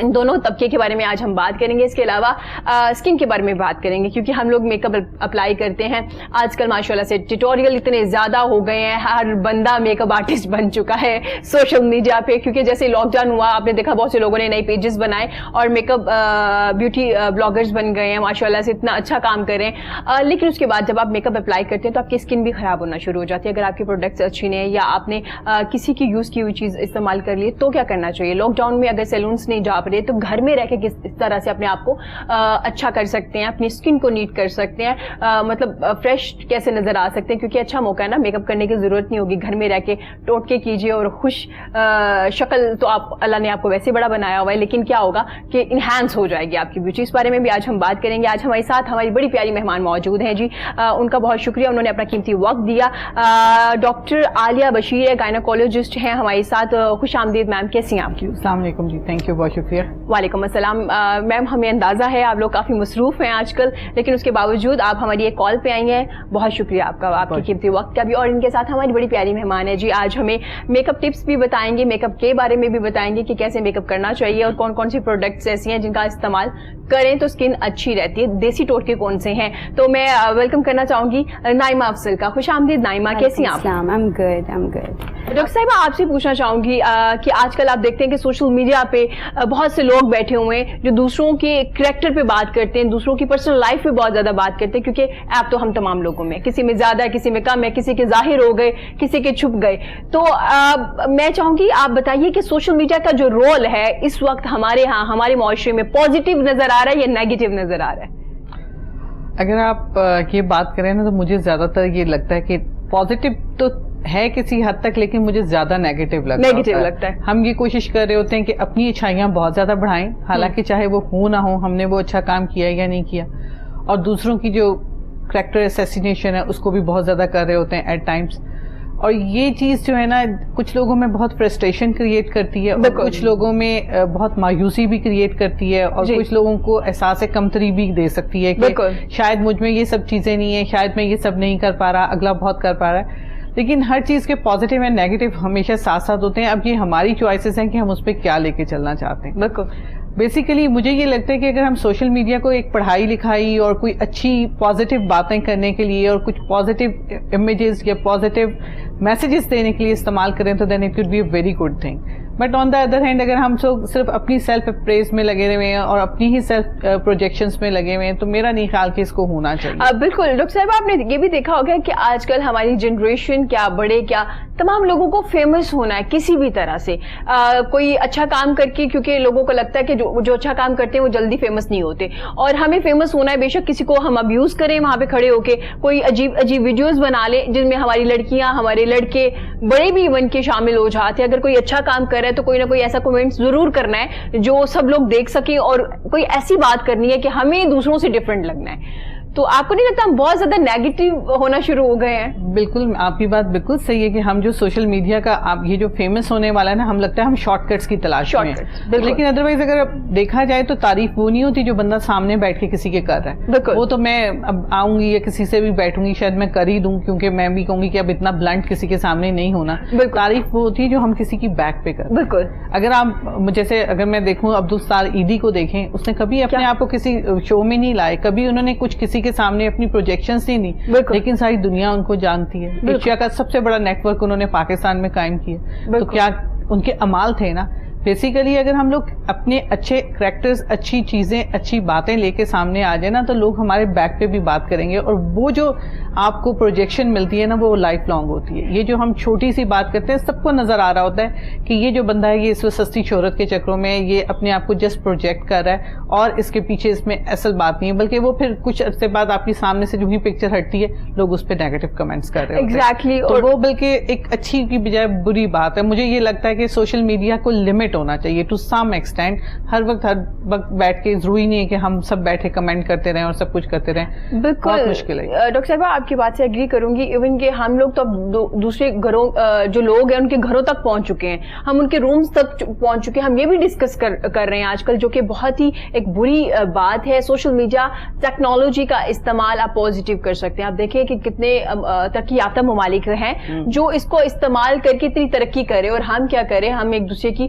ان دونوں طبقے کے بارے میں آج ہم بات کریں گے. اس کے علاوہ اسکن کے بارے میں بات کریں گے, کیونکہ ہم لوگ میک اپ اپلائی کرتے ہیں آج کل ماشاءاللہ سے ٹیوٹوریل اتنے زیادہ ہو گئے ہیں, ہر بندہ میک اپ آرٹسٹ بن چکا ہے سوشل میڈیا پہ, کیونکہ جیسے لاک ڈاؤن ہوا آپ نے دیکھا بہت سے لوگوں نے نئے پیجز بنائے اور میک اپ بیوٹی بلاگرز بن گئے ہیں ماشاءاللہ سے, اتنا اچھا کام کر رہے ہیں. لیکن اس کے بعد جب آپ میک اپ اپلائی کرتے ہیں تو آپ کی اسکن بھی خراب ہونا شروع ہو جاتی ہے. اگر آپ کی پروڈکٹس اچھی نہیں ہے یا آپ نے کسی کی یوز کی ہوئی چیز استعمال کر لی تو کیا کرنا چاہیے؟ لاک ڈاؤن میں اگر سیلونس نہیں جا پڑے تو گھر میں کہ کس طرح سے اپنے آپ کو اچھا کر سکتے ہیں, اپنی اسکن کو نیٹ کر سکتے ہیں, مطلب فریش کیسے نظر آ سکتے ہیں, کیونکہ اچھا موقع ہے نا, میک اپ کرنے کی ضرورت نہیں ہوگی, گھر میں رہ کے ٹوٹکے کیجیے اور خوش شکل تو آپ اللہ نے آپ کو ویسے بڑا بنایا ہوا ہے, لیکن کیا ہوگا کہ انہینس ہو جائے گی آپ کی بیوٹی. اس بارے میں بھی آج ہم بات کریں گے. آج ہمارے ساتھ ہماری بڑی پیاری مہمان موجود ہیں جی, ان کا بہت شکریہ, انہوں نے اپنا قیمتی وقت دیا. ڈاکٹر عالیہ بشیر ہے, گائناکولوجسٹ ہیں ہمارے ساتھ. خوش آمدید میم, کیسی ہیں آپ کی؟ السلام علیکم جی, تھینک یو, بہت شکریہ. وعلیکم السلام. میم ہمیں اندازہ ہے آپ لوگ کافی مصروف ہیں آج کل, لیکن اس کے باوجود آپ ہماری ایک کال پہ آئی ہیں, بہت شکریہ آپ کا, آپ کی قیمتی وقت کا بھی. اور ان کے ساتھ ہماری بڑی پیاری مہمان ہے جی, آج ہمیں میک اپ ٹپس بھی بتائیں گے, میک اپ کے بارے میں بھی بتائیں گے کہ کیسے میک اپ کرنا چاہیے اور کون کون سی پروڈکٹس ایسی ہیں جن کا استعمال کریں تو اسکن اچھی رہتی ہے, دیسی ٹوٹکے کون سے ہیں. تو میں ویلکم کرنا چاہوں گی نائمہ افضل کا. خوش آمدید نائمہ, کیسی ہیں آپ؟ ڈاکٹر صاحبہ آپ سے پوچھنا چاہوں گی کہ آج کل آپ دیکھتے ہیں کہ سوشل میڈیا پہ بہت سے لوگ بیٹھے ہوئے ہیں جو دوسروں کے کریکٹر پہ بات کرتے ہیں, دوسروں کی پرسنل لائف پہ بہت زیادہ بات کرتے ہیں, کیونکہ ایپ تو ہم تمام لوگوں میں, کسی میں زیادہ کسی میں کم ہے, کسی کے ظاہر ہو گئے کسی کے چھپ گئے. تو میں چاہوں گی آپ بتائیے کہ سوشل میڈیا کا جو رول ہے اس وقت ہمارے ہاں ہمارے معاشرے میں پازیٹیو نظر آ رہا ہے یا نیگیٹو نظر آ رہا ہے؟ اگر آپ یہ بات کریں نا تو مجھے زیادہ تر یہ لگتا ہے کہ پازیٹیو تو ہے کسی حد تک, لیکن مجھے زیادہ نیگیٹو لگتا ہے. ہم یہ کوشش کر رہے ہوتے ہیں کہ اپنی اچھائیاں بہت زیادہ بڑھائیں, حالانکہ چاہے وہ ہو نہ ہو, ہم نے وہ اچھا کام کیا یا نہیں کیا, اور دوسروں کی جو کریکٹر اسیسینیشن ہے اس کو بھی بہت زیادہ کر رہے ہوتے ہیں ایٹ ٹائمز. اور یہ چیز جو ہے نا کچھ لوگوں میں بہت فرسٹریشن کریٹ کرتی ہے, اور کچھ لوگوں میں بہت مایوسی بھی کریٹ کرتی ہے, اور کچھ لوگوں کو احساس کمتری بھی دے سکتی ہے کہ شاید مجھ میں یہ سب چیزیں نہیں ہیں, شاید میں یہ سب نہیں کر پا رہا, اگلا بہت کر پا رہا ہے. لیکن ہر چیز کے پازیٹیو اینڈ نیگیٹو ہمیشہ ساتھ ساتھ ہوتے ہیں. اب یہ ہماری چوائسیز ہیں کہ ہم اس پہ کیا لے کے چلنا چاہتے ہیں. بالکل. بیسیکلی مجھے یہ لگتا ہے کہ اگر ہم سوشل میڈیا کو ایک پڑھائی لکھائی اور کوئی اچھی پازیٹیو باتیں کرنے کے لیے اور کچھ پازیٹیو امیجز یا پازیٹیو میسیجز دینے کے لیے استعمال کریں تو then it could be a very good thing. But on the other hand اگر ہم صرف اپنی سیلف اپریز میں لگے ہوئے ہیں اور اپنی ہی سیلف پروجیکشنز میں لگے ہوئے ہیں تو میرا نہیں خیال کہ اس کو ہونا چاہیے. بالکل. ڈاکٹر صاحب آپ نے یہ بھی دیکھا ہوگا کہ آج کل ہماری جنریشن کیا بڑے کیا تمام لوگوں کو فیمس ہونا ہے کسی بھی طرح سے, کوئی اچھا کام کر کے, کیونکہ لوگوں کو لگتا ہے کہ جو اچھا کام کرتے ہیں وہ جلدی فیمس نہیں ہوتے, اور ہمیں فیمس ہونا ہے. بے شک کسی کو ہم ابیوز کریں وہاں پہ کھڑے ہو کے, کوئی عجیب عجیب ویڈیوز بنا لیں جن میں ہماری لڑکیاں ہمارے لڑکے بڑے بھی بن کے شامل ہو جاتے ہیں. اگر کوئی اچھا کام کر رہا ہے تو کوئی نہ کوئی ایسا کمنٹ ضرور کرنا ہے جو سب لوگ دیکھ سکیں, اور کوئی ایسی بات کرنی ہے کہ ہمیں دوسروں سے ڈفرینٹ لگنا ہے. تو آپ کو نہیں لگتا ہم بہت زیادہ نیگیٹو ہونا شروع ہو گئے ہیں؟ بالکل, آپ کی بات بالکل صحیح ہے کہ ہم جو سوشل میڈیا کا یہ جو فیمس ہونے والا ہے نا, ہم لگتا ہے ہم شارٹ کٹس کی تلاش میں ہیں. لیکن ادروائز اگر دیکھا جائے تو تعریف وہ نہیں ہوتی جو بندہ سامنے بیٹھ کے کسی کے کر رہا ہے. وہ تو میں اب آؤں گی یا کسی سے بھی بیٹھوں گی شاید میں کر ہی دوں, کیونکہ میں بھی کہوں گی کہ اب اتنا بلنٹ کسی کے سامنے نہیں ہونا. تعریف وہ ہوتی ہے جو ہم کسی کی بیک پہ کریں. بالکل. اگر آپ جیسے اگر میں دیکھوں عبدالستار ایدی کو دیکھیں, اس نے کبھی اپنے آپ کو کسی شو میں نہیں لائے, کبھی انہوں نے کچھ کسی کے سامنے اپنی پروجیکشنز نہیں دی, لیکن ساری دنیا ان کو جانتی ہے. ایشیا کا سب سے بڑا نیٹ ورک انہوں نے پاکستان میں قائم کیا, تو کیا ان کے اعمال تھے نا. بیسیکلی اگر ہم لوگ اپنے اچھے کریکٹرز, اچھی چیزیں, اچھی باتیں لے کے سامنے آ جائیں نا تو لوگ ہمارے بیک پہ بھی بات کریں گے, اور وہ جو آپ کو پروجیکشن ملتی ہے نا وہ لائف لانگ ہوتی ہے. یہ جو ہم چھوٹی سی بات کرتے ہیں سب کو نظر آ رہا ہوتا ہے کہ یہ جو بندہ ہے یہ اس وقت سستی شہرت کے چکروں میں یہ اپنے آپ کو جسٹ پروجیکٹ کر رہا ہے, اور اس کے پیچھے اس میں اصل بات نہیں ہے, بلکہ وہ پھر کچھ عرصے بعد آپ کے سامنے سے جو ہی پکچر ہٹتی ہے لوگ اس پہ نیگیٹو کمنٹس کر رہے ہیں. ایگزیکٹلی. اور وہ بلکہ ایک اچھی کی بجائے بری بات ہے. مجھے یہ لگتا ہے کہ سوشل میڈیا کو لمٹ ہونا چاہیے ٹو سم ایکسٹینٹ. ہر وقت بیٹھ کے ضروری نہیں ہے کہ ہم سب بیٹھے کمنٹ کرتے رہیں اور سب کچھ کرتے رہیں. بالکل بہت مشکل ہے. ڈاکٹر صاحبہ آپ کی بات سے ایگری کروں گی. ایون کہ ہم لوگ تو دوسرے گھروں جو لوگ ہیں ان کے گھروں تک پہنچ چکے ہیں, ہم ان کے رومز تک پہنچ چکے ہیں. ہم یہ بھی ڈسکس کر رہے ہیں آج کل, جو کہ بہت ہی ایک بری بات ہے. سوشل میڈیا ٹیکنالوجی کا استعمال آپ پازیٹیو کر سکتے ہیں. آپ دیکھیں کہ کتنے ترقی یافتہ ممالک ہیں جو اس کو استعمال کر کے اتنی ترقی کرے, اور ہم کیا کریں, ہم ایک دوسرے کی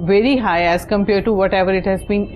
very high as compared to whatever it has been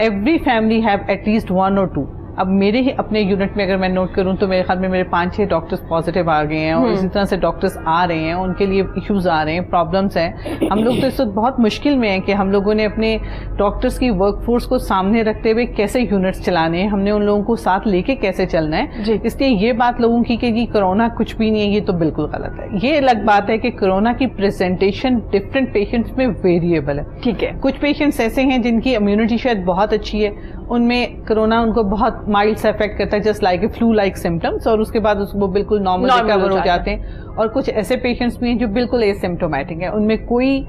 every family have at least one or two اب میرے ہی اپنے یونٹ میں اگر میں نوٹ کروں تو میرے خیال میں میرے 5-6 ڈاکٹرز پازیٹیو آ گئے ہیں, اور اسی طرح سے ڈاکٹرز آ رہے ہیں, ان کے لیے ایشوز آ رہے ہیں, پرابلمس ہیں. ہم لوگ تو اس وقت بہت مشکل میں ہیں کہ ہم لوگوں نے اپنے ڈاکٹرز کی ورک فورس کو سامنے رکھتے ہوئے کیسے یونٹس چلانے ہیں, ہم نے ان لوگوں کو ساتھ لے کے کیسے چلنا ہے. اس لیے یہ بات لوگوں کی کہ جی کرونا کچھ بھی نہیں ہے, یہ تو بالکل غلط ہے. یہ الگ بات ہے کہ کرونا کی پریزنٹیشن ڈفرینٹ پیشنٹس میں ویریبل ہے. ٹھیک ہے, کچھ پیشنٹس ایسے ہیں جن کی امیونٹی شاید بہت اچھی ہے, ان میں کرونا ان کو بہت مائلڈ سے افیکٹ کرتا ہے, just like a flu like symptoms, اور اس کے بعد وہ بالکل نارمل ریکور ہو جاتے ہیں. اور کچھ ایسے پیشنٹس بھی ہیں جو بالکل اے سمپٹومیٹک ہیں, ان میں کوئی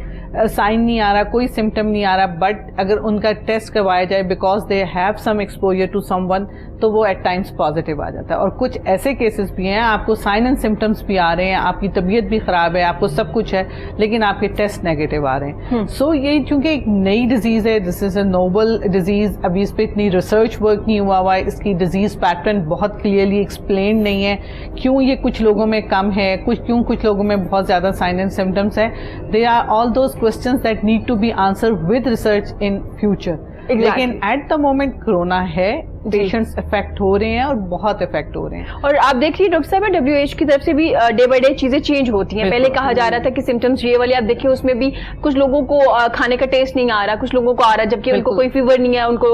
سائن نہیں آ رہا, کوئی سمٹم نہیں آ رہا, بٹ اگر ان کا ٹیسٹ کروایا جائے because they have some exposure to someone, تو وہ ایٹ ٹائمس پازیٹیو آ جاتا ہے. اور کچھ ایسے کیسز بھی ہیں آپ کو سائن اینڈ سمٹمس بھی آ رہے ہیں, آپ کی طبیعت بھی خراب ہے, آپ کو سب کچھ ہے, لیکن آپ کے ٹیسٹ نیگیٹو آ رہے ہیں. سو یہ چونکہ ایک نئی ڈیزیز ہے, دس از اے نوبل ڈیزیز, ابھی اس پہ اتنی ریسرچ ورک نہیں ہوا ہوا ہے, اس کی ڈیزیز پیٹرن بہت کلیئرلی ایکسپلینڈ نہیں ہے, کیوں یہ کچھ لوگوں میں کم ہے, کچھ لوگوں میں بہت زیادہ سائن اینڈ سمٹمس ہے. They are all those questions that need to be answer with research in future. لیکن ایٹ دا مومنٹ کرونا ہے, پیشنٹس افیکٹ ہو رہے ہیں اور بہت افیکٹ ہو رہے ہیں. اور آپ دیکھیے ڈاکٹر صاحب, WHO کی طرف سے بھی ڈے بائی ڈے چیزیں چینج ہوتی ہیں. پہلے کہا جا رہا تھا کہ سمٹمس یہ والے, آپ دیکھیے اس میں بھی کچھ لوگوں کو کھانے کا ٹیسٹ نہیں آ رہا, کچھ لوگوں کو آ رہا, جبکہ ان کو کوئی فیور نہیں ہے, ان کو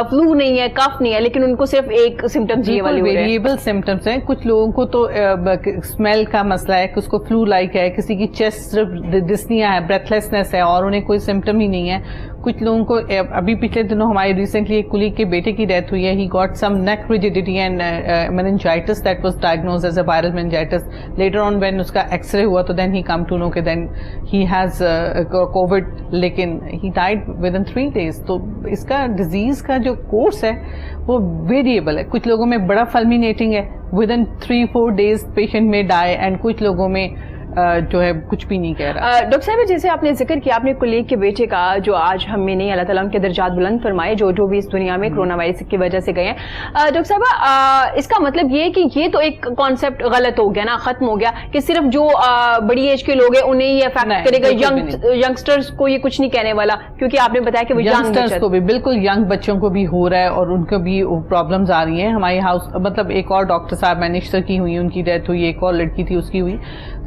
فلو نہیں ہے, کف نہیں ہے, لیکن ان کو صرف ایک سمٹمس یہ والے ویریبل سمٹمس ہیں. کچھ لوگوں کو تو اسمیل کا مسئلہ ہے, کس کو فلو لائک ہے, کسی کی چیسٹ صرف ڈسنیا ہے, بریتھ لیسنس ہے, اور انہیں کوئی سمٹم ہی نہیں ہے. کچھ لوگوں کو ابھی پچھلے دنوں ہماری ریسنٹلی ایک کلیگ کے بیٹے کی ڈیتھ ہوئی ہے, he got some neck rigidity and meningitis that was diagnosed as a viral meningitis. Later on when uska x-ray hua to then he come to know ke then he has COVID, lekin he died within 3 days. تو اس کا disease کا جو course ہے وہ variable ہے. کچھ لوگوں میں بڑا فلمینیٹنگ ہے, ودن 3-4 days پیشنٹ میں ڈائی, اینڈ کچھ لوگوں میں جو ہے کچھ بھی نہیں کہہ رہا. ڈاکٹر صاحب جیسے آپ نے ذکر کیا اپنے کلیگ کے بیٹے کا, جو آج ہم میں نہیں, اللہ تعالیٰ ان کے درجات بلند فرمائے, جو بھی اس دنیا میں کرونا وائرس کی وجہ سے گئے ہیں. ڈاکٹر صاحب اس کا مطلب یہ ہے کہ یہ تو ایک کانسیپٹ غلط ہو گیا نا, ختم ہو گیا, کہ صرف جو بڑی ایج کے لوگ ہیں انہیں یہ افیکٹ کرے گا, ینگسٹرز کو یہ کچھ نہیں کہنے والا, کیونکہ آپ نے بتایا کہ وہ ینگسٹرز کو بھی, بالکل ینگ بچوں کو بھی ہو رہا ہے, اور ان کو بھی پرابلمز آ رہی ہیں. ہمارے ہاؤس مطلب ایک اور ڈاکٹر صاحب مینیجر کی ہوئی, ان کی ڈیتھ ہوئی, ایک اور لڑکی تھی اس کی ہوئی.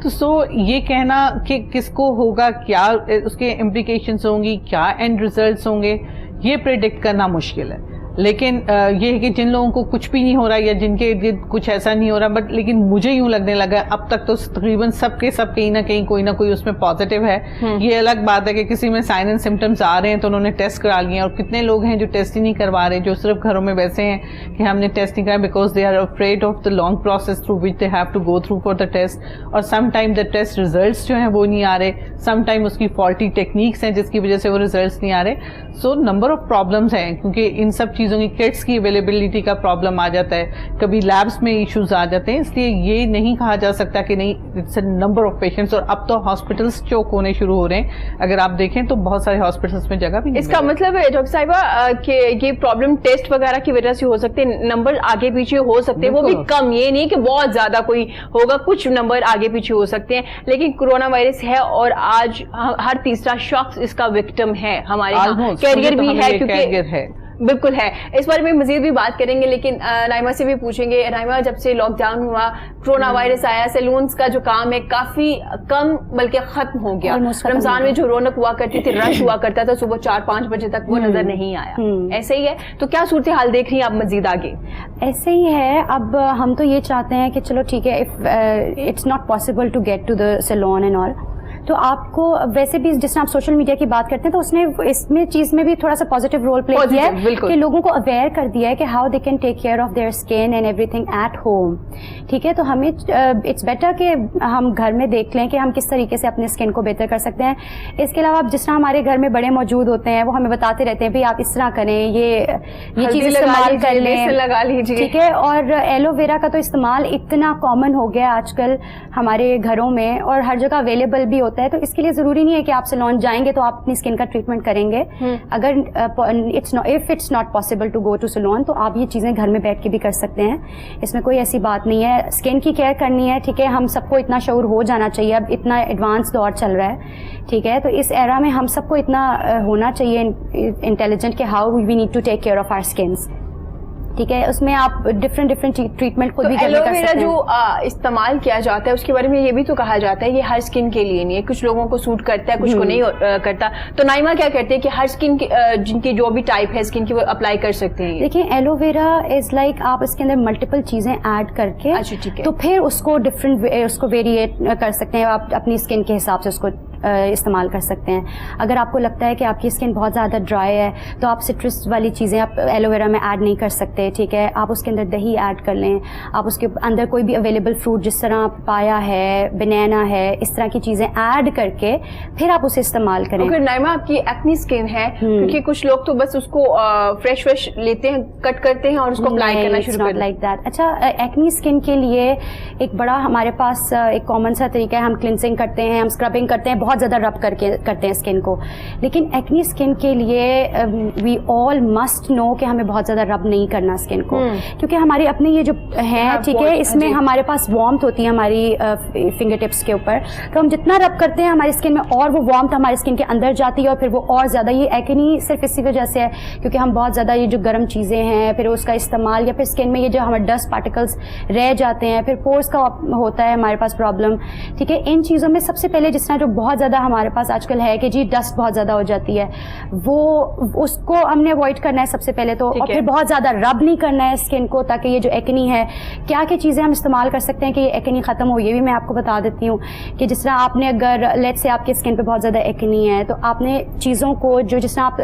تو سو یہ کہنا کہ کس کو ہوگا, کیا اس کے امپلیکیشنز ہوں گی, کیا اینڈ ریزلٹس ہوں گے, یہ پریڈکٹ کرنا مشکل ہے. لیکن یہ ہے کہ جن لوگوں کو کچھ بھی نہیں ہو رہا یا جن کے ارد کچھ ایسا نہیں ہو رہا, بٹ لیکن مجھے یوں لگنے لگا اب تک تو تقریباً سب کے سب کہیں نہ کہیں کوئی نہ کوئی اس میں پازیٹیو ہے. یہ الگ بات ہے کہ کسی میں سائن اینڈ سمٹمس آ رہے ہیں تو انہوں نے ٹیسٹ کرا لیے, اور کتنے لوگ ہیں جو ٹیسٹ ہی نہیں کروا رہے, جو صرف گھروں میں ویسے ہیں کہ ہم نے ٹیسٹ نہیں کرا because they are afraid of the long process through which they have to go through for the test. اور some time the test results جو ہیں وہ نہیں آ رہے, سم ٹائم اس کی فالٹی ٹیکنیکس ہیں جس کی وجہ سے وہ ریزلٹس نہیں آ رہے. سو نمبر آف پرابلمس ہیں, کیونکہ ان سب چیزوں کی کٹس کی اویلیبلٹی کا پرابلم آ جاتا ہے, کبھی لیبس میں ایشوز آ جاتے ہیں. اس لیے یہ نہیں کہا جا سکتا کہ نہیں, it's a number of patients. اور اب تو ہاسپٹلس چوک ہونے شروع ہو رہے ہیں, اگر آپ دیکھیں تو بہت سارے ہاسپٹلس میں جگہ بھی نہیں. اس کا مطلب ہے ڈاکٹر صاحبہ کہ یہ پرابلم ٹیسٹ وغیرہ کی وجہ سے ہو سکتے ہیں, نمبر آگے پیچھے ہو سکتے ہیں, وہ بھی کم, یہ نہیں کہ بہت زیادہ کوئی ہوگا, کچھ نمبر آگے پیچھے ہو سکتے ہیں. لیکن کورونا وائرس ہے اور آج ہر تیسرا شخص اس کا وکٹم ہے, ہمارے کیریئر بھی ہے, کیونکہ بالکل ہے. اس بارے میں مزید بھی بات کریں گے, لیکن نائمہ سے بھی پوچھیں گے. نائمہ, جب سے لاک ڈاؤن ہوا, کرونا وائرس آیا, سیلونز کا جو کام ہے کافی کم بلکہ ختم ہو گیا. رمضان میں جو رونق ہوا کرتی تھی, رش ہوا کرتا تھا صبح 4-5 بجے تک, وہ نظر نہیں آیا. ایسے ہی ہے, تو کیا صورتحال دیکھ رہی ہیں آپ مزید آگے؟ ایسے ہی ہے. اب ہم تو یہ چاہتے ہیں کہ چلو ٹھیک ہے, it's not possible to get to the salon and all, تو آپ کو ویسے بھی جس طرح آپ سوشل میڈیا کی بات کرتے ہیں تو اس نے اس میں چیز میں بھی تھوڑا سا پازیٹیو رول پلے کیا ہے کہ لوگوں کو اویئر کر دیا ہے کہ how they can take care of their skin and everything at home. ٹھیک ہے, تو ہمیں اٹس بیٹر کہ ہم گھر میں دیکھ لیں کہ ہم کس طریقے سے اپنے اسکن کو بہتر کر سکتے ہیں. اس کے علاوہ جس طرح ہمارے گھر میں بڑے موجود ہوتے ہیں وہ ہمیں بتاتے رہتے ہیں بھائی آپ اس طرح کریں, یہ چیز استعمال کر لیں, لگا لیجیے. ٹھیک ہے, اور ایلو ویرا کا تو استعمال اتنا کامن ہو گیا آج کل ہمارے گھروں میں, اور ہر جگہ اویلیبل بھی ہوتا ہے. تو اس کے لیے ضروری نہیں ہے کہ آپ سیلون جائیں گے تو آپ اپنی اسکن کا ٹریٹمنٹ کریں گے. اگر if it's not possible to go to salon تو آپ یہ چیزیں گھر میں بیٹھ کے بھی کر سکتے ہیں, اس میں کوئی ایسی بات نہیں ہے. اسکن کی کیئر کرنی ہے, ٹھیک ہے, ہم سب کو اتنا شعور ہو جانا چاہیے, اب اتنا ایڈوانس دور چل رہا ہے, ٹھیک ہے, تو اس ایرا میں ہم سب کو اتنا ہونا چاہیے انٹیلیجنٹ کہ how we need to take care of our skins. ٹھیک ہے, اس میں آپ ڈفرینٹ ٹریٹمنٹ خود بھی کر سکتے ہیں. ایلوویرا جو استعمال کیا جاتا ہے اس کے بارے میں یہ بھی تو کہا جاتا ہے یہ ہر اسکن کے لیے نہیں ہے, کچھ لوگوں کو سوٹ کرتا ہے کچھ کو نہیں کرتا, تو نائمہ کیا کرتے ہیں کہ ہر اسکن جن کی جو بھی ٹائپ ہے اسکن کی وہ اپلائی کر سکتے ہیں؟ دیکھیں ایلوویرا از لائک آپ اس کے اندر ملٹیپل چیزیں ایڈ کر کے تو پھر اس کو ڈفرینٹ اس کو ویریٹ کر سکتے ہیں, آپ اپنی اسکن کے حساب سے اس کو استعمال کر سکتے ہیں. اگر آپ کو لگتا ہے کہ آپ کی اسکن بہت زیادہ ڈرائی ہے تو آپ سٹرس والی چیزیں آپ ایلوویرا میں ایڈ نہیں کر سکتے, ٹھیک ہے, آپ اس کے اندر دہی ایڈ کر لیں, آپ اس کے اندر کوئی بھی اویلیبل فروٹ جس طرح پایا ہے, بنانا ہے, اس طرح کی چیزیں ایڈ کر کے پھر آپ اسے استعمال کریں. اگر نائمہ آپ کی ایکنی اسکن ہے, کیونکہ کچھ لوگ تو بس اس کو فریش لیتے ہیں, کٹ کرتے ہیں اور اس کو اپلائی کرنا شروع کرتے ہیں لائک دیٹ. اچھا, ایکنی اسکن کے لیے ایک بڑا ہمارے پاس ایک کامن سا طریقہ ہے, ہم کلینزنگ کرتے ہیں, ہم اسکربنگ کرتے ہیں, بہت زیادہ رب کر کے کرتے ہیں اسکن کو, لیکن ایکنی اسکن کے لیے وی آل مسٹ نو کہ ہمیں بہت زیادہ رب نہیں کرنا اسکن کو, کیونکہ ہماری اپنے یہ جو ہیں, ٹھیک ہے, اس میں ہمارے پاس وارمتھ ہوتی ہے ہماری فنگر ٹپس کے اوپر, تو ہم جتنا رب کرتے ہیں ہماری اسکن میں اور وہ وارمتھ ہماری اسکن کے اندر جاتی ہے اور پھر وہ اور زیادہ, یہ ایکنی صرف اسی وجہ سے ہے کیونکہ ہم بہت زیادہ یہ جو گرم چیزیں ہیں پھر اس کا استعمال, یا پھر اسکن میں یہ جو ہمارے ڈسٹ پارٹیکلس رہ جاتے ہیں, پھر پورس کا ہوتا ہے ہمارے پاس پرابلم, ٹھیک ہے. ان چیزوں میں سب سے پہلے جس طرح جو بہت زیادہ ہمارے پاس آج کل ہے کہ جی ڈسٹ بہت زیادہ ہو جاتی ہے, وہ اس کو ہم نے اوائڈ کرنا ہے سب سے پہلے تو, اور پھر بہت زیادہ رب نہیں کرنا ہے اسکن کو, تاکہ یہ جو ایکنی ہے, کیا کیا چیزیں ہم استعمال کر سکتے ہیں کہ یہ ایکنی ختم ہو, یہ بھی میں آپ کو بتا دیتی ہوں کہ جس طرح آپ نے اگر لیٹ سے آپ کی اسکن پہ بہت زیادہ ایکنی ہے تو آپ نے چیزوں کو جو جس طرح آپ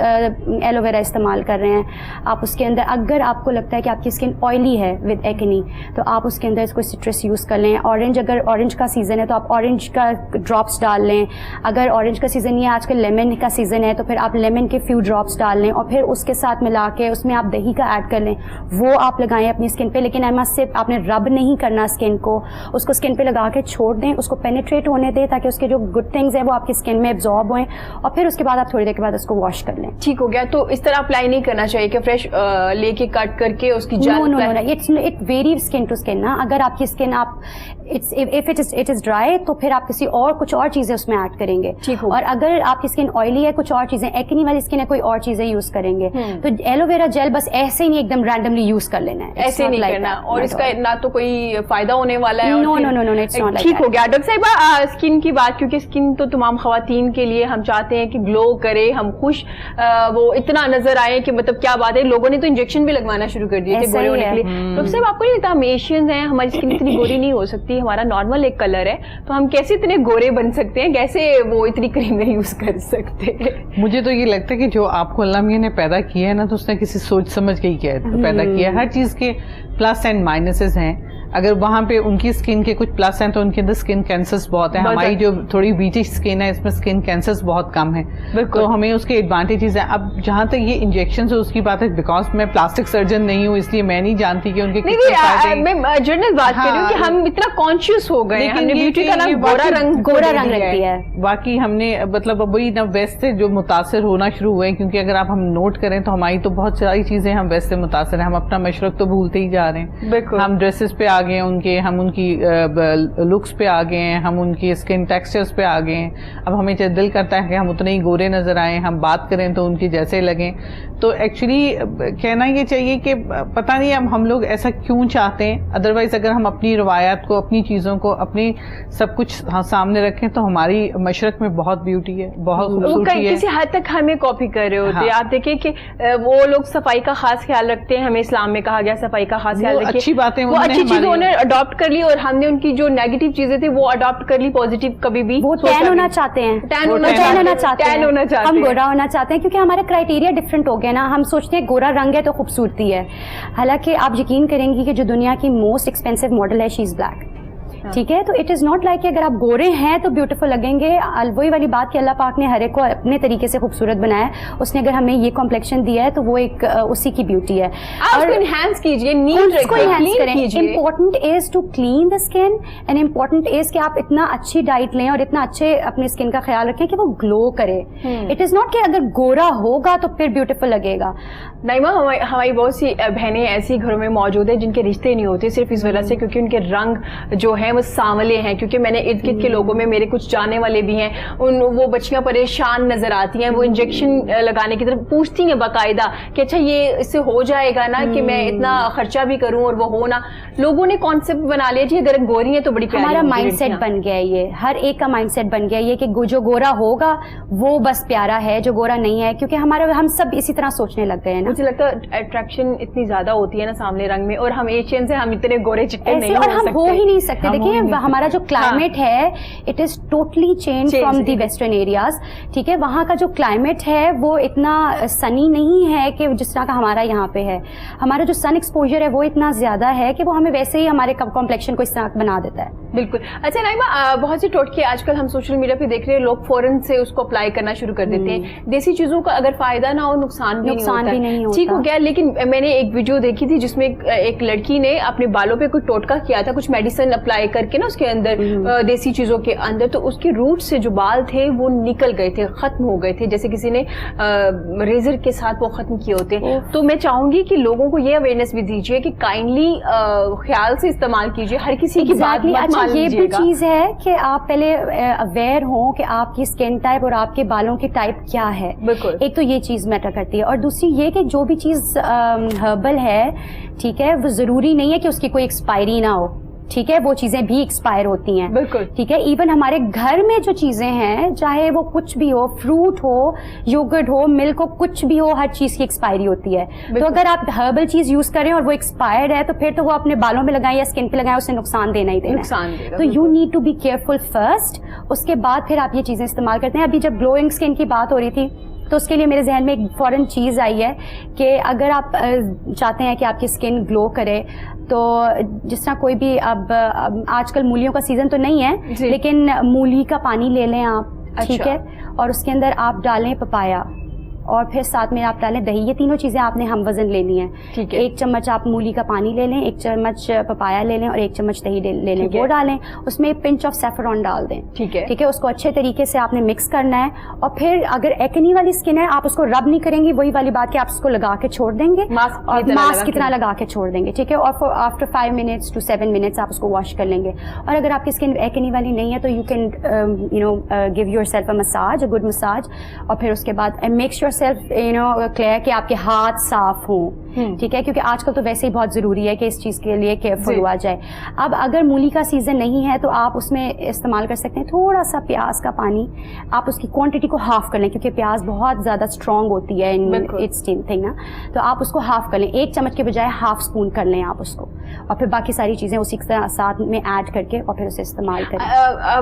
ایلوویرا استعمال کر رہے ہیں, آپ اس کے اندر اگر آپ کو لگتا ہے کہ آپ کی اسکن آئلی ہے ود ایکنی تو آپ اس کے اندر اس کو سٹرس یوز کر لیں. اورنج, اگر اورنج کا سیزن ہے تو آپ اورنج کا ڈراپس ڈال لیں, اگر اورنج کا سیزن نہیں ہے, آج کل لیمن کا سیزن ہے تو پھر آپ لیمن کے فیو ڈراپس ڈال لیں اور پھر اس کے ساتھ ملا کے اس میں آپ دہی کا ایڈ کر لیں, وہ آپ لگائیں اپنی اسکن پہ. لیکن احمد سے آپ نے رب نہیں کرنا اسکن کو, اس کو اسکن پہ لگا کے چھوڑ دیں, اس کو پینیٹریٹ ہونے دیں تاکہ اس کے جو گڈ تھنگز ہیں وہ آپ کی اسکن میں ایبزارب ہوئیں, اور پھر اس کے بعد آپ تھوڑی دیر کے بعد اس کو واش کر لیں. ٹھیک ہو گیا. تو اس طرح اپلائی نہیں کرنا چاہیے کہ فریش لے کے کٹ کر کے اس کی gel, it vary skin to skin نا. اگر آپ کی اسکن اٹ از ڈرائی تو پھر آپ کسی اور کچھ اور چیزیں اس میں ایڈ کریں گے, اور اگر آپ کی اسکن آئلی ہے کچھ اور چیزیں, ایکنی والی اسکن ہے کوئی اور چیزیں یوز کریں گے, تو ایلوویرا جیل بس ایسے ہی نہیں ایک دم رینڈملی یوز کر لینا ہے, ایسے نہیں کرنا, اور اس کا نہ تو کوئی فائدہ ہونے والا ہے. نو, اٹس ناٹ. ٹھیک ہو گیا. ڈاکٹر صاحبہ, اسکن کی بات, کیونکہ اسکن تو تمام خواتین کے لیے ہم چاہتے ہیں کہ گلو کرے, ہم خوش وہ اتنا نظر آئے کہ مطلب کیا بات ہے, لوگوں نے تو انجیکشن بھی لگوانا شروع کر دیے تھے گورے ہونے کے لیے. ڈاکٹر صاحب, آپ کو نہیں لگتا ہم ایشینز ہیں, ہماری اسکن اتنی گوری نہیں ہو سکتی, ہمارا نارمل ایک کلر ہے, تو ہم کیسے اتنے گورے بن سکتے ہیں, کیسے وہ اتنی کریمیں یوز کر سکتے ہیں؟ مجھے تو یہ لگتا ہے کہ جو آپ کو اللہ میاں نے پیدا کیا ہے نا, تو اس نے کسی سوچ سمجھ کے ہی پیدا کیا ہے. ہر چیز کے پلس اینڈ مائنسز ہیں. اگر وہاں پہ ان کی اسکن کے کچھ پلس ہیں تو ان کے اندر اسکن کینسرز بہت ہیں. ہماری جو تھوڑی بیچی اسکن ہے اس میں اسکن کینسرز بہت کم ہیں, تو ہمیں اس کے ایڈوانٹیجز ہیں. اب جہاں تک یہ انجیکشن اس کی بات ہے, بیکاز میں پلاسٹک سرجن نہیں ہوں اس لیے میں نہیں جانتی کہ ان کے جنرل بات کر رہی ہوں کہ ہم اتنا کانشیس ہو گئے, ہم نے بیوٹی کا نام گورا رنگ رکھ دیا ہے. باقی ہم نے مطلب وہی نہ ویسٹ سے جو متاثر ہونا شروع ہوئے ہیں, کیونکہ اگر آپ ہم نوٹ کریں تو ہماری تو بہت ساری چیزیں ہم ویسٹ سے متاثر ہیں. ہم اپنا مشرق تو بھولتے ہی جا رہے ہیں, ہم ڈریسز پہ آ گئے ہیں ان کے, ہم ان کی لکس پہ آ گئے ہیں, ہم ان کی اسکن ٹیکسچرز پہ آ گئے ہیں. اب ہمیں دل کرتا ہے کہ ہم اتنے ہی گورے نظر آئیں, ہم بات کریں تو ان کی جیسے لگیں. تو ایکچولی کہنا یہ چاہیے کہ پتہ نہیں اب ہم لوگ ایسا کیوں چاہتے ہیں. ادروائز اگر ہم اپنی روایات کو, اپنی چیزوں کو, اپنی سب کچھ سامنے رکھیں تو ہماری مشرق میں بہت بیوٹی ہے, بہت خوبصورتی ہے. کسی حد تک ہمیں کاپی کر رہے ہوتے ہیں. آپ دیکھیں کہ وہ لوگ صفائی کا خاص خیال رکھتے ہیں, ہمیں اسلام میں کہا گیا صفائی کا خاص خیال رکھیں. اچھی باتیں, وہ اچھی چیزیں انہوں نے اڈاپٹ کر لی, اور ہم نے ان کی جو نیگیٹو چیزیں تھی وہ اڈاپٹ کر لی پازیٹیو. کبھی بھی وہ ٹین ہونا چاہتے ہیں, ہم گورا ہونا چاہتے ہیں, کیونکہ ہمارا کرائٹیریا ڈفرنٹ ہو گیا نا. ہم سوچتے ہیں گورا رنگ ہے تو خوبصورتی ہے, حالانکہ آپ یقین کریں گی کہ جو دنیا کی موسٹ ایکسپینسو ماڈل ہے, شی از بلیک. ٹھیک ہے, تو اٹ از ناٹ لائک کہ اگر آپ گورے ہیں تو بیوٹیفل لگیں گے. وہی والی بات کہ اللہ پاک نے ہر ایک کو اپنے طریقے سے خوبصورت بنایا ہے. اس نے اگر ہمیں یہ کمپلیکشن دیا ہے تو وہ ایک اسی کی بیوٹی ہے. اور انہینس کیجیے, نیٹ کریں. Important is to clean the skin, and important is کہ آپ اتنا اچھی ڈائٹ لیں اور اتنا اچھے اپنے اسکن کا خیال رکھیں کہ وہ گلو کرے. اٹ از ناٹ کہ اگر گورا ہوگا تو پھر بیوٹیفل لگے گا. نائمہ, ہماری بہت سی بہنیں ایسی گھروں میں موجود ہیں جن کے رشتے نہیں ہوتے صرف اس وجہ سے کیونکہ ان کے رنگ جو ہے ہیں وہ سانولے ہیں, کیونکہ میں نے ارد گرد کے لوگوں میں میرے کچھ جانے والے بھی ہیں, وہ بچیاں پریشان نظر آتی ہیں, وہ انجیکشن لگانے کی طرف پوچھتی ہیں باقاعدہ کہ اچھا یہ اس سے ہو جائے گا نا کہ میں اتنا خرچہ بھی کروں اور وہ ہو نا. لوگوں نے کانسیپٹ بنا لیا جی اگر گوری ہیں تو بڑی پیاری. ہمارا مائنڈ سیٹ بن گیا ہے, یہ ہر ایک کا مائنڈ سیٹ بن گیا یہ کہ جو گورا ہوگا وہ بس پیارا ہے, جو گورا نہیں ہے, کیونکہ ہم سب اسی طرح سوچنے لگ گئے ہیں نا. مجھے لگتا ہے اٹریکشن اتنی زیادہ ہوتی ہے نا سامنے رنگ میں, اور ہم ایشین سے ہم اتنے گورے چٹے نہیں اور ہم ہو ہی نہیں سکتے. دیکھیں ہمارا جو کلائمیٹ ہے it is totally change from the western areas. ٹھیک ہے, وہاں کا جو کلائمیٹ ہے وہ اتنا سنی نہیں ہے کہ جس طرح کا ہمارا یہاں پہ ہے. ہمارا جو سن ایکسپوجر ہے وہ اتنا زیادہ ہے کہ وہ ہمیں ویسے ہی ہمارے کمپلیکشن کو اس طرح بنا دیتا ہے. بالکل. اچھا نائمہ, بہت سے ٹوٹکے آج کل ہم سوشل میڈیا پہ دیکھ رہے ہیں, لوگ فوراً سے اس کو اپلائی کرنا شروع کر دیتے ہیں. دیسی چیزوں کا اگر فائدہ نہ ہو نقصان بھی نہیں ہوتا. ٹھیک ہو گیا, لیکن میں نے ایک ویڈیو دیکھی تھی جس میں ایک لڑکی نے اپنے بالوں پہ کوئی ٹوٹکا کیا تھا, کچھ میڈیسن اپلائی کر کے نا اس کے اندر, دیسی چیزوں کے اندر, تو اس کی روٹ سے جو بال تھے وہ نکل گئے تھے, ختم ہو گئے تھے, جیسے کسی نے ریزر کے ساتھ وہ ختم کیے ہوتے ہیں. تو میں چاہوں گی کہ لوگوں کو یہ اویئرنیس بھی دیجیے کہ کائنڈلی خیال سے استعمال کیجیے, ہر کسی کی بات مت مان لیجیے. یہ بھی چیز ہے کہ آپ پہلے اویئر ہوں کہ آپ کی اسکن ٹائپ اور آپ کے بالوں کی ٹائپ کیا ہے. بالکل. ایک تو یہ چیز میٹر کرتی ہے, اور دوسری یہ کہ جو بھی چیز ہربل ہے, ٹھیک ہے, وہ ضروری نہیں ہے کہ اس کی کوئی ایکسپائری نہ ہو. ٹھیک ہے, وہ چیزیں بھی ایکسپائر ہوتی ہیں. بالکل. ٹھیک ہے, ایون ہمارے گھر میں جو چیزیں ہیں, چاہے وہ کچھ بھی ہو, فروٹ ہو, یوگرٹ ہو, ملک ہو, کچھ بھی ہو, ہر چیز کی ایکسپائری ہوتی ہے. تو اگر آپ ہربل چیز یوز کریں اور وہ ایکسپائرڈ ہے تو پھر تو وہ اپنے بالوں میں لگائیں یا اسکن پہ لگائیں, اسے نقصان دینا ہی دینا. تو you need to be careful first, اس کے بعد پھر آپ یہ چیزیں استعمال کرتے ہیں. ابھی جب گلوئنگ اسکن کی بات ہو رہی تھی تو اس کے لیے میرے ذہن میں ایک فوراً چیز آئی ہے کہ اگر آپ چاہتے ہیں کہ آپ کی اسکن گلو کرے تو جس طرح کوئی بھی اب آج کل مولیوں کا سیزن تو نہیں ہے, لیکن مولی کا پانی لے لیں آپ. ٹھیک ہے, اور اس کے اندر آپ ڈالیں پپایا, اور پھر ساتھ میں آپ ڈالیں دہی. یہ تینوں چیزیں آپ نے ہم وزن لینی ہیں. ٹھیک ہے, 1 چمچ آپ مولی کا پانی لے لیں, 1 چمچ پپایا لے لیں, اور 1 چمچ دہی لے لیں, وہ ڈالیں. اس میں پنچ آف سیفرون ڈال دیں. ٹھیک ہے, ٹھیک ہے, اس کو اچھے طریقے سے آپ نے مکس کرنا ہے. اور پھر اگر ایکنی والی اسکن ہے آپ اس کو رب نہیں کریں گی, وہی والی بات کہ آپ اس کو لگا کے چھوڑ دیں گے, اور ماسک کی طرح لگا کے چھوڑ دیں گے. ٹھیک ہے, اور آفٹر 5 منٹس to 7 منٹس آپ اس کو واش کر لیں گے. اور اگر آپ کی اسکن ایکنی والی نہیں ہے تو you can give your self a massage, a good massage. اور پھر اس کے بعد میک شیور سیلف کلیئر کہ آپ کے ہاتھ صاف ہوں. ٹھیک ہے, کیونکہ آج کل تو ویسے ہی بہت ضروری ہے کہ اس چیز کے لیے کیئرفل ہوا جائے. اب اگر مولی کا سیزن نہیں ہے تو آپ اس میں استعمال کر سکتے ہیں تھوڑا سا پیاز کا پانی. آپ اس کی کوانٹٹی کو ہاف کر لیں, کیونکہ پیاز بہت زیادہ اسٹرانگ ہوتی ہے اٹس تھنگ نا, تو آپ اس کو ہاف کر لیں. 1 چمچ کے بجائے ½ اسپون کر لیں آپ اس کو, اور پھر باقی ساری چیزیں اسی طرح ساتھ میں ایڈ کر کے اور پھر اسے استعمال کریں.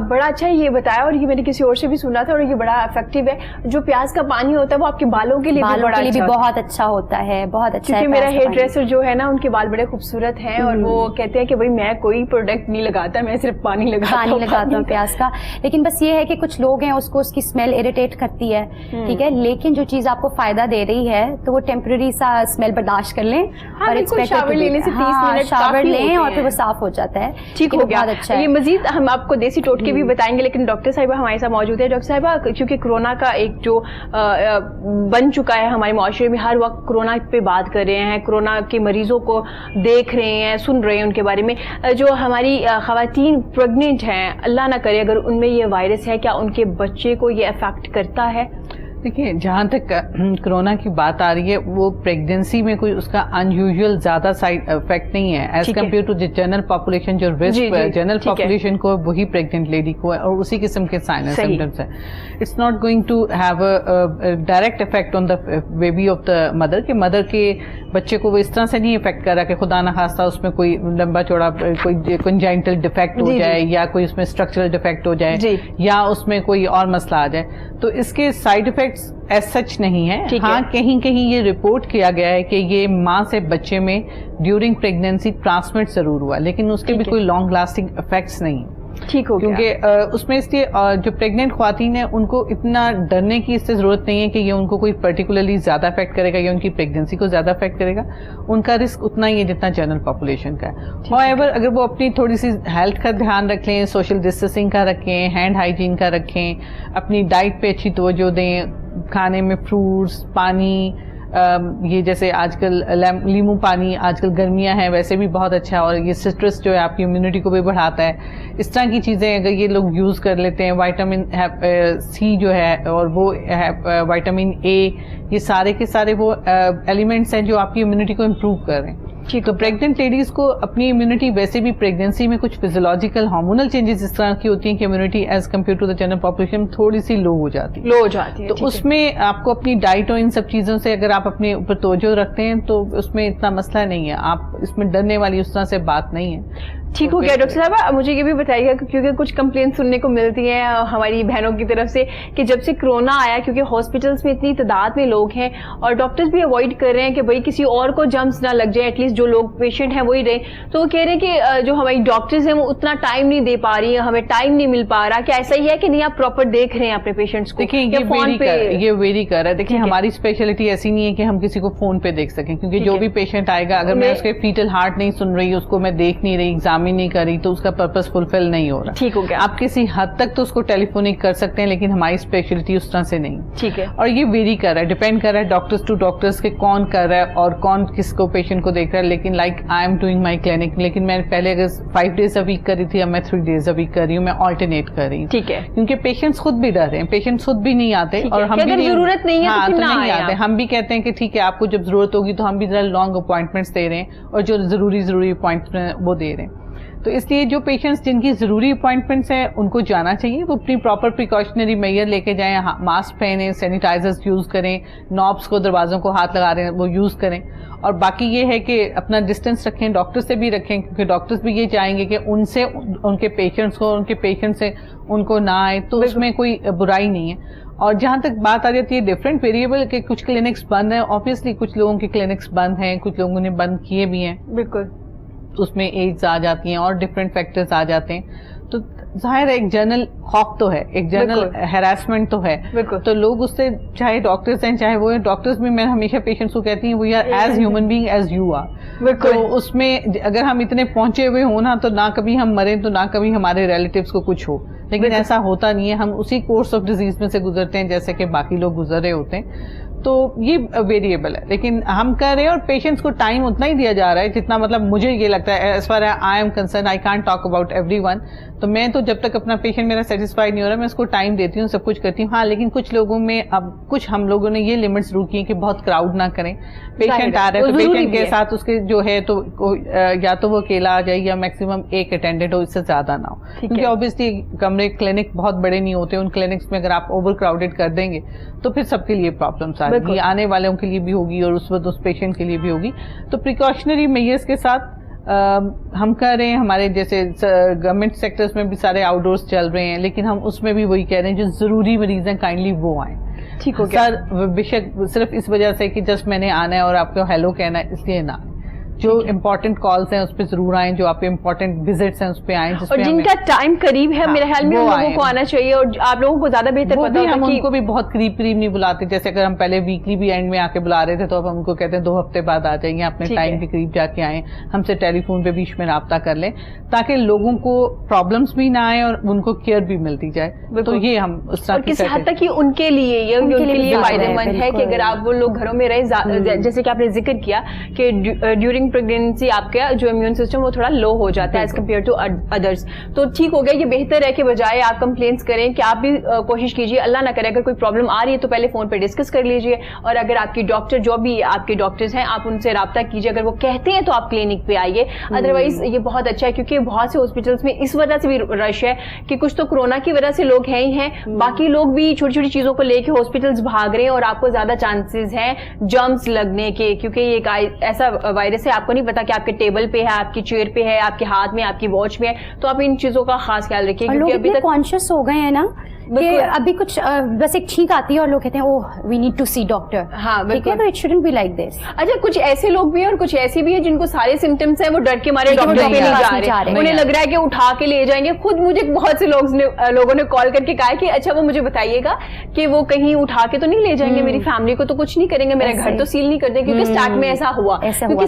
بڑا اچھا یہ بتایا, اور یہ میں نے کسی اور سے بھی سنا تھا, اور یہ بڑا افیکٹو ہے. جو پیاز کا پانی ہوتا ہے وہ آپ کے بالوں کے لیے بھی بہت اچھا ہوتا ہے, بہت اچھا ہے. کیونکہ میرا ہیئر ڈریسر جو ہے نا ان کے بال بڑے خوبصورت ہیں, اور وہ کہتے ہیں کہ بھائی میں کوئی پروڈکٹ نہیں لگاتا, میں صرف پانی لگاتا ہوں پیاز کا. لیکن بس یہ ہے کہ کچھ لوگ ہیں اس کو اس کی اسمیل اریٹیٹ کرتی ہے. ٹھیک ہے, لیکن جو چیز آپ کو فائدہ دے رہی ہے تو وہ ٹیمپرری سا اسمیل برداشت کر لیں, اور شاور لینے سے 30 منٹ شاور لیں اور پھر وہ صاف ہو جاتا ہے. ٹھیک ہو گیا, بہت اچھا ہے. یہ مزید ہم آپ کو دیسی ٹوٹکے بھی بتائیں گے, لیکن ڈاکٹر صاحبہ ہمارے ساتھ موجود ہے. ڈاکٹر صاحبہ, کیونکہ کورونا کا ایک جو بن چکا ہے ہمارے معاشرے میں, ہر وقت کورونا پہ بات کر رہے ہیں, کورونا کے مریضوں کو دیکھ رہے ہیں, سن رہے ہیں ان کے بارے میں. جو ہماری خواتین پریگننٹ ہیں, اللہ نہ کرے اگر ان میں یہ وائرس ہے, کیا ان کے بچے کو یہ افیکٹ کرتا ہے؟ دیکھیے, جہاں تک کرونا کی بات آ رہی ہے وہ پریگنینسی میں کوئی اس کا ان یوزل زیادہ سائڈ افیکٹ نہیں ہے as compare to the general population. جو رسک جنرل پاپولیشن کو وہی پریگننٹ لیڈی کو ہے, اور اسی قسم کے سائن سمپٹمس ہیں. It's not going to have a direct effect on the baby of the mother, کہ مدر کے بچے کو وہ اس طرح سے نہیں افیکٹ کر رہا کہ خدا نہ خواستہ اس میں کوئی لمبا چوڑا کوئی کنجائنٹل ڈیفیکٹ ہو جائے, یا کوئی اس میں اسٹرکچرل ڈیفیکٹ ہو جائے, یا اس میں کوئی اور مسئلہ آ جائے. تو اس کے سائڈ افیکٹس ایز سچ نہیں ہے. ہاں, کہیں کہیں یہ رپورٹ کیا گیا ہے کہ یہ ماں سے بچے میں ڈیورنگ پریگنینسی ٹرانسمٹ ضرور ہوا, لیکن اس کے بھی کوئی لانگ لاسٹنگ افیکٹس نہیں. ٹھیک ہو, کیونکہ اس میں اس لیے جو پریگننٹ خواتین ہیں ان کو اتنا ڈرنے کی اس سے ضرورت نہیں ہے کہ یہ ان کو کوئی پرٹیکولرلی زیادہ افیکٹ کرے گا یا ان کی پریگننسی کو زیادہ افیکٹ کرے گا. ان کا رسک اتنا ہی ہے جتنا جنرل پاپولیشن کا ہے. ہوویور اگر وہ اپنی تھوڑی سی ہیلتھ کا دھیان رکھیں, سوشل ڈسٹینسنگ کا رکھیں, ہینڈ ہائیجین کا رکھیں, اپنی ڈائٹ پہ اچھی توجہ دیں, کھانے میں فروٹس, پانی, یہ جیسے آج کل لیمو پانی آج کل گرمیاں ہیں ویسے بھی بہت اچھا ہے, اور یہ سٹرس جو ہے آپ کی امیونٹی کو بھی بڑھاتا ہے. اس طرح کی چیزیں اگر یہ لوگ یوز کر لیتے ہیں, وائٹامن سی جو ہے اور وہ وائٹامن اے, یہ سارے کے سارے وہ ایلیمنٹس ہیں جو آپ کی امیونٹی کو امپروو کر رہے ہیں. تو پریگننٹ لیڈیز کو اپنی امیونٹی ویسے بھی پریگننسی میں کچھ فیزیولوجیکل ہارمونل چینجز اس طرح کی ہوتی ہیں کہ immunity as compare to the general population تھوڑی سی لو ہو جاتی ہے. تو اس میں آپ کو اپنی ڈائٹ اور ان سب چیزوں سے اگر آپ اپنے اوپر توجہ رکھتے ہیں تو اس میں اتنا مسئلہ نہیں ہے, آپ اس میں ڈرنے والی اس طرح سے بات نہیں ہے. ٹھیک ہو گیا. ڈاکٹر صاحب مجھے یہ بھی بتائیے گا, کیونکہ کچھ کمپلین سننے کو ملتی ہیں ہماری بہنوں کی طرف سے کہ جب سے کرونا آیا, کیونکہ ہاسپٹلس میں اتنی تعداد میں لوگ ہیں اور ڈاکٹرز بھی اوائڈ کر رہے ہیں کہ بھائی کسی اور کو جرمز نہ لگ جائے, ایٹ لیسٹ جو لوگ پیشنٹ ہیں وہی رہیں, تو وہ کہہ رہے ہیں کہ جو ہماری ڈاکٹرز ہیں وہ اتنا ٹائم نہیں دے پا رہی ہیں, ہمیں ٹائم نہیں مل پا رہا. کیا ایسا ہی ہے کہ نہیں آپ پراپر دیکھ رہے ہیں اپنے پیشنٹس کو؟ دیکھیں یہ ویری کر رہا ہے. دیکھیں ہماری اسپیشلٹی ایسی نہیں ہے کہ ہم کسی کو فون پہ دیکھ سکیں, کیونکہ جو بھی پیشنٹ آئے گا اگر میں اس کے فیٹل ہارٹ نہیں سن رہی, اس کو میں دیکھ نہیں رہی, ایگزامن نہیں کر رہی, تو اس کا پرپز فلفل نہیں ہو رہا. ٹھیک ہو گیا. آپ کسی حد تک تو اس کو ٹیلی فونک کر سکتے ہیں, لیکن ہماری اسپیشلٹی اس طرح سے نہیں. ٹھیک ہے. اور یہ ویری کر رہا ہے, ڈیپینڈ کر رہا ہے ڈاکٹرز ٹو ڈاکٹرز کہ کون کر رہا ہے اور کون کس کو پیشنٹ کو دیکھ رہا ہے. لیکن like I am doing my clinic, لیکن میں پہلے اگر 5 days a week کر رہی تھی, اب میں 3 days a week کر رہی ہوں, میں آلٹرنیٹ کر رہی ہوں. ٹھیک ہے. کیونکہ پیشنٹس خود بھی ڈر رہے ہیں, پیشنٹس خود بھی نہیں آتے, اور ہم بھی ضرورت نہیں ہے تو نہیں آتے. ہم بھی کہتے ہیں کہ ٹھیک ہے آپ کو جب ضرورت ہوگی تو ہم بھی ذرا لانگ اپوائنٹمنٹس دے رہے ہیں, اور جو ضروری اپوائنٹمنٹ وہ دے رہے ہیں. تو اس لیے جو پیشنٹس جن کی ضروری اپوائنٹمنٹس ہیں ان کو جانا چاہیے, وہ اپنی پراپر پریکاشنری میئر لے کے جائیں, ماسک پہنیں, سینیٹائزرز یوز کریں, نابس کو دروازوں کو ہاتھ لگا رہے ہیں وہ یوز کریں. اور باقی یہ ہے کہ اپنا ڈسٹینس رکھیں, ڈاکٹر سے بھی رکھیں, کیونکہ ڈاکٹرز بھی یہ چاہیں گے کہ ان سے ان کے پیشنٹس کو, ان کے پیشنٹ سے ان کو نہ آئے, تو اس میں کوئی برائی نہیں ہے. اور جہاں تک بات آ جاتی ہے ڈفرینٹ ویریبل کہ کچھ کلینکس بند ہیں, آبویسلی کچھ لوگوں کے کلینکس بند ہیں, کچھ لوگوں نے بند کیے بھی ہیں. بالکل. اس میں ایجز آ جاتی ہیں اور ڈفرینٹ فیکٹرز آ جاتے ہیں, تو ظاہر ہے ایک جنرل خوف تو ہے, ایک جنرل ہیراسمنٹ تو ہے. تو لوگ اس سے, چاہے ڈاکٹرز ہیں چاہے وہ ہیں, ڈاکٹرز بھی میں ہمیشہ پیشنٹس کو کہتی ہوں we are as human being as you are. تو اس میں اگر ہم اتنے پہنچے ہوئے ہوں نا, تو نہ کبھی ہم مریں تو نہ کبھی ہمارے ریلیٹیوز کو کچھ ہو, لیکن ایسا ہوتا نہیں ہے. ہم اسی کورس آف ڈیزیز میں سے گزرتے ہیں جیسے کہ باقی لوگ گزر رہے ہوتے ہیں. تو یہ ویریبل ہے, لیکن ہم کر رہے ہیں اور پیشنٹس کو ٹائم اتنا ہی دیا جا رہا ہے جتنا, مطلب مجھے یہ لگتا ہے as far I am concern, I can't talk about every one. تو میں تو جب تک اپنا پیشنٹ میرا سیٹسفائی نہیں ہو رہا میں اس کو ٹائم دیتی ہوں, سب کچھ کرتی ہوں. ہاں لیکن کچھ لوگوں میں اب کچھ ہم لوگوں نے یہ لمٹس ضرور کی ہیں کہ بہت کراؤڈ نہ کریں. پیشنٹ آ رہا ہے تو پیشنٹ کے ساتھ اس کے جو ہے تو یا تو وہ اکیلا آ جائے یا میکسیمم ایک اٹینڈنٹ ہو, اس سے زیادہ نہ ہو. کیونکہ اوبیسلی کمرے کلینک بہت بڑے نہیں ہوتے, ان کلینکس میں اگر آپ اوور کراؤڈیڈ کر دیں گے تو پھر سب کے لیے پرابلمس آ رہی ہیں, آنے والوں کے لیے بھی ہوگی اور اس وقت اس پیشنٹ کے لیے بھی ہوگی. تو پریکاشنری میئرس کے ساتھ ہم کر رہے ہیں. ہمارے جیسے گورنمنٹ سیکٹرز میں بھی سارے آؤٹ ڈورس چل رہے ہیں, لیکن ہم اس میں بھی وہی کہہ رہے ہیں جو ضروری مریض ہیں کائنڈلی وہ آئیں. ٹھیک ہو گیا سر, بے شک صرف اس وجہ سے کہ جسٹ میں نے آنا ہے اور آپ کو ہیلو کہنا ہے اس لیے نہ آئیں. جو امپورٹنٹ کالز ہیں اس پہ ضرور آئیں, جو آپ کے امپورٹنٹ وزٹس ہیں اس پہ آئیں, اور جن کا ٹائم قریب ہے میرے خیال میں ان لوگوں کو آنا چاہیے. اور آپ لوگوں کو زیادہ بہتر پتا ہے, ہم ان کو بھی بہت قریب نہیں بلاتے. جیسے اگر ہم پہلے ویکلی بھی اینڈ میں آ کے بلا رہے تھے تو اب ہم کو کہتے ہیں 2 ہفتے بعد آ جائیں, اپنے ٹائم کے قریب جا کے آئیں, ہم سے ٹیلی فون پہ بیچ میں رابطہ کر لیں, تاکہ لوگوں کو پرابلمس بھی نہ آئیں اور ان کو کیئر بھی ملتی جائے. تو یہ ہم اس طرح کسی حد تک ہی ان کے لیے فائدہ مند ہے کہ اگر آپ وہ لوگ گھروں میں رہے, جیسے کہ آپ نے ذکر کیا کہ ڈیورنگ پریگنینسی آپ کا جو امیون سسٹم وہ تھوڑا لو ہو جاتا ہے ایز کمپیئر ٹو ادرس. تو ٹھیک ہو گیا, یہ بہتر ہے کہ بجائے آپ کمپلینس کریں کہ آپ بھی کوشش کیجیے, اللہ نہ کرے اگر کوئی پرابلم آ رہی ہے تو پہلے فون پہ ڈسکس کر لیجیے, اور اگر آپ کی ڈاکٹر جو بھی آپ کے ڈاکٹرز ہیں آپ ان سے رابطہ کیجیے, اگر وہ کہتے ہیں تو آپ کلینک پہ آئیے. ادروائز یہ بہت اچھا ہے کیونکہ بہت سے ہاسپٹلس میں اس وجہ سے بھی رش ہے کہ کچھ تو کورونا کی وجہ سے لوگ ہیں ہی ہیں, باقی لوگ بھی چھوٹی چھوٹی چیزوں کو لے کے ہاسپٹلس بھاگ رہے ہیں, اور آپ کو زیادہ چانسز ہیں جرمز لگنے کے, کیونکہ یہ ایک ایسا وائرس ہے آپ کو نہیں پتا کہ آپ کے ٹیبل پہ ہے, آپ کی چیئر پہ ہے, آپ کے ہاتھ میں, آپ کی واچ میں. تو آپ ان چیزوں کا خاص خیال رکھیے, کیونکہ ابھی تک کانشیس ہو گئے ہیں نا کہ ابھی کچھ بس ایک چھینک آتی ہے اور لوگ کہتے ہیں oh we need to see doctor. ہاں ٹھیک ہے, تو it shouldn't be like this. اچھا کچھ ایسے لوگ بھی ہیں اور کچھ ایسی بھی ہیں جن کو سارے سمٹمس ہیں, وہ ڈر کے مارے ڈاکٹر پہ نہیں جا رہے, انہیں لگ رہا ہے کہ اٹھا کے لے جائیں گے. خود مجھے بہت سے لوگوں نے کال کر کے کہا کہ اچھا وہ مجھے بتائیے گا کہ وہ کہیں اٹھا کے تو نہیں لے جائیں گے, میری فیملی کو تو کچھ نہیں کریں گے, میرا گھر تو سیل نہیں کر دیں, کیونکہ اسٹارٹ میں ایسا ہوا کیونکہ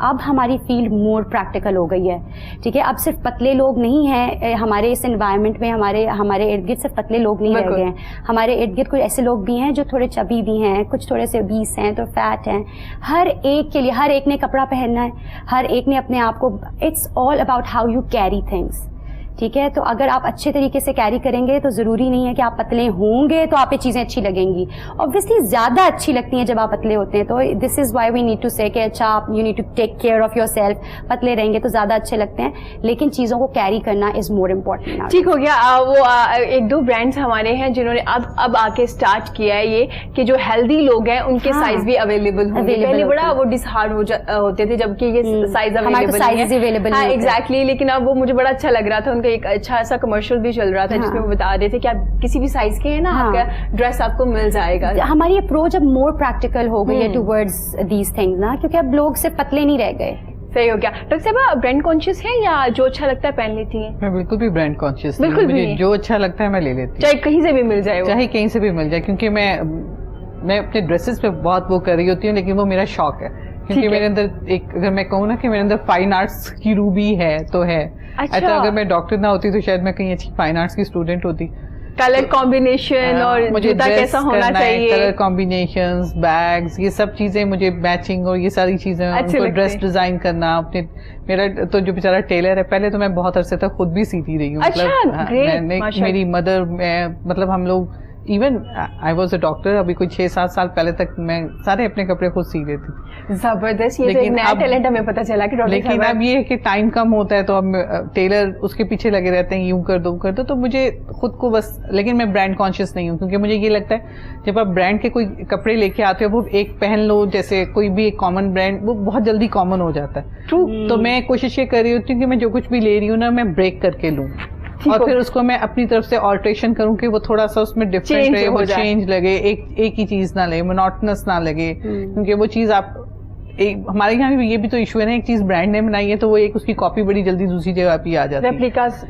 اب ہماری فیلڈ مور پریکٹیکل ہو گئی ہے. ٹھیک ہے, اب صرف پتلے لوگ نہیں ہیں ہمارے اس انوائرمنٹ میں, ہمارے ارد گرد صرف پتلے لوگ نہیں رہ گئے ہیں, ہمارے ارد گرد کچھ ایسے لوگ بھی ہیں جو تھوڑے چبی بھی ہیں, کچھ تھوڑے سے obese ہیں, تو فیٹ ہیں. ہر ایک کے لیے, ہر ایک نے کپڑا پہننا ہے, ہر ایک نے اپنے آپ کو, it's all about how you carry things. ٹھیک ہے, تو اگر آپ اچھے طریقے سے کیری کریں گے تو ضروری نہیں ہے کہ آپ پتلے ہوں گے تو آپ یہ چیزیں اچھی لگیں گی. اوبویسلی زیادہ اچھی لگتی ہیں جب آپ پتلے ہوتے ہیں, تو this is why we need to say کہ اچھا آپ you need to take care of yourself. پتلے رہیں گے تو زیادہ اچھے لگتے ہیں, لیکن چیزوں کو کیری کرنا از مور امپورٹنٹ. ٹھیک ہو گیا. وہ ایک دو برانڈس ہمارے ہیں جنہوں نے اب آ کے اسٹارٹ کیا ہے یہ کہ جو ہیلدی لوگ ہیں ان کے سائز بھی اویلیبل ہوں گے. پہلے بڑا وہ ڈسہارڈ ہوتے تھے جبکہ یہ سائز اویلیبل ہے. ایگزیکٹلی, لیکن اب وہ مجھے بڑا اچھا لگ رہا تھا, ان کا ایک اچھا سا کمرشل بھی چل رہا تھا جس میں وہ بتا رہے تھے کہ آپ کسی بھی سائز کے ہیں نا, آپ کا ڈریس آپ کو مل جائے گا. ہماری اپروچ اب مور پریکٹیکل ہو گئی ہے ٹوورڈز دیز تھنگز نا, کیونکہ اب لوگ صرف پتلے نہیں رہ گئے. صحیح ہو گیا. ڈاکٹر صاحب برانڈ کانشیس ہیں یا جو اچھا لگتا ہے پہن لیتی ہیں؟ میں بالکل بھی برانڈ کانشیس بالکل بھی نہیں, جو اچھا لگتا ہے میں لے لیتی ہوں, چاہے کہیں سے بھی مل جائے, چاہے کہیں سے بھی مل جائے, کیونکہ میں اپنے ڈریسز پہ بہت وہ کر رہی ہوتی ہوں, لیکن وہ میرا شوق ہے. کیونکہ میرے اندر ایک, اگر میں کہوں نا کہ میرے اندر فائن آرٹس کی روح بھی ہے تو ہے. اچھا, اگر میں ڈاکٹر نہ ہوتی تو شاید میں کہیں اچھی فائن آرٹس کی اسٹوڈنٹ ہوتی. کلر کمبینیشن اور جوتا کیسا ہونا چاہیے, کلر کمبینیشنز, بیگز, یہ سب چیزیں مجھے میچنگ اور یہ ساری چیزیں, ان کو ڈریس ڈیزائن کرنا. اپنے میرا تو جو بیچارہ ٹیلر ہے, پہلے تو میں بہت عرصے تک خود بھی سیتی رہی ہوں. مطلب میری مدر, میں مطلب ہم لوگ, even I was a doctor, ابھی کوئی 6-7 سال پہلے تک میں سارے اپنے کپڑے خود سی لیتی. زبردست, یہ تو ایک نیا ٹیلنٹ ہمیں پتہ چلا کہ ڈاکٹر. لیکن اب یہ ہے کہ ٹائم کم ہوتا ہے تو اب ٹیلر اس کے پیچھے لگے رہتے ہیں, یوں کر دو کر دو, تو مجھے خود کو بس. لیکن میں برانڈ کانشیس نہیں ہوں, کیونکہ مجھے یہ لگتا ہے جب آپ برانڈ کے کوئی کپڑے لے کے آتے ہو, وہ ایک پہن لو, جیسے کوئی بھی ایک کامن برانڈ, وہ بہت جلدی کامن ہو جاتا ہے. تو میں کوشش یہ کر رہی ہوتی ہوں کہ میں جو کچھ بھی لے رہی ہوں نا, میں بریک کر کے لوں, اور پھر اس کو میں اپنی طرف سے آلٹریشن کروں کہ وہ تھوڑا سا اس میں ڈفرینٹ رہے, وہ چینج لگے, ایک ہی چیز نہ لگے, مونوٹنس نہ لگے. کیونکہ وہ چیز آپ, ہمارے یہاں بھی یہ بھی تو ایشو ہے نا, ایک چیز برانڈ نے بنائی ہے تو وہ ایک اس کی کاپی بڑی جلدی دوسری جگہ پہ آ جاتی ہے, ریپلیکاز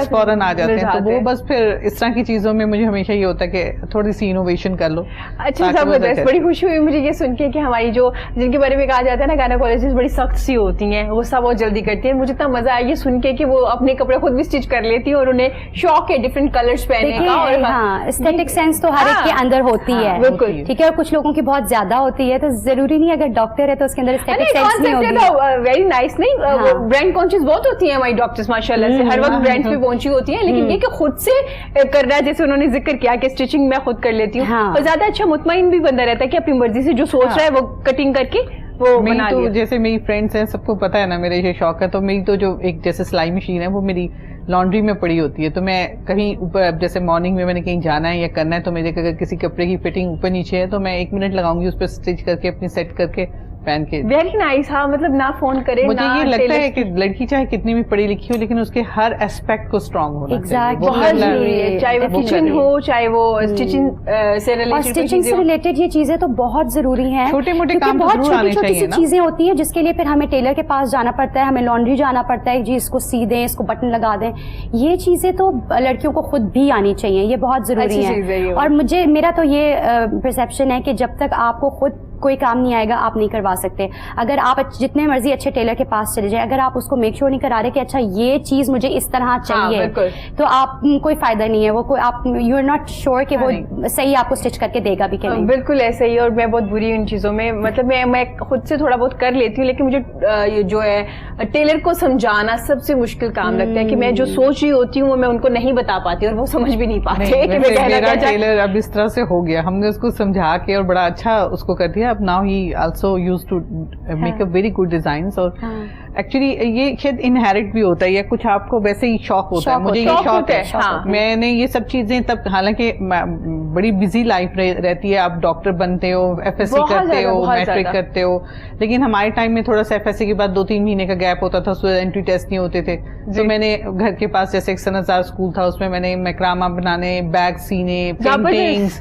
فوراً آ جاتے ہیں. تو وہ بس پھر اس طرح کی چیزوں میں مجھے ہمیشہ یہ ہوتا ہے کہ تھوڑی سی انوویشن کر لو. اچھا, زبردست, بڑی خوشی ہوئی مجھے یہ سن کے کہ ہماری جو جن کے بارے میں کہا جاتا ہے نا گائنیکولوجسٹ بڑی سخت سی ہوتی ہیں, وہ سب بہت جلدی کرتی ہیں. مجھے اتنا مزہ آیا یہ سن کے کہ وہ اپنے کپڑے خود بھی اسٹچ کر لیتی ہیں اور انہیں شوق ہے ڈفرینٹ کلرس پہننے کا. اور ہاں, اسٹیٹک سینس تو ہر ایک کے اندر ہوتی ہے. بالکل ٹھیک ہے, اور کچھ لوگوں کی بہت زیادہ ہوتی ہے, تو ضروری نہیں اگر ڈاکٹر ہے تو اس کے اندر اسٹیٹک ویری نائس. نہیں, برانڈ کانشیس بہت ہوتی ہیں ہماری ڈاکٹرز ماشاء اللہ سے, ہر وقت برانڈ پہ پہنچی ہوتی ہیں, لیکن یہ کہ خود سے کر رہا ہے, جیسے انہوں نے ذکر کیا کہ اسٹیچنگ میں خود کر لیتی ہوں, اور زیادہ اچھا مطمئن بھی بندہ رہتا ہے کہ اپنی مرضی سے جو سوچ رہا ہے وہ کٹنگ کر کے وہ بنا لیا. جیسے میری فرینڈس ہیں, سب کو پتا ہے نا میرے یہ شوق ہے, تو میری تو جو ایک جیسے سلائی مشین ہے وہ میری لانڈری میں پڑی ہوتی ہے. تو میں کہیں اوپر, جیسے مارننگ میں نے کہیں جانا ہے یا کرنا ہے, تو میرے اگر کسی کپڑے کی فٹنگ اوپر نیچے ہے تو میں 1 منٹ لگاؤں گی اس پہ اسٹچ کر کے اپنی سیٹ کر کے پہن کے. Very nice. ہاں, مطلب نہ فون کرے. مجھے یہ لگتا ہے کہ لڑکی چاہے کتنی بھی پڑھی لکھی ہو, لیکن اس کے ہر اسپیکٹ کو اسٹرانگ ہونا چاہیے, بہت ضروری ہے, چاہے وہ کچن ہو, چاہے وہ اسٹیچنگ سے ریلیٹڈ یہ چیزیں تو بہت ضروری ہیں. چھوٹے موٹے کام بہت چھوٹی چھوٹی سی چیزیں ہوتی ہیں جس کے لیے پھر ہمیں ٹیلر کے پاس جانا پڑتا ہے, ہمیں لانڈری جانا پڑتا ہے, جی اس کو سی دیں, اس کو بٹن لگا دیں. یہ چیزیں تو لڑکیوں کو خود بھی آنی چاہیے, یہ بہت ضروری ہے. اور میرا تو یہ پرسیپشن ہے کہ جب تک آپ کو خود کوئی کام نہیں آئے گا آپ نہیں کروا سکتے. اگر آپ جتنے مرضی اچھے ٹیلر کے پاس چلے جائیں, اگر آپ اس کو میک شور نہیں کرا رہے کہ اچھا یہ چیز مجھے اس طرح چاہیے, تو آپ کوئی فائدہ نہیں ہے. وہ آپ یو آر ناٹ شیور کہ وہ صحیح آپ کو اسٹچ کر کے دے گا بھی کہ نہیں. بالکل ایسے ہی, اور میں بہت بری ہوں ان چیزوں میں. مطلب میں خود سے تھوڑا بہت کر لیتی ہوں, لیکن مجھے جو ہے ٹیلر کو سمجھانا سب سے مشکل کام لگتا ہے کہ میں جو سوچ رہی ہوتی ہوں وہ میں ان کو نہیں بتا پاتی, اور وہ سمجھ بھی نہیں پاتے. میرا ٹیلر اب اس طرح سے ہو گیا, ہم نے اس کو سمجھا کے اور بڑا اچھا اس کو کر دیا. اب now he also used to make a very good designs. اور ایکچولی یہ شاید انہیرٹ بھی ہوتا ہے یا کچھ آپ کو ویسے ہی شوق ہوتا ہے. مجھے یہ شوق ہے, میں نے یہ سب چیزیں تب, حالانکہ بڑی بزی لائف رہتی ہے, آپ ڈاکٹر بنتے ہو, ایف ایس سی کرتے ہو, میٹرک کرتے ہو, لیکن ہمارے ٹائم میں تھوڑا سا ایف ایس سی کے بعد 2-3 مہینے کا گیپ ہوتا تھا, اس میں انٹری ٹیسٹ نہیں ہوتے تھے. تو میں نے گھر کے پاس جیسے ایک صنعت اسکول تھا, اس میں میں نے میکرامہ بنانے, بیگ سینے, پینٹنگس,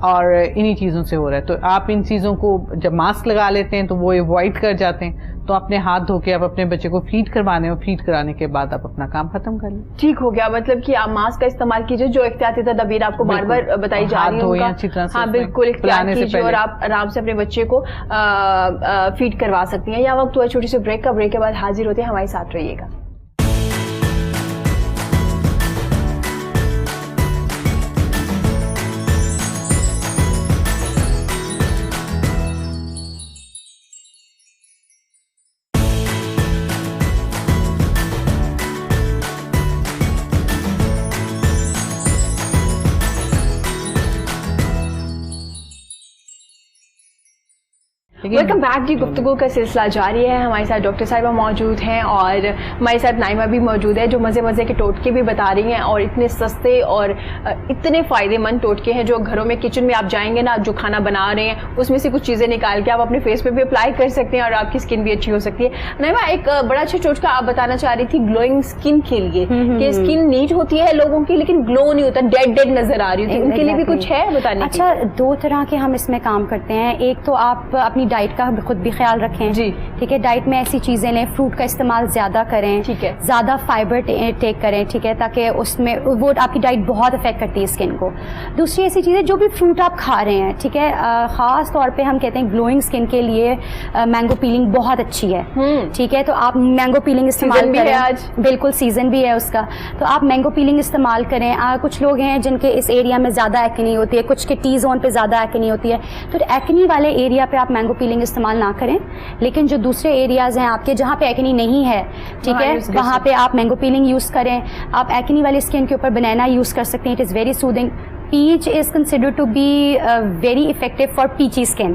اور انہی چیزوں سے ہو رہا ہے. تو آپ ان چیزوں کو جب ماسک لگا لیتے ہیں تو وہ اوائڈ کر جاتے ہیں, تو اپنے ہاتھ دھو کے آپ اپنے بچے کو فیڈ کروانے, اور فیڈ کرانے کے بعد آپ اپنا کام ختم کر لیں. ٹھیک ہو گیا, مطلب کہ آپ ماسک کا استعمال کیجیے, جو احتیاطی تدابیر آپ کو بار بار بتائی جا رہی ہیں, ہاں بالکل اختیار کیجیے, اور آپ آرام سے اپنے بچے کو فیڈ کروا سکتی ہیں. یا وقت ہوا چھوٹی سی بریک کا, بریک کے بعد حاضر ہوتے ہیں, ہمارے ساتھ رہیے گا. Welcome back. جی گفتگو کا سلسلہ جاری ہے, ہمارے ساتھ ڈاکٹر صاحبہ موجود ہیں, اور ہمارے ساتھ نائمہ بھی موجود ہے, جو مزے مزے کے ٹوٹکے بھی بتا رہی ہیں, اور اتنے سستے اور اتنے فائدے مند ٹوٹکے ہیں جو گھروں میں کچن میں آپ جائیں گے نا, جو کھانا بنا رہے ہیں اس میں سے کچھ چیزیں نکال کے آپ اپنے فیس پہ بھی اپلائی کر سکتے ہیں, اور آپ کی اسکن بھی اچھی ہو سکتی ہے. نائمہ, ایک بڑا اچھا ٹوٹکا آپ بتانا چاہ رہی تھی گلوئنگ اسکن کے لیے, کہ اسکن نیٹ ہوتی ہے لوگوں کی لیکن گلو نہیں ہوتا, ڈیڈ ڈیڈ نظر آ رہی ہوتی ہے, ان کے لیے بھی کچھ ہے بتانے؟ اچھا, دو طرح کے ہم اس میں کام کرتے ہیں. ایک تو آپ اپنی ڈائٹ کا خود بھی خیال رکھیں, جی ٹھیک ہے, ڈائٹ میں ایسی چیزیں لیں, فروٹ کا استعمال زیادہ کریں, ٹھیک ہے, زیادہ فائبر ٹیک کریں, ٹھیک ہے, تاکہ اس میں وہ آپ کی ڈائٹ بہت افیکٹ کرتی ہے اسکن کو. دوسری ایسی چیزیں, جو بھی فروٹ آپ کھا رہے ہیں, ٹھیک ہے, خاص طور پہ ہم کہتے ہیں گلوئنگ اسکن کے لیے مینگو پیلنگ بہت اچھی ہے, ٹھیک ہے, تو آپ مینگو پیلنگ استعمال کریں. آج بالکل سیزن بھی ہے اس کا, تو آپ مینگو پیلنگ استعمال کریں. کچھ لوگ ہیں جن کے اس ایریا میں زیادہ ایکنی ہوتی ہے, کچھ کے ٹی زون پہ زیادہ ایکنی ہوتی ہے, تو ایکنی والے ایریا پہ آپ مینگو پیلنگ استعمال نہ کریں, لیکن جو دوسرے ایریاز ہیں آپ کے جہاں پہ ایکنی نہیں ہے, ٹھیک ہے, وہاں پہ آپ مینگو پیلنگ یوز کریں. آپ ایکنی والی اسکن کے اوپر بنانا یوز کر سکتے ہیں, it is very soothing. Peach is considered to be very effective for peachy skin,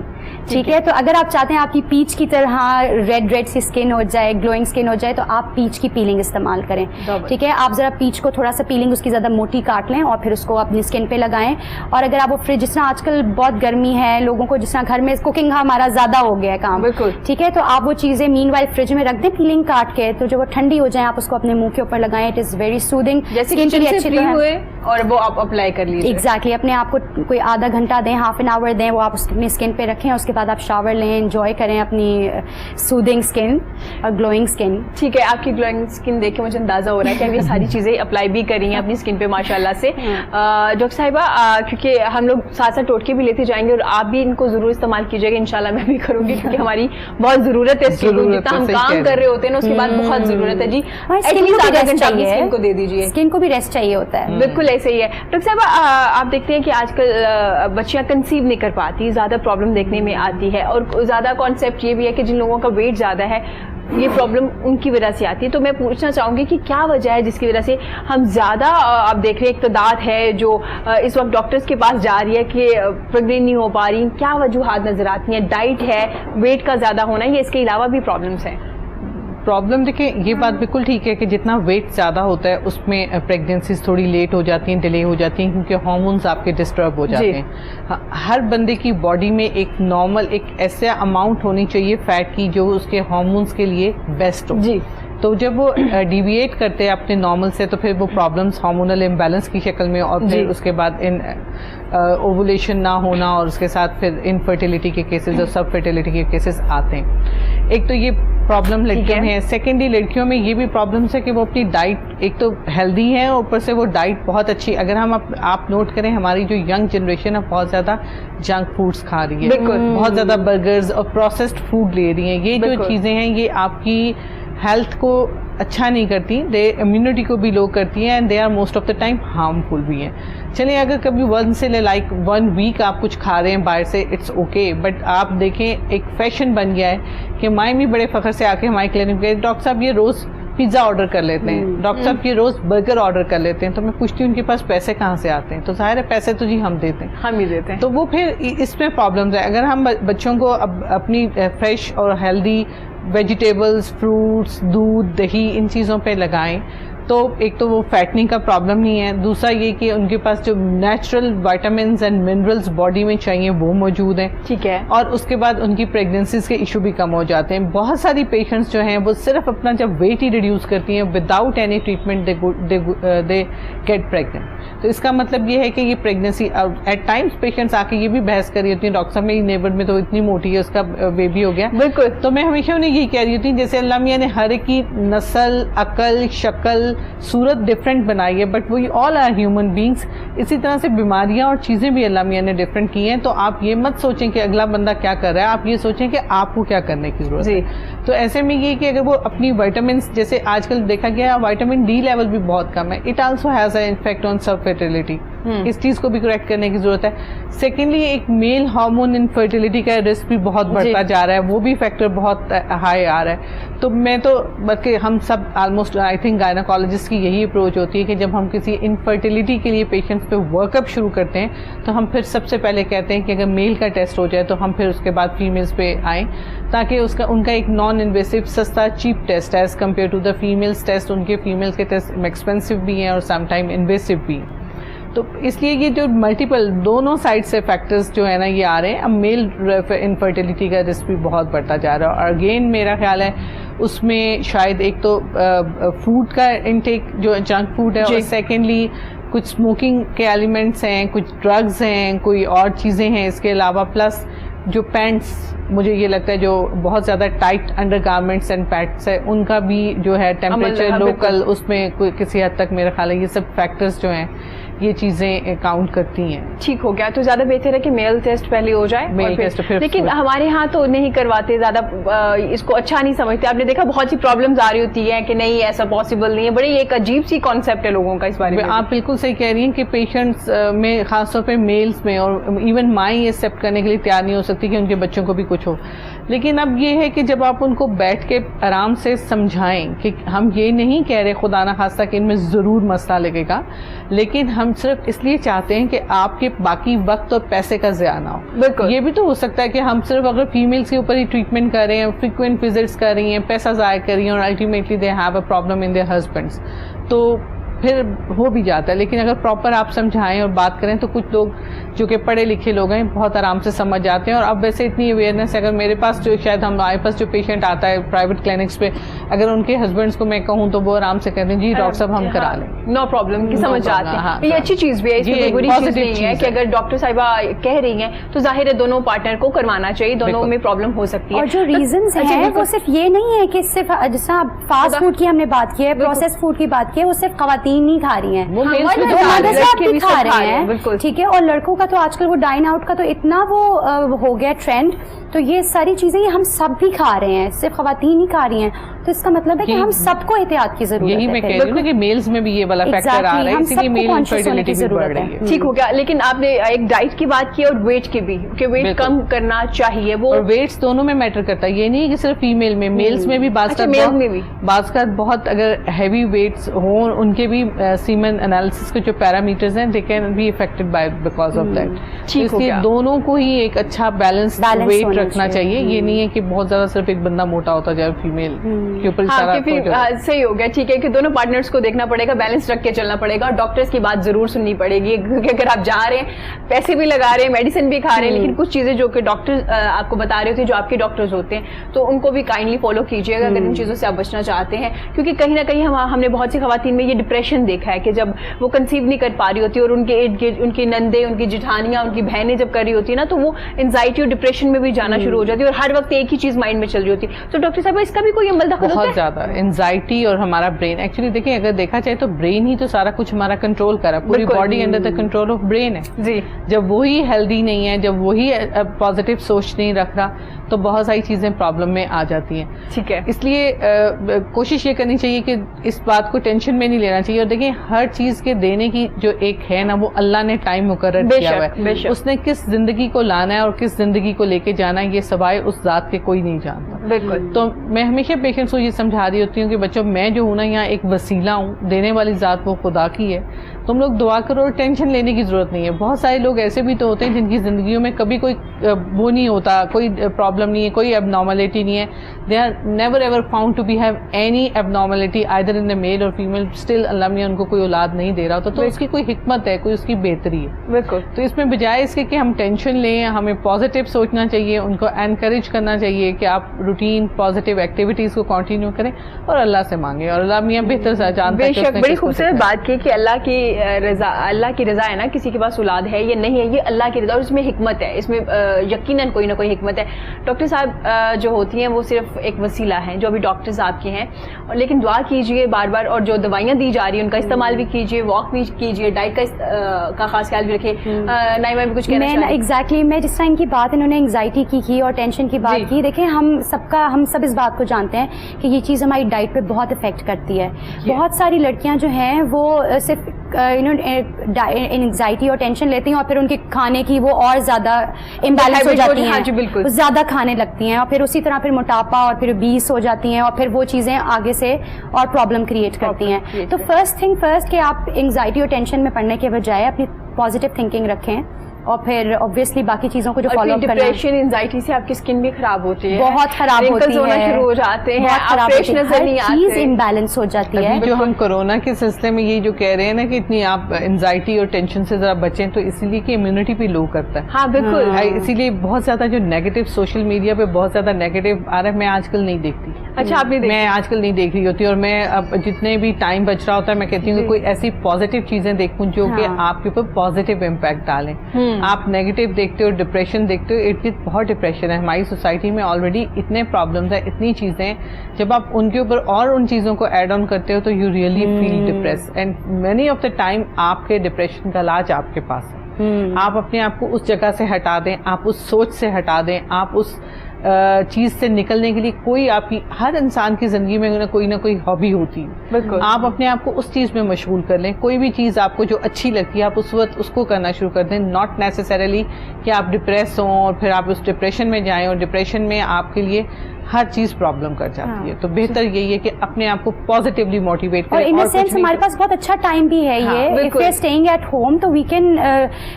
ٹھیک ہے, تو اگر آپ چاہتے ہیں آپ کی پیچ کی طرح ریڈ سی اسکن ہو جائے, گلوئنگ اسکن ہو جائے, تو آپ پیچ کی پیلنگ استعمال کریں, ٹھیک ہے. آپ ذرا پیچ کو تھوڑا سا پیلنگ اس کی زیادہ موٹی کاٹ لیں, اور پھر اس کو اپنی اسکن پہ لگائیں. اور اگر آپ وہ فریج, جس طرح آج کل بہت گرمی ہے, لوگوں کو جس طرح گھر میں کوکنگ ہمارا زیادہ ہو گیا ہے کام, بالکل, ٹھیک ہے, تو آپ وہ چیزیں مین وائل فریج میں رکھ دیں پیلنگ کاٹ کے, تو جب وہ ٹھنڈی ہو جائیں آپ اس کو اپنے منہ کے اوپر لگائیں. اٹ از ویری سودنگ, جیسے ہوئے اور وہ آپ اپلائی کر لیجیے. ایگزیکٹلی, اپنے آپ کو کوئی آدھا گھنٹہ دیں, ہاف این آور دیں, وہ آپ اپنی اسکن پہ رکھیں, اس کے بعد آپ شاور لیں, انجوائے کریں اپنی سودنگ اسکن اور گلوئنگ اسکن. ٹھیک ہے, آپ کی گلوئنگ اسکن دیکھ کے مجھے اندازہ ہو رہا ہے کہ اب یہ ساری چیزیں اپلائی بھی کری ہیں اپنی اسکن پہ ماشاء اللہ سے. ڈاکٹر صاحبہ, کیونکہ ہم لوگ ساتھ ساتھ ٹوٹکے بھی لیتے جائیں گے, اور آپ بھی ان کو ضرور استعمال کیجیے گا, انشاءاللہ میں بھی کروں گی, کیونکہ ہماری بہت ضرورت ہے, جتنا ہم کام کر رہے ہوتے ہیں نا اس کے بعد بہت ضرورت ہے. جی اسکن کو دے دیجیے, اسکن کو بھی ریسٹ چاہیے ہوتا ہے. بالکل ایسے ہی ہے. ڈاکٹر صاحبہ, آپ دیکھتے ہیں کہ آج کل بچیاں کنسیو نہیں کر پاتی, زیادہ پرابلم دیکھنے میں آتی ہے, اور زیادہ کانسیپٹ یہ بھی ہے کہ جن لوگوں کا ویٹ زیادہ ہے یہ پرابلم ان کی وجہ سے آتی ہے. تو میں پوچھنا چاہوں گی کہ کیا وجہ ہے جس کی وجہ سے ہم زیادہ, آپ دیکھ رہے ہیں اقتدار ہے جو اس وقت ڈاکٹرز کے پاس جا رہی ہے کہ پریگنینٹ نہیں ہو پا رہی, کیا وجوہات نظر آتی ہیں؟ ڈائٹ ہے, ویٹ کا زیادہ ہونا, یا اس کے علاوہ بھی پرابلمس ہیں؟ پرابلم دیکھیں, یہ بات بالکل ٹھیک ہے کہ جتنا ویٹ زیادہ ہوتا ہے اس میں پریگنینسیز تھوڑی لیٹ ہو جاتی ہیں, ڈیلے ہو جاتی ہیں, کیونکہ ہارمونز آپ کے ڈسٹرب ہو جاتے ہیں. ہر بندے کی باڈی میں ایک نارمل ایک ایسا اماؤنٹ ہونی چاہیے فیٹ کی جو اس کے ہارمونز کے لیے بیسٹ ہو. جی, تو جب وہ ڈیویٹ کرتے ہیں اپنے نارمل سے تو پھر وہ پرابلمس ہارمونل امبیلنس کی شکل میں, اور پھر اس کے بعد اووولیشن نہ ہونا, اور اس کے ساتھ پھر انفرٹیلیٹی کے کیسز اور سب فرٹیلیٹی کے کیسز آتے ہیں. ایک تو یہ پرابلم لڑکیوں میں ہے. سیکنڈلی لڑکیوں میں یہ بھی پرابلمس ہے کہ وہ اپنی ڈائٹ ایک تو ہیلدی ہے, اوپر سے وہ ڈائٹ بہت اچھی. اگر ہم آپ نوٹ کریں, ہماری جو ینگ جنریشن ہے بہت زیادہ جنک فوڈس کھا رہی ہے, بہت زیادہ برگرز اور پروسیسڈ فوڈ لے رہی ہیں. یہ جو چیزیں ہیں یہ آپ کی ہیلتھ کو اچھا نہیں کرتی, دے امیونٹی کو بھی لو کرتی ہیں, and they are most of the time harmful بھی ہیں. چلیے اگر کبھی ون سے لائک 1 ویک آپ کچھ کھا رہے ہیں باہر سے, اٹس اوکے, بٹ آپ دیکھیں ایک فیشن بن گیا ہے کہ مائیں بھی بڑے فخر سے آ کے ہمارے کلینک پہ, ڈاکٹر صاحب یہ روز پیزا آرڈر کر لیتے ہیں, ڈاکٹر صاحب یہ روز برگر آرڈر کر لیتے ہیں. تو میں پوچھتی ہوں ان کے پاس پیسے کہاں سے آتے ہیں؟ تو ظاہر ہے پیسے تو جی ہم دیتے ہیں, ہم ہی دیتے ہیں. تو وہ پھر اس میں پرابلمز ہے. اگر ہم بچوں کو اپنی فریش اور ہیلدی ویجیٹیبلز, فروٹس, دودھ, دہی ان چیزوں پہ لگائیں تو ایک تو وہ فیٹنگ کا پرابلم نہیں ہے, دوسرا یہ کہ ان کے پاس جو natural vitamins and minerals body میں چاہیے وہ موجود ہیں. ٹھیک ہے. اور اس کے بعد ان کی پریگننسیز کے ایشو بھی کم ہو جاتے ہیں. بہت ساری پیشنٹس جو ہیں وہ صرف اپنا جب ویٹ ہی ریڈیوس کرتی ہیں without any treatment they get pregnant. تو اس کا مطلب یہ ہے کہ یہ پریگننسی ایٹ ٹائمس پیشنٹس آ کے یہ بھی بحث کر رہی ہوتی ہیں, ڈاکٹر صاحب میری نیبر میں تو اتنی موٹی ہے اس کا بیبی ہو گیا. بالکل. تو میں ہمیشہ انہیں یہی کہہ رہی ہوتی ہوں جیسے اللہ میاں نے ہر ایک کی نسل, عقل, شکل, صورت ڈفرینٹ بنائی ہے, but we all are human beings. اسی طرح سے بیماریاں اور چیزیں بھی اللہ میاں نے ڈفرینٹ کی ہیں. تو آپ یہ مت سوچیں کہ اگلا بندہ کیا کر رہا ہے, آپ یہ سوچیں کہ آپ کو کیا کرنے کی ضرورت ہے. تو ایسے میں یہ کہ اگر وہ اپنی وائٹامنس, جیسے آج کل دیکھا گیا وائٹامن ڈی لیول بھی بہت کم ہے, it also has an effect on subfertility. اس چیز کو بھی کریکٹ کرنے کی ضرورت ہے. سیکنڈلی ایک میل ہارمون انفرٹیلٹی کا رسک بھی بہت بڑھتا جا رہا ہے, وہ بھی فیکٹر بہت ہائی آ رہا ہے. تو میں تو بلکہ ہم سب آلموسٹ آئی تھنک گائناکالوجسٹ کی یہی اپروچ ہوتی ہے کہ جب ہم کسی انفرٹیلٹی کے لیے پیشنٹس پہ ورک اپ شروع کرتے ہیں تو ہم پھر سب سے پہلے کہتے ہیں کہ اگر میل کا ٹیسٹ ہو جائے تو ہم پھر اس کے بعد فیمیلز پہ آئیں, تاکہ ان کا ایک نان انویسو سستا cheap test as compare to the females test. ان کے فیمیلز کے ٹیسٹ ایکسپینسو بھی ہیں اور سم ٹائم انویسو بھی ہیں. تو اس لیے یہ جو ملٹیپل دونوں سائڈ سے فیکٹرز جو ہے نا یہ آ رہے ہیں. اب میل انفرٹیلٹی کا رسک بھی بہت بڑھتا جا رہا ہے. اور اگین میرا خیال ہے اس میں شاید ایک تو فوڈ کا انٹیک جو جنک فوڈ ہے, اور سیکنڈلی کچھ اسموکنگ کے ایلیمنٹس ہیں, کچھ ڈرگز ہیں, کوئی اور چیزیں ہیں اس کے علاوہ, پلس جو پینٹس مجھے یہ لگتا ہے جو بہت زیادہ tight under garments and pets ہے ان کا بھی جو ہے ٹیمپریچر لوکل اس میں کسی حد تک میرا خیال ہے یہ سب فیکٹرز جو ہیں یہ چیزیں کاؤنٹ کرتی ہیں. ٹھیک ہو گیا. تو زیادہ بہتر ہے کہ میل ٹیسٹ پہلے ہو جائے, میل ٹیسٹ. لیکن ہمارے ہاں تو نہیں کرواتے, زیادہ اس کو اچھا نہیں سمجھتے. آپ نے دیکھا بہت سی پرابلمز آ رہی ہوتی ہیں کہ نہیں ایسا پاسبل نہیں ہے. بڑی ایک عجیب سی کانسیپٹ ہے لوگوں کا اس بارے میں. آپ بالکل صحیح کہہ رہی ہیں کہ پیشنٹس میں خاص طور پہ میلز میں, اور ایون مائیں یہ ایکسیپٹ کرنے کے لیے تیار نہیں ہو سکتی کہ ان کے بچوں کو بھی کچھ ہو. لیکن اب یہ ہے کہ جب آپ ان کو بیٹھ کے آرام سے سمجھائیں کہ ہم یہ نہیں کہہ رہے خدا نہ خواستہ کہ ان میں ضرور مسئلہ لگے گا, لیکن ہم صرف اس لیے چاہتے ہیں کہ آپ کے باقی وقت اور پیسے کا ضیاع نہ ہو. بالکل. یہ بھی تو ہو سکتا ہے کہ ہم صرف اگر فیمیلز کے اوپر ہی ٹریٹمنٹ کر رہے ہیں, فریکوینٹ وزٹس کر رہی ہیں, پیسہ ضائع کر رہی ہیں, اور ultimately they have a problem in their husbands, تو پھر ہو بھی جاتا ہے. لیکن اگر پراپر آپ سمجھائیں اور بات کریں تو کچھ لوگ جو کہ پڑھے لکھے لوگ ہیں بہت آرام سے سمجھ جاتے ہیں. اور اب ویسے اتنی اویئرنیس اگر میرے پاس جو شاید ہمارے پاس جو پیشنٹ آتا ہے پرائیویٹ کلینکس پہ, اگر ان کے ہسبینڈس کو میں کہوں تو وہ آرام سے کہتے ہیں جی ڈاکٹر صاحب ہم کرا لیں, نو پرابلم, کی سمجھ جاتے ہیں. یہ اچھی چیز بھی ہے, اس میں بری چیز نہیں ہے کہ اگر ڈاکٹر صاحبہ کہہ رہی ہیں تو ظاہر ہے دونوں پارٹنر کو کروانا چاہیے, دونوں میں پرابلم ہو سکتی ہے. اور جو ریزنز ہیں وہ صرف یہ نہیں ہے کہ صرف جیسا فاسٹ فوڈ کی ہم نے بات کی ہے, پروسیس فوڈ کی بات کی ہے, وہ صرف خواتین نہیں کھا رہی ہیں, کھا رہے ہیں. ٹھیک ہے. اور لڑکوں کا تو آج کل وہ ڈائن آؤٹ کا تو اتنا وہ ہو گیا ٹرینڈ, تو یہ ساری چیزیں یہ ہم سب بھی کھا رہے ہیں, صرف خواتین ہی کھا رہی ہیں. تو اس کا مطلب ہے کہ ہم سب کو احتیاط کی ضرورت ہے. یہی میں کہہ رہی ہوں کہ میلز میں بھی یہ والا فیکٹر آ رہا ہے, اسی لیے میل انفرٹیلٹی بھی بڑھ رہی ہے. ٹھیک ہو گیا. لیکن آپ نے ایک ڈائٹ کی بات کی اور ویٹ کی بھی, کہ ویٹ کم کرنا چاہیے. وہ اور ویٹس دونوں میں میٹر کرتا ہے, یہ نہیں کہ صرف فیمیل میں, میلز میں بھی بعض کا بہت اگر ہیوی ویٹس ہوں ان کے بھی سیمن انالیسس کے جو پیرامیٹرز ہیں they can be affected by because of that. اس لیے دونوں کو ہی ایک اچھا بیلنس ویٹ رکھنا چاہیے. یہ نہیں ہے کہ بہت زیادہ صرف ایک بندہ موٹا ہوتا جائے فیمیل کے اوپر. صحیح ہو گیا. ٹھیک ہے کہ دونوں پارٹنرز کو دیکھنا پڑے گا, بیلنس رکھ کے چلنا پڑے گا, اور ڈاکٹرز کی بات ضرور سننی پڑے گی. کیونکہ اگر آپ جا رہے ہیں, پیسے بھی لگا رہے ہیں, میڈیسن بھی کھا رہے ہیں, لیکن کچھ چیزیں جو کہ ڈاکٹر آپ کو بتا رہے ہوتے ہیں, جو آپ کے ڈاکٹرز ہوتے ہیں, تو ان کو بھی کائنڈلی فالو کیجیے گا اگر ان چیزوں سے آپ بچنا چاہتے ہیں. کیونکہ کہیں نہ کہیں ہم نے بہت سی خواتین میں یہ ڈپریشن دیکھا ہے کہ جب وہ کنسیو نہیں کر پا رہی ہوتی, اور ان کے ارد گرد ان کی نندیں, ان کی جٹھانیاں, ان کی بہنیں جب کر رہی ہوتی ہیں نا, تو وہ انزائٹی اور ڈپریشن میں بھی جانا شروع ہو جاتی ہے, اور ہر وقت ایک ہی چیز مائنڈ میں چل رہی ہوتی ہے. تو ڈاکٹر صاحب اس کا بھی کوئی عمل دخل ہوتا ہے؟ بہت زیادہ انزائٹی. اور ہمارا برین ایکچولی دیکھیں, اگر دیکھا جائے تو برین ہی تو سارا کچھ ہمارا کنٹرول کرا, پوری body under the control of brain ہے. جی. جب وہی ہیلدی نہیں ہے, جب وہی پازیٹیو سوچ نہیں رکھ رہا, تو بہت ساری چیزیں پرابلم میں آ جاتی ہیں. ٹھیک ہے. اس لیے کوشش یہ کرنی چاہیے کہ اس بات کو ٹینشن میں نہیں لینا چاہیے. اور دیکھیں ہر چیز کے دینے کی جو ایک ہے نا, وہ اللہ نے ٹائم مقرر کیا ہوا ہے. اس نے کس زندگی کو لانا ہے اور کس زندگی کو لے کے جانا ہے, یہ سوائے اس ذات کے کوئی نہیں جانتا. بالکل. تو میں ہمیشہ پیشنٹس کو یہ سمجھا رہی ہوتی ہوں کہ بچوں میں جو ہوں نا یہاں ایک وسیلہ ہوں, دینے والی ذات وہ خدا کی ہے, تم لوگ دعا کرو اور ٹینشن لینے کی ضرورت نہیں ہے. بہت سارے لوگ ایسے بھی تو ہوتے ہیں جن کی زندگیوں میں کبھی کوئی وہ نہیں ہوتا, کوئی پرابلم نہیں ہے, کوئی اب نارملٹی نہیں ہے. They are never ever found to be have any abnormality either in a male or female, still اللہ نے ان کو کوئی اولاد نہیں دے رہا ہوتا, تو اس کی کوئی حکمت ہے, کوئی اس کی بہتری ہے. بالکل. تو اس میں بجائے اس کے کہ ہم ٹینشن لیں, ہمیں پازیٹیو سوچنا چاہیے, ان کو انکریج کرنا چاہیے کہ آپ روٹین پازیٹیو ایکٹیویٹیز کو کنٹینیو کریں اور اللہ سے مانگیں, اور اللہ میاں بہتر سے جانتا ہے. بے شک, بڑی خوبصورت بات کی کہ اللہ کی رضا ہے نا, کسی کے پاس اولاد ہے یا نہیں ہے, یہ اللہ کی رضا, اور اس میں حکمت ہے, اس میں یقیناً کوئی نہ کوئی حکمت ہے. ڈاکٹر صاحب جو ہوتی ہیں وہ صرف ایک وسیلہ ہیں, جو ابھی ڈاکٹر صاحب کے ہیں, لیکن دعا کیجیے بار بار, اور جو دوائیاں دی جا رہی ہیں ان کا استعمال بھی کیجیے, واک بھی کیجیے, ڈائٹ کا خاص خیال بھی رکھیے. نائمہ بھی کچھ کہنا چاہیے. ایگزیکٹلی, میں جس طرح ان کی بات انہوں نے انگزائٹی کی اور ٹینشن کی بات کی, دیکھیں ہم سب اس بات کو جانتے ہیں کہ یہ چیز ہماری ڈائٹ پہ بہت افیکٹ کرتی ہے. بہت ساری لڑکیاں جو ہیں وہ صرف انگزائٹی اور ٹینشن لیتی ہیں, اور پھر ان کے کھانے کی وہ اور زیادہ امبیلنس ہو جاتی ہیں, زیادہ کھانے لگتی ہیں, اور پھر اسی طرح پھر موٹاپا اور پھر obese ہو جاتی ہیں, اور پھر وہ چیزیں آگے سے اور پرابلم کریٹ کرتی ہیں. تو فرسٹ تھنگ فرسٹ کہ آپ انگزائٹی اور ٹینشن میں پڑنے کے بجائے اپنی پازیٹیو تھنکنگ رکھیں, اور پھر obviously باقی چیزوں کو جو فالو اپ کرنا. ڈپریشن انزائٹی سے آپ کی اسکن بھی خراب ہوتی ہے, بہت خراب ہوتی ہے, شروع ہو جاتے ہیں, آپ فریش نظر نہیں آتے, چیز امبیلنس ہو جاتی ہے. جو ہم کورونا کے سلسلے میں یہ جو کہہ رہے ہیں نا کہ اتنی آپ انزائٹی اور ٹینشن سے ذرا بچیں, تو اسی لیے کہ امیونٹی بھی لو کرتا ہے. ہاں بالکل, اسی لیے بہت زیادہ جو نیگیٹو سوشل میڈیا پہ بہت زیادہ نیگیٹو آ رہا ہے, میں آج کل نہیں دیکھتی. اچھا, آپ میں آج کل نہیں دیکھ رہی ہوتی, اور میں اب جتنے بھی ٹائم بچ رہا ہوتا ہے میں کہتی ہوں کہ کوئی ایسی پازیٹیو چیزیں دیکھوں جو کہ آپ کے اوپر پازیٹیو امپیکٹ ڈالیں. آپ نیگیٹو دیکھتے ہو, ڈپریشن دیکھتے ہو, بہت ڈپریشن ہے ہماری سوسائٹی میں آلریڈی, اتنے پرابلمز ہیں, اتنی چیزیں ہیں, جب آپ ان کے اوپر اور ان چیزوں کو ایڈ آن کرتے ہو تو you really feel depress, and many of the time آپ کے ڈپریشن کا علاج آپ کے پاس ہے. آپ اپنے آپ کو اس جگہ سے ہٹا دیں, آپ اس سوچ سے ہٹا دیں, آپ اس چیز سے نکلنے کے لیے کوئی آپ کی, ہر انسان کی زندگی میں کوئی نہ کوئی ہابی ہوتی ہے. آپ اپنے آپ کو اس چیز میں مشغول کر لیں, کوئی بھی چیز آپ کو جو اچھی لگتی ہے آپ اس وقت اس کو کرنا شروع کر دیں. ناٹ نیسسریلی کہ آپ ڈپریس ہوں اور پھر آپ اس ڈپریشن میں جائیں, اور ڈپریشن میں آپ کے لیے ہر چیز پرابلم کر جاتی ہے. تو بہتر یہی ہے کہ اپنے آپ کو پازیٹیولی موٹیویٹ کریں. اور ان سینس ہمارے پاس بہت اچھا ٹائم بھی ہے یہ, if we are staying at home تو we can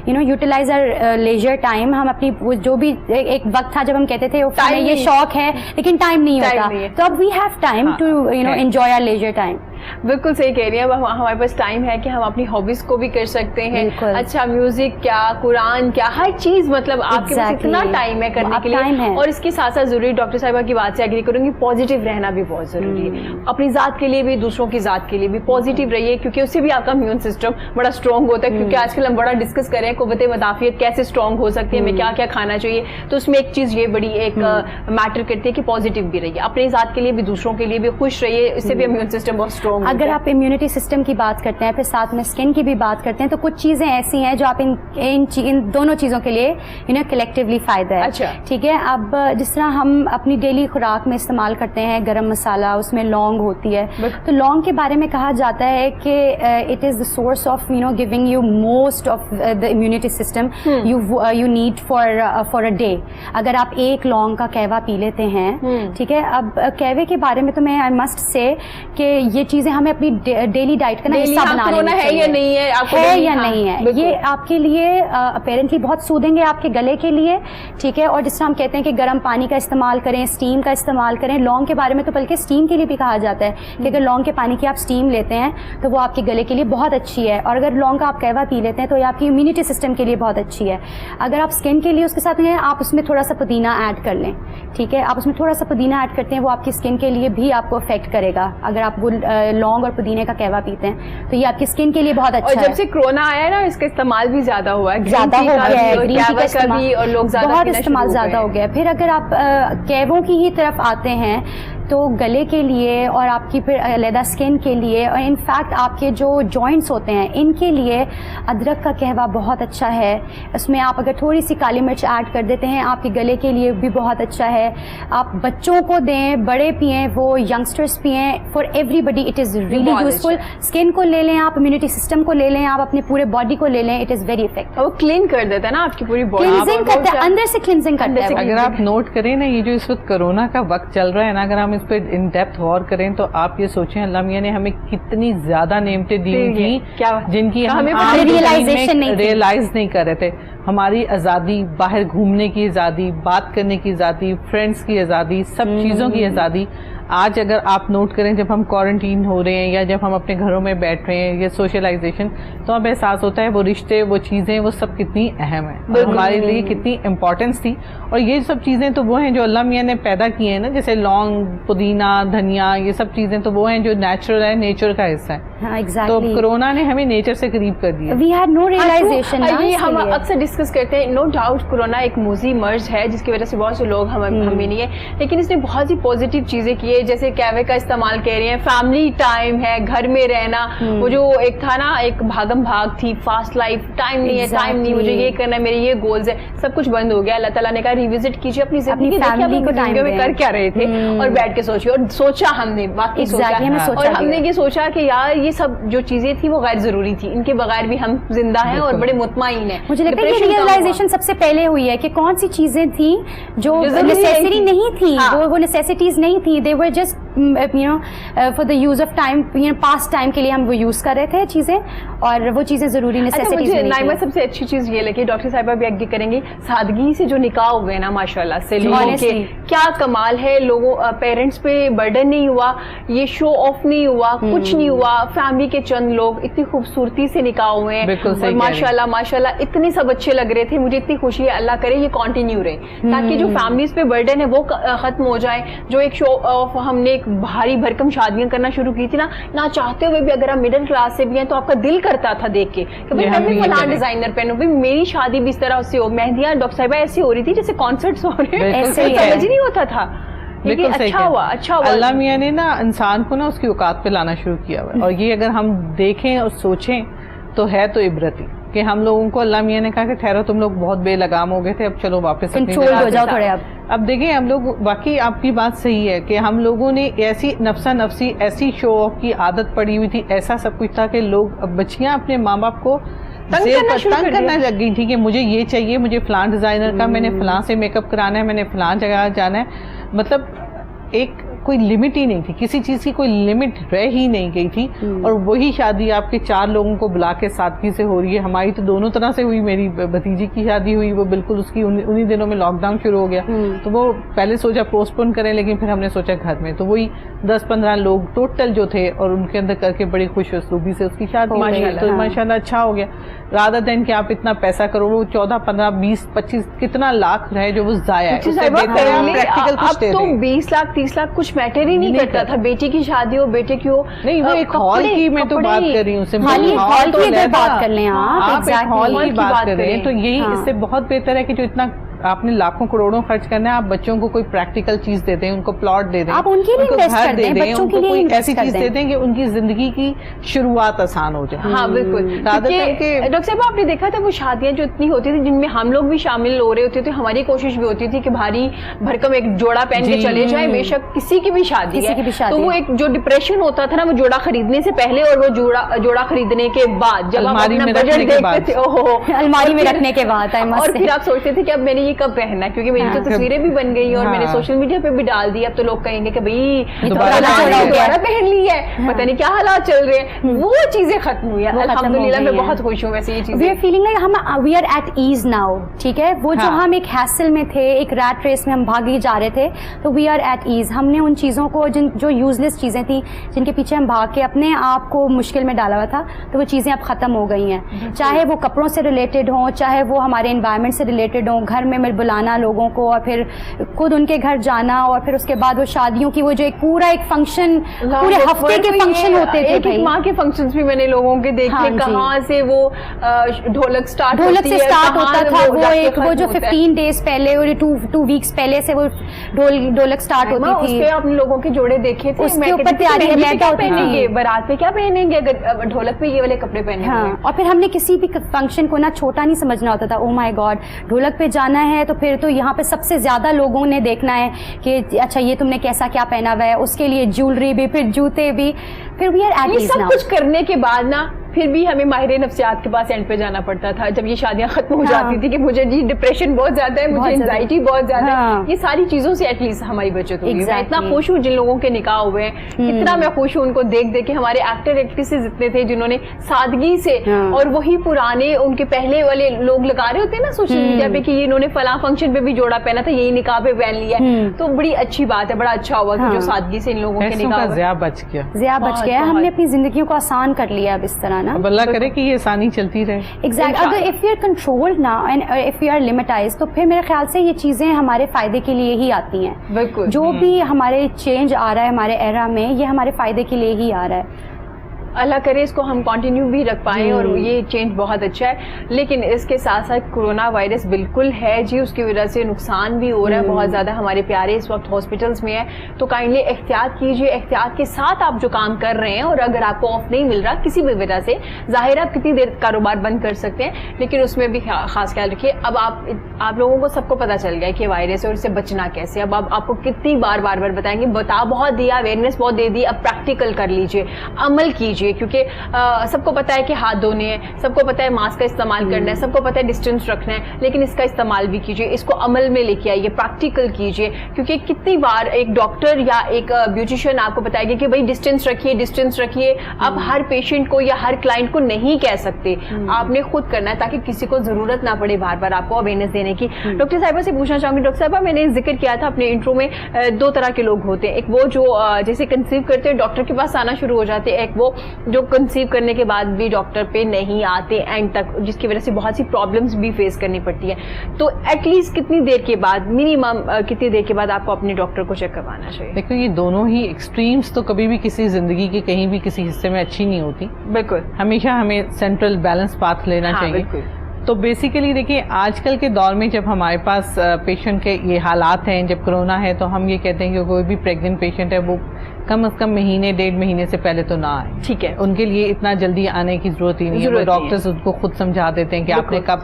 utilize our leisure time. ہم اپنی جو بھی ایک وقت تھا جب ہم کہتے تھے ہمیں یہ شوق ہے لیکن ٹائم نہیں ہوتا, تو اب we have time to enjoy our leisure time. بالکل صحیح کہہ رہی ہیں, ہمارے پاس ٹائم ہے کہ ہم اپنی ہابیز کو بھی کر سکتے ہیں. اچھا, میوزک کیا, قرآن کیا, ہر چیز, مطلب آپ کے پاس اتنا ٹائم ہے کرنے کے لیے. اور اس کے ساتھ ساتھ ضروری, ڈاکٹر صاحبہ کی بات سے ایگری کروں گی, پازیٹیو رہنا بھی بہت ضروری ہے. اپنی ذات کے لیے بھی, دوسروں کی ذات کے لیے بھی پازیٹیو رہیے, کیونکہ اس سے بھی آپ کا امیون سسٹم بڑا اسٹرانگ ہوتا ہے. کیونکہ آج کل ہم بڑا ڈسکس کر رہے ہیں قوت مدافعت کیسے اسٹرانگ ہو سکتی ہے, ہمیں کیا کیا کھانا چاہیے. تو اس میں ایک چیز یہ بڑی ایک میٹر کرتی ہے کہ پازیٹیو بھی رہیے, اپنی ذات کے لیے بھی, دوسروں کے لیے بھی خوش رہیے, اس سے بھی امیون سسٹم بہت اسٹرانگ. اگر آپ امیونٹی سسٹم کی بات کرتے ہیں, پھر ساتھ میں اسکن کی بھی بات کرتے ہیں, تو کچھ چیزیں ایسی ہیں جو آپ ان دونوں چیزوں کے لیے کلیکٹیولی فائدہ ہے. اچھا, ٹھیک ہے. اب جس طرح ہم اپنی ڈیلی خوراک میں استعمال کرتے ہیں گرم مسالہ, اس میں لونگ ہوتی ہے, تو لونگ کے بارے میں کہا جاتا ہے کہ it is the source of giving you most of the immunity system you need for a day. اگر آپ ایک لونگ کا قہوہ پی لیتے ہیں, ٹھیک ہے. اب قہوے کے بارے میں تو میں آئی مسٹ سے کہ یہ چیزیں ہمیں اپنی ڈیلی ڈائٹ کا نا حصہ بنا لینا چاہیے. ہے یا نہیں ہے, یہ آپ کے لیے اپیرنٹلی بہت سودیں گے آپ کے گلے کے لیے, ٹھیک ہے. اور جس طرح ہم کہتے ہیں کہ گرم پانی کا استعمال کریں, اسٹیم کا استعمال کریں. لونگ کے بارے میں تو بلکہ اسٹیم کے لیے بھی کہا جاتا ہے کہ اگر لونگ کے پانی کی آپ اسٹیم لیتے ہیں تو وہ آپ کے گلے کے لیے بہت اچھی ہے. اور اگر لونگ کا آپ قہوہ پی لیتے ہیں تو یہ آپ کی امیونٹی سسٹم کے لیے بہت اچھی ہے. اگر آپ اسکن کے لیے اس کے ساتھ ہیں, آپ اس میں تھوڑا سا پودینہ ایڈ کر لیں, ٹھیک ہے. آپ اس میں تھوڑا سا پودینہ ایڈ کرتے ہیں, وہ آپ کی اسکن کے لیے بھی آپ کو افیکٹ کرے گا. اگر آپ وہ لونگ اور پودینے کا قہوہ پیتے ہیں تو یہ آپ کی اسکن کے لیے بہت اچھا ہے. اور جب سے کورونا آیا نا, اس کا استعمال بھی زیادہ ہوا ہے, زیادہ ہو گیا ہے, گرین ٹی کا استعمال, اور لوگ بہت استعمال زیادہ ہو گیا. پھر اگر آپ قہووں کی ہی طرف آتے ہیں تو گلے کے لیے اور آپ کی پھر علیحدہ اسکن کے لیے اور انفیکٹ آپ کے جو جوائنٹس ہوتے ہیں ان کے لیے ادرک کا قہوہ بہت اچھا ہے. اس میں آپ اگر تھوڑی سی کالی مرچ ایڈ کر دیتے ہیں آپ کے گلے کے لیے بھی بہت اچھا ہے. آپ بچوں کو دیں, بڑے پئیں, وہ ینگسٹرس پئیں, for everybody it is really useful. Skin کو لے لیں آپ, امیونٹی سسٹم کو لے لیں آپ, اپنے پورے باڈی کو لے لیں, اٹ از ویری افیکٹو. وہ کلین کر دیتا ہے نا آپ کی پوری باڈی, کلینزنگ کرتا ہے, اندر سے کلینزنگ کرتا ہے. اگر آپ نوٹ کریں نا, یہ جو اس وقت کورونا کا وقت چل رہا ہے نا, اگر ہم اس پہ ان ڈیپتھ غور کریں تو آپ یہ سوچیں اللہ میاں نے ہمیں کتنی زیادہ نعمتیں دی تھیں جن کی ہم ریئلائز نہیں کر رہے تھے. ہماری آزادی, باہر گھومنے کی آزادی, بات کرنے کی آزادی, فرینڈس کی آزادی, سب چیزوں کی آزادی. آج اگر آپ نوٹ کریں جب ہم کوارنٹین ہو رہے ہیں یا جب ہم اپنے گھروں میں بیٹھ رہے ہیں یا سوشلائزیشن, تو اب احساس ہوتا ہے وہ رشتے, وہ چیزیں, وہ سب کتنی اہم ہیں, ہمارے لیے کتنی امپورٹنس تھی. اور یہ سب چیزیں تو وہ ہیں جو اللہ میاں نے پیدا کی ہیں نا, جیسے لونگ, پودینہ, دھنیا, یہ سب چیزیں تو وہ ہیں جو نیچرل ہے, نیچر کا حصہ ہے. تو کورونا نے ہمیں نیچر سے قریب کر دیا. We had no realization. ہم اکثر ڈسکس کرتے ہیں, نو ڈاؤٹ کورونا ایک موذی مرض ہے جس کی وجہ سے بہت سے لوگ ہم بھی نہیں ہے, لیکن اس نے بہت سی پازیٹیو چیزیں کی ہے, جیسے کیوے کا استعمال کہہ رہے ہیں, فیملی ٹائم ہے, گھر میں رہنا, وہ جو ایک تھا نا ایک بھاگم بھاگ تھی, فاسٹ لائف, ٹائم نہیں ہے, ٹائم نہیں, مجھے یہ کرنا ہے, میرے یہ گولز ہے, سب کچھ بند ہو گیا. اللہ تعالیٰ نے کہا ریوزٹ کیجیے اپنی زندگی, دیکھیے آپ زندگی میں کر کیا رہے تھے, اور بیٹھ کے سوچیے. اور سوچا ہم نے, واقعی سوچا, اور ہم نے یہ سوچا کہ یار یہ سب جو چیزیں تھی وہ غیر ضروری تھی, ان کے بغیر بھی ہم زندہ ہیں اور بڑے مطمئن ہیں. مجھے لگتا ہے کہ ریئلائزیشن سب سے پہلے ہوئی ہے کہ کون سی چیزیں تھیں جو نیسیسری نہیں تھی, وہ نیسیسٹیز نہیں تھی, they were just you know for the use of time, pass time کے لیے ہم وہ یوز کر رہے تھے چیزیں, اور وہ چیزیں ضروری نیسیسٹیز نہیں. نائمہ سب سے اچھی چیز یہ لگی, ڈاکٹر صاحبہ بھی اگری کریں گی, سادگی سے جو نکاح ہوئے نا ماشاءاللہ سے لوگوں کے, کیا کمال ہے. لوگوں پیرنٹس پہ برڈن نہیں ہوا, یہ شو آف نہیں ہوا, کچھ نہیں ہوا, فیملی کے چند لوگ اتنی خوبصورتی سے نکاح ہوئے ہیں, اور ماشاءاللہ ماشاءاللہ اتنے سب اچھے لگ رہے تھے. مجھے اتنی خوشی ہے, اللہ کرے یہ کنٹینیو رہے, تاکہ جو فیملیز پہ برڈن ہے وہ ختم ہو جائے. جو ایک شو آف ہم نے ایک بھاری بھرکم شادیاں کرنا شروع کی تھی نا چاہتے ہوئے بھی, اگر آپ مڈل کلاس سے بھی ہیں تو آپ کا دل کرتا تھا دیکھ کے کہ بھائی میں بھی فلاں ڈیزائنر پہنوں, بھائی میری شادی بھی اس طرح سے ہو. مہندیاں ڈاکٹر صاحبہ ایسی ہو رہی تھی جیسے کانسرٹس ہو رہے ہیں, ایسے سمجھ نہیں ہوتا تھا. لیکن اچھا ہوا اللہ میاں نے نا انسان کو نا اس کی اوقات پہ لانا شروع کیا ہوا ہے. اور یہ اگر ہم دیکھیں اور سوچیں تو ہے تو عبرت ہی, کہ ہم لوگوں کو اللہ میاں نے کہا کہ ٹھہرو تم لوگ بہت بے لگام ہو گئے تھے, اب چلو واپس کنٹرول ہو جاؤ تھوڑے. اب دیکھیں ہم لوگ, واقعی آپ کی بات صحیح ہے کہ ہم لوگوں نے ایسی نفسا نفسی, ایسی شو آف کی عادت پڑی ہوئی تھی, ایسا سب کچھ تھا کہ لوگ بچیاں اپنے ماں باپ کو تنگ کرنا لگ گئی تھی کہ مجھے یہ چاہیے, مجھے فلاں ڈیزائنر کا, میں نے فلاں سے میک اپ کرانا ہے, میں نے فلاں جگہ جانا ہے. مطلب ایک کوئی لمٹ ہی نہیں تھی, کسی چیز کی کوئی لمٹ رہ ہی نہیں گئی تھی. اور وہی شادی آپ کے 4 لوگوں کو بلا کے سادگی سے ہو رہی ہے. ہماری تو دونوں طرح سے ہوئی, میری بھتیجی کی شادی ہوئی, وہ بالکل اس کی انہی دنوں میں لاک ڈاؤن شروع ہو گیا, تو وہ پہلے سوچا پوسٹ پون کریں, لیکن پھر ہم نے سوچا گھر میں, تو وہی 10-15 لوگ ٹوٹل جو تھے, اور ان کے اندر کر کے بڑی خوش اسلوبی سے اس کی شادی ہوئی, تو ماشاءاللہ اچھا ہو گیا. رادر دین کہ آپ اتنا پیسہ کرو, وہ 14, 15, 20, 25 کتنا لاکھ رہے جو وہ ضائع ہے. اب تو 20 لاکھ 30 لاکھ کچھ میٹر ہی نہیں کرتا تھا, بیٹی کی شادی ہو, بیٹے کی ہو, نہیں وہ ایک ہال کی میں تو بات کر رہی ہوں, ہال کی بات کر لیں آپ, ایک ہال کی بات کر رہے ہیں, تو یہی اس سے بہت بہتر ہے کہ جو اتنا آپ نے لاکھوں کروڑوں خرچ کرنا ہے, آپ بچوں کو کوئی پریکٹیکل چیز دے دیں, ان کو پلاٹ دے دیں, آپ ان کے لیے گھر دے دیں, ان کو کوئی ایسی چیز دے دیں کہ ان کی زندگی کی شروعات آسان ہو جائے. ہاں بالکل. ڈاکٹر صاحب آپ نے دیکھا تھا وہ شادیاں جو اتنی ہوتی تھی جن میں ہم لوگ بھی شامل ہو رہے ہوتے تھے, ہماری کوشش بھی ہوتی تھی کہ بھاری بھرکم ایک جوڑا پہن کے چلے جائیں, بے شک کسی کی بھی شادی ہے, تو وہ ایک جو ڈپریشن ہوتا تھا نا, وہ جوڑا خریدنے سے پہلے اور وہ جوڑا خریدنے کے بعد, جب آپ اپنا بجٹ دیکھتے تھے, الماری میں رکھنے کے بعد, اور پھر آپ سوچتے تھے کہ اب میں نے یہ کب پہننا ہے, کیونکہ میری تو تصویریں بھی بن گئی اور میں نے سوشل میڈیا پہ بھی ڈال دی. اب تو لوگ کہیں گے کہ بھائی دوبارہ پہن لی ہے, پتہ نہیں کیا حالات چل رہے ہیں. وہ چیزیں ختم ہوئی ہیں الحمدللہ, میں بہت خوش ہوں. ویسے یہ چیزیں وی آر فیلنگ لائک ہم we are at as now, ٹھیک ہے. وہ جو ہم ایک ہیسل میں تھے, ایک ریٹ ریس میں ہم بھاگے جا رہے تھے, تو وی آر ایٹ ایز. ہم نے ان چیزوں کو جو یوز لیس چیزیں تھیں جن کے پیچھے ہم بھاگ کے اپنے آپ کو مشکل میں ڈالا ہوا تھا, تو وہ چیزیں اب ختم ہو گئی ہیں. چاہے وہ کپڑوں سے ریلیٹڈ ہوں, چاہے وہ ہمارے انوائرمنٹ سے ریلیٹڈ ہوں, گھر میں میں بلانا لوگوں کو اور پھر خود ان کے گھر جانا اور پھر اس کے بعد وہ شادیوں کی وہ جو ایک پورا ایک فنکشن پورے ہفتے کے فنکشن ہوتے تھے. ایک ماہ کے فنکشنز بھی میں نے لوگوں کے دیکھے, کہاں سے وہ ڈھولک سے اسٹارٹ ہوتا تھا, وہ جو 15 days پہلے اور 2 weeks پہلے سے وہ ڈھولک اسٹارٹ ہوتی تھی. اس پہ آپ لوگوں کے جوڑے دیکھے تھے, اس کے اوپر تیاری پہنیں گے, بارات پہ کیا پہنیں گے, اگر ڈھولک پہ یہ والے کپڑے پہنے ہیں. اور پھر ہم نے کسی بھی فنکشن کو نا چھوٹا نہیں سمجھنا ہوتا تھا. او مائی گاڈ, ڈھولک پہ جانا ہے تو پھر تو یہاں پہ سب سے زیادہ لوگوں نے دیکھنا ہے کہ اچھا یہ تم نے کیسا کیا پہنا ہوا ہے, اس کے لیے جیولری بھی, پھر جوتے بھی, پھر وی آر ایٹ لیسٹ سب کچھ کرنے کے بعد نا پھر بھی ہمیں ماہر نفسیات کے پاس اینڈ پہ جانا پڑتا تھا جب یہ شادیاں ختم ہو جاتی تھی کہ مجھے جی ڈپریشن بہت زیادہ ہے, مجھے انزائٹی بہت زیادہ ہے. یہ ساری چیزوں سے ایٹ لیسٹ ہماری بچت ہوگی. میں اتنا خوش ہوں جن لوگوں کے نکاح ہوئے ہیں, اتنا میں خوش ہوں ان کو دیکھ کے. ہمارے ایکٹر ایکٹریسز اتنے تھے جنہوں نے سادگی سے, اور وہی پرانے ان کے پہلے والے لوگ لگا رہے ہوتے ہیں نا سوشل میڈیا پہ کہ انہوں نے فلاں فنکشن پہ بھی جوڑا پہنا تھا, یہی نکاح پہ پہن لیا ہے. تو بڑی اچھی بات ہے, بڑا اچھا ہوا کہ جو سادگی سے ان لوگوں کے نکاح ضیاء بچ گیا. ہم نے اپنی زندگیوں کو آسان کر لیا اب اس طرح نا, اللہ کرے کہ یہ آسانی چلتی رہے. ایگزیکٹ. اگر اف یو آر کنٹرولڈ نا اینڈ اف یو آر لمیٹائز تو پھر میرے خیال سے یہ چیزیں ہمارے فائدے کے لیے ہی آتی ہیں. بالکل, جو بھی ہمارے چینج آ رہا ہے ہمارے ایرا میں یہ ہمارے فائدے کے لیے ہی آ رہا ہے. اللہ کرے اس کو ہم کنٹینیو بھی رکھ پائیں اور یہ چینج بہت اچھا ہے. لیکن اس کے ساتھ ساتھ کورونا وائرس بالکل ہے جی, اس کی وجہ سے نقصان بھی ہو رہا ہے بہت زیادہ. ہمارے پیارے اس وقت ہاسپٹلس میں ہیں, تو کائنڈلی احتیاط کیجیے. احتیاط کے ساتھ آپ جو کام کر رہے ہیں, اور اگر آپ کو آف نہیں مل رہا کسی بھی وجہ سے, ظاہر آپ کتنی دیر کاروبار بند کر سکتے ہیں, لیکن اس میں بھی خاص خیال رکھیے. اب آپ لوگوں کو سب کو پتا چل گیا کہ وائرس ہے اور اس سے بچنا کیسے. اب آپ کو کتنی بار بتائیں گے, بتا بہت دیا, اویئرنیس بہت دے دی, اب پریکٹیکل کر لیجیے, عمل کیجیے. کیونکہ سب کو پتا ہے کہ ہاتھ دھونے ہیں, سب کو پتا ہے ماسک کا استعمال کرنا ہے, سب کو پتا ہے ڈسٹینس رکھنا ہے, لیکن اس کا استعمال بھی کیجیے, اس کو عمل میں لے کے آئیے, پریکٹیکل کیجیے. کیونکہ کتنی بار ایک ڈاکٹر یا ایک بیوٹیشین آپ کو بتائے گا کہ بھائی ڈسٹینس رکھیے. اب ہر پیشنٹ کو یا ہر کلائنٹ کو نہیں کہہ سکتے, آپ نے خود کرنا ہے تاکہ کسی کو ضرورت نہ پڑے بار آپ کو اویئرنیس دینے کی. ڈاکٹر صاحبہ سے پوچھنا چاہوں گی, ڈاکٹر صاحبہ میں نے ذکر کیا تھا اپنے انٹرو میں, 2 طرح کے لوگ ہوتے ہیں. ایک وہ جو جیسے کنسیو کرتے ہیں ڈاکٹر کے پاس آنا شروع ہو جاتے ہیں, ایک وہ جو کنسیو کرنے کے بعد بھی ڈاکٹر پہ نہیں آتے اینڈ تک, جس کی وجہ سے بہت سی پرابلمس بھی فیس کرنی پڑتی ہے. تو ایٹ لیسٹ کتنی دیر کے بعد, منیمم کتنی دیر کے بعد آپ کو اپنے ڈاکٹر کو چیک کروانا چاہیے؟ دیکھو یہ دونوں ہی ایکسٹریمز تو کبھی بھی کسی زندگی کے کہیں بھی کسی حصے میں اچھی نہیں ہوتی. بالکل, ہمیشہ ہمیں سینٹرل بیلنس پاتھ لینا چاہیے. تو بیسیکلی دیکھیے آج کل کے دور میں جب ہمارے پاس پیشنٹ کے یہ حالات ہیں, جب کرونا ہے, تو ہم یہ کہتے ہیں کہ کوئی بھی پریگننٹ پیشنٹ ہے وہ کم از کم مہینے 1.5 مہینے سے پہلے تو نہ آئے. ٹھیک ہے, ان کے لیے اتنا جلدی آنے کی ضرورت ہی نہیں ہے. ڈاکٹرز ان کو خود سمجھا دیتے ہیں کہ آپ نے کب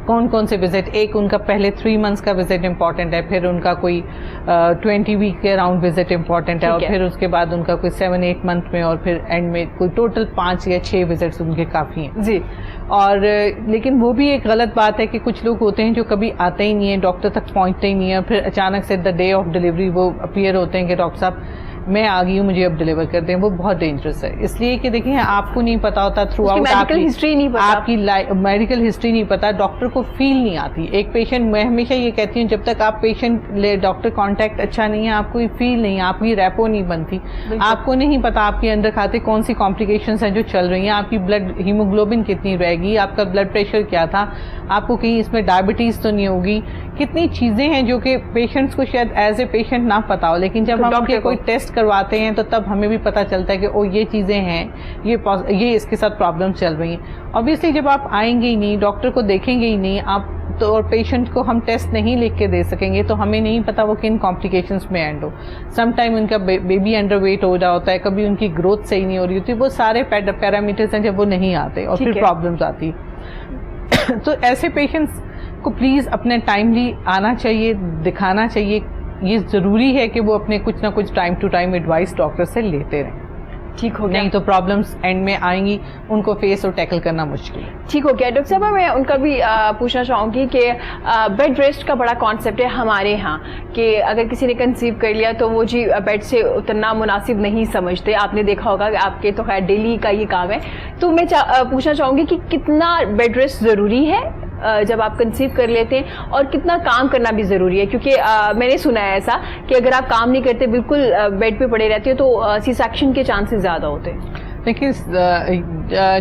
کون سے وزٹ, ایک ان کا پہلے 3 months کا وزٹ امپورٹنٹ ہے, پھر ان کا کوئی 20 week کے اراؤنڈ وزٹ امپورٹنٹ ہے, اور پھر اس کے بعد ان کا کوئی 7-8 month میں, اور پھر اینڈ میں کوئی ٹوٹل 5 یا 6 وزٹس ان کے کافی ہیں جی. اور لیکن وہ بھی ایک غلط بات ہے کہ کچھ لوگ ہوتے ہیں جو کبھی آتے ہی نہیں ہیں, ڈاکٹر تک پہنچتے ہی نہیں ہیں, پھر اچانک سے دا ڈے آف ڈلیوری وہ اپیئر ہوتے ہیں کہ ڈاکٹر صاحب میں آ گئی ہوں, مجھے اب ڈلیور کر دیں. وہ بہت ڈینجرس ہے, اس لیے کہ دیکھیں آپ کو نہیں پتا ہوتا تھرو آؤٹ, آپ کی میڈیکل ہسٹری نہیں پتا, ڈاکٹر کو فیل نہیں آتی. ایک پیشنٹ, میں ہمیشہ یہ کہتی ہوں جب تک آپ پیشنٹ لے ڈاکٹر کانٹیکٹ اچھا نہیں ہے, آپ کو یہ فیل نہیں, آپ کی ریپو نہیں بنتی, آپ کو نہیں پتا آپ کے اندر کھاتے کون سی کمپلیکیشنز ہیں جو چل رہی ہیں, آپ کی بلڈ ہیموگلوبن کتنی رہے گی, آپ کا بلڈ پریشر کیا تھا, آپ کو کہیں اس میں ڈائبٹیز تو نہیں ہوگی. کتنی چیزیں ہیں جو کہ پیشنٹس کو شاید ایز اے پیشنٹ نہ پتا ہو, لیکن جب ہم کوئی ٹیسٹ کرواتے ہیں تو تب ہمیں بھی پتا چلتا ہے کہ او یہ چیزیں ہیں, یہ اس کے ساتھ پرابلم چل رہی ہیں. obviously جب آپ آئیں گے ہی نہیں, ڈاکٹر کو دیکھیں گے ہی نہیں آپ تو, اور پیشنٹ کو ہم ٹیسٹ نہیں لکھ کے دے سکیں گے, تو ہمیں نہیں پتا وہ کن کمپلیکیشنز میں اینڈ ہو. سم ٹائم ان کا بیبی انڈر ویٹ ہو رہا ہوتا ہے, کبھی ان کی گروتھ صحیح نہیں ہو رہی ہوتی, وہ سارے پیرامیٹرز ہیں جب وہ نہیں آتے اور پھر پرابلمز آتی. تو ایسے پیشنٹس کو پلیز اپنے ٹائملی آنا چاہیے, دکھانا چاہیے. یہ ضروری ہے کہ وہ اپنے کچھ نہ کچھ time to time advice doctor سے لیتے رہیں. ٹھیک ہو گیا, نہیں تو پرابلمس اینڈ میں آئیں گی, ان کو فیس اور ٹیکل کرنا مشکل ہے. ٹھیک ہو گیا. ڈاکٹر صاحبہ میں ان کا بھی پوچھنا چاہوں گی کہ بیڈ ریسٹ کا بڑا کانسیپٹ ہے ہمارے ہاں, کہ اگر کسی نے کنسیو کر لیا تو وہ جی بیڈ سے اترنا مناسب نہیں سمجھتے. آپ نے دیکھا ہوگا کہ آپ کے تو خیر ڈیلی کا یہ کام ہے, تو میں پوچھنا چاہوں گی کہ کتنا بیڈ ریسٹ ضروری ہے جب آپ کنسیو کر لیتے ہیں, اور کتنا کام کرنا بھی ضروری ہے, کیونکہ میں نے سنا ہے ایسا کہ اگر آپ کام نہیں کرتے, بالکل بیڈ پہ پڑے رہتے ہو, تو سی سیکشن کے چانسز زیادہ ہوتے ہیں. دیکھیے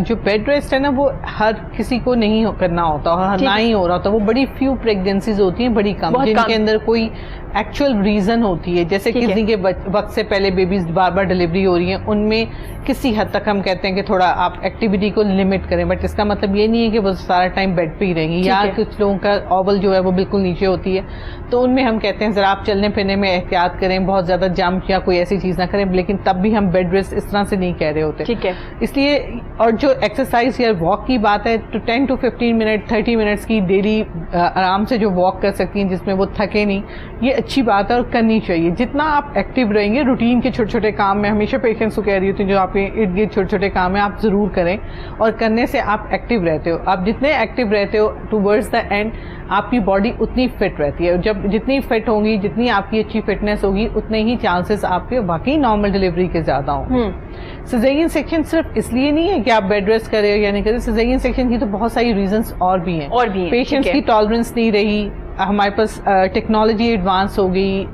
جو بیڈ ریسٹ ہے نا وہ ہر کسی کو نہیں کرنا ہوتا اور نہ ہی ہو رہا ہوتا. وہ بڑی فیو پریگننسیز ہوتی ہیں, بڑی کم, جن کے اندر کوئی ایکچوئل ریزن ہوتی ہے. جیسے کسی کے وقت سے پہلے بیبیز بار بار ڈلیوری ہو رہی ہیں, ان میں کسی حد تک ہم کہتے ہیں کہ تھوڑا آپ ایکٹیویٹی کو لمٹ کریں, بٹ اس کا مطلب یہ نہیں ہے کہ وہ سارا ٹائم بیڈ پہ ہی رہیں گی. یا کچھ لوگوں کا اوول جو ہے وہ بالکل نیچے ہوتی ہے, تو ان میں ہم کہتے ہیں ذرا آپ چلنے پھرنے میں احتیاط کریں, بہت زیادہ جمپ یا کوئی ایسی چیز نہ کریں, لیکن تب بھی ہم بیڈ ریسٹ اس طرح سے نہیں کہہ رہے ہوتے. ٹھیک ہے, اس لیے. اور جو ایکسرسائز یا واک کی بات ہے, تو 10 to 15 منٹ 30 منٹس کی ڈیلی آرام سے جو واک کر سکتی ہیں جس میں وہ تھکے نہیں, یہ اچھی بات ہے اور کرنی چاہیے. جتنا آپ ایکٹیو رہیں گے, روٹین کے چھوٹے چھوٹے کام میں ہمیشہ پیشنٹس کو کہہ رہی ہوتی ہیں جو آپ کے ارد گرد چھوٹے چھوٹے کام ہیں آپ ضرور کریں, اور کرنے سے آپ ایکٹیو رہتے ہو. آپ جتنے ایکٹیو رہتے ہو ٹوورڈز دا اینڈ آپ کی باڈی اتنی فٹ رہتی ہے. جب جتنی فٹ ہوگی, جتنی آپ کی اچھی فٹنس ہوگی, اتنے ہی چانسز آپ کے واقعی نارمل ڈلیوری کے زیادہ ہوں. سیزیرین سیکشن صرف اس لیے نہیں ہے کہ آپ بیڈ ریسٹ کریں یا نہیں کریں, سیزیرین سیکشن کی تو بہت ساری ریزنس اور بھی ہیں. پیشنٹس کی ٹالرنس نہیں رہی, ہمارے پاس ٹیکنالوجی ایڈوانس ہو گئی,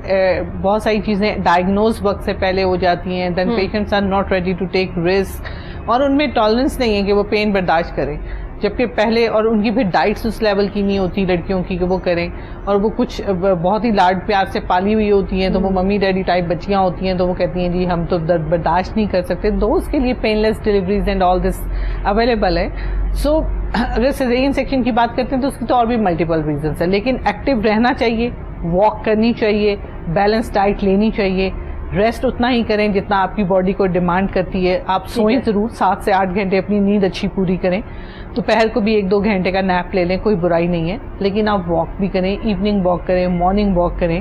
بہت ساری چیزیں ڈائگنوز وقت سے پہلے ہو جاتی ہیں, then patients are not ready to take risk, اور ان میں ٹالرنس نہیں ہے کہ وہ پین برداشت کریں, جبکہ پہلے, اور ان کی پھر ڈائٹس اس لیول کی نہیں ہوتی لڑکیوں کی کہ وہ کریں, اور وہ کچھ بہت ہی لاڈ پیار سے پالی ہوئی ہوتی ہیں, تو وہ ممی ڈیڈی ٹائپ بچیاں ہوتی ہیں, تو وہ کہتی ہیں جی ہم تو درد برداشت نہیں کر سکتے. تو اس کے لیے painless deliveries and all this available ہے. سو اگر سیزیرین سیکشن کی بات کرتے ہیں تو اس کی تو اور بھی ملٹیپل ریزنس ہیں, لیکن ایکٹیو رہنا چاہیے, واک کرنی چاہیے, بیلنس ڈائٹ لینی چاہیے, ریسٹ اتنا ہی کریں جتنا آپ کی باڈی کو ڈیمانڈ کرتی ہے. آپ سوئیں ضرور, 7 سے 8 گھنٹے اپنی نیند اچھی پوری کریں, دوپہر کو بھی 1-2 گھنٹے کا نیپ لے لیں, کوئی برائی نہیں ہے, لیکن آپ واک بھی کریں, ایوننگ واک کریں, مارننگ واک کریں,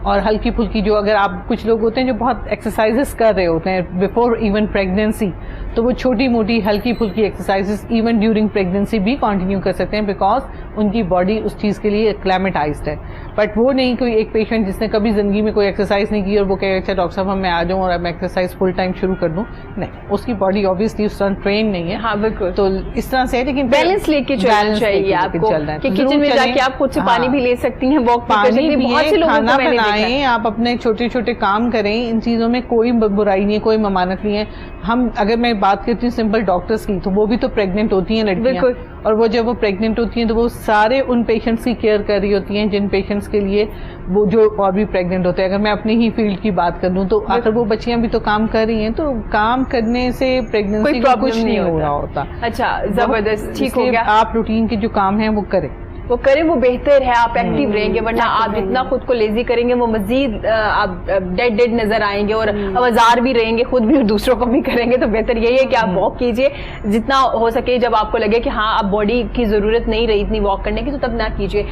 اور ہلکی پھلکی جو, اگر آپ کچھ لوگ ہوتے ہیں جو بہت ایکسرسائزز کر رہے ہوتے ہیں بیفور ایون پریگنینسی, تو وہ چھوٹی موٹی ہلکی پھلکی ایکسرسائزز ایون ڈیورنگ پریگنینسی بھی کنٹینیو کر سکتے ہیں, بیکاز ان کی باڈی اس چیز کے لیے ایکلیمیٹائزڈ ہے. بٹ وہ نہیں کوئی ایک پیشنٹ جس نے کبھی زندگی میں کوئی ایکسرسائز نہیں کی اور وہ کہے اچھا ڈاکٹر صاحب میں آ جاؤں اور اب میں ایکسرسائز فل ٹائم شروع کر دوں, نہیں, اس کی باڈی آبویسلی اس طرح ٹرین نہیں ہے. ہاں بالکل, تو اس طرح سے, لیکن بیلنس لے کے چلنا چاہیے آپ کو, کہ کچن میں جا کے آپ خود سے پانی بھی لے سکتی ہیں, واک بھی کر سکتی ہیں. بہت سے لوگوں کو میں نے دیکھا ہے, آپ اپنے چھوٹے چھوٹے کام کریں, ان چیزوں میں کوئی برائی نہیں ہے, کوئی ممانعت نہیں ہے. ہم اگر میں بات کرتی ہوں سمپل ڈاکٹرس کی, تو وہ بھی تو پریگننٹ ہوتی ہیں لڑکیاں, اور وہ جب وہ پریگننٹ ہوتی ہیں تو وہ سارے ان پیشنٹس کی کیئر کر رہی ہوتی ہیں جن پیشنٹس کے لیے وہ جو اور بھی پریگننٹ ہوتے ہیں. اگر میں اپنی ہی فیلڈ کی بات کر لوں تو آخر وہ بچیاں بھی تو کام کر رہی ہیں, تو کام کرنے سے پریگننسی میں کچھ نہیں ہو رہا ہوتا. اچھا زبردست, ٹھیک ہو گیا. آپ روٹین کے جو کام ہیں وہ کریں, وہ بہتر ہے, آپ ایکٹیو رہیں گے, ورنہ آپ جتنا خود کو لیزی کریں گے وہ مزید آپ ڈیڈ نظر آئیں گے, اور اوزار بھی رہیں گے, خود بھی اور دوسروں کو بھی کریں گے. تو بہتر یہی ہے کہ آپ واک کیجئے جتنا ہو سکے, جب آپ کو لگے کہ ہاں اب باڈی کی ضرورت نہیں رہی اتنی واک کرنے کی, تو تب نہ کیجئے.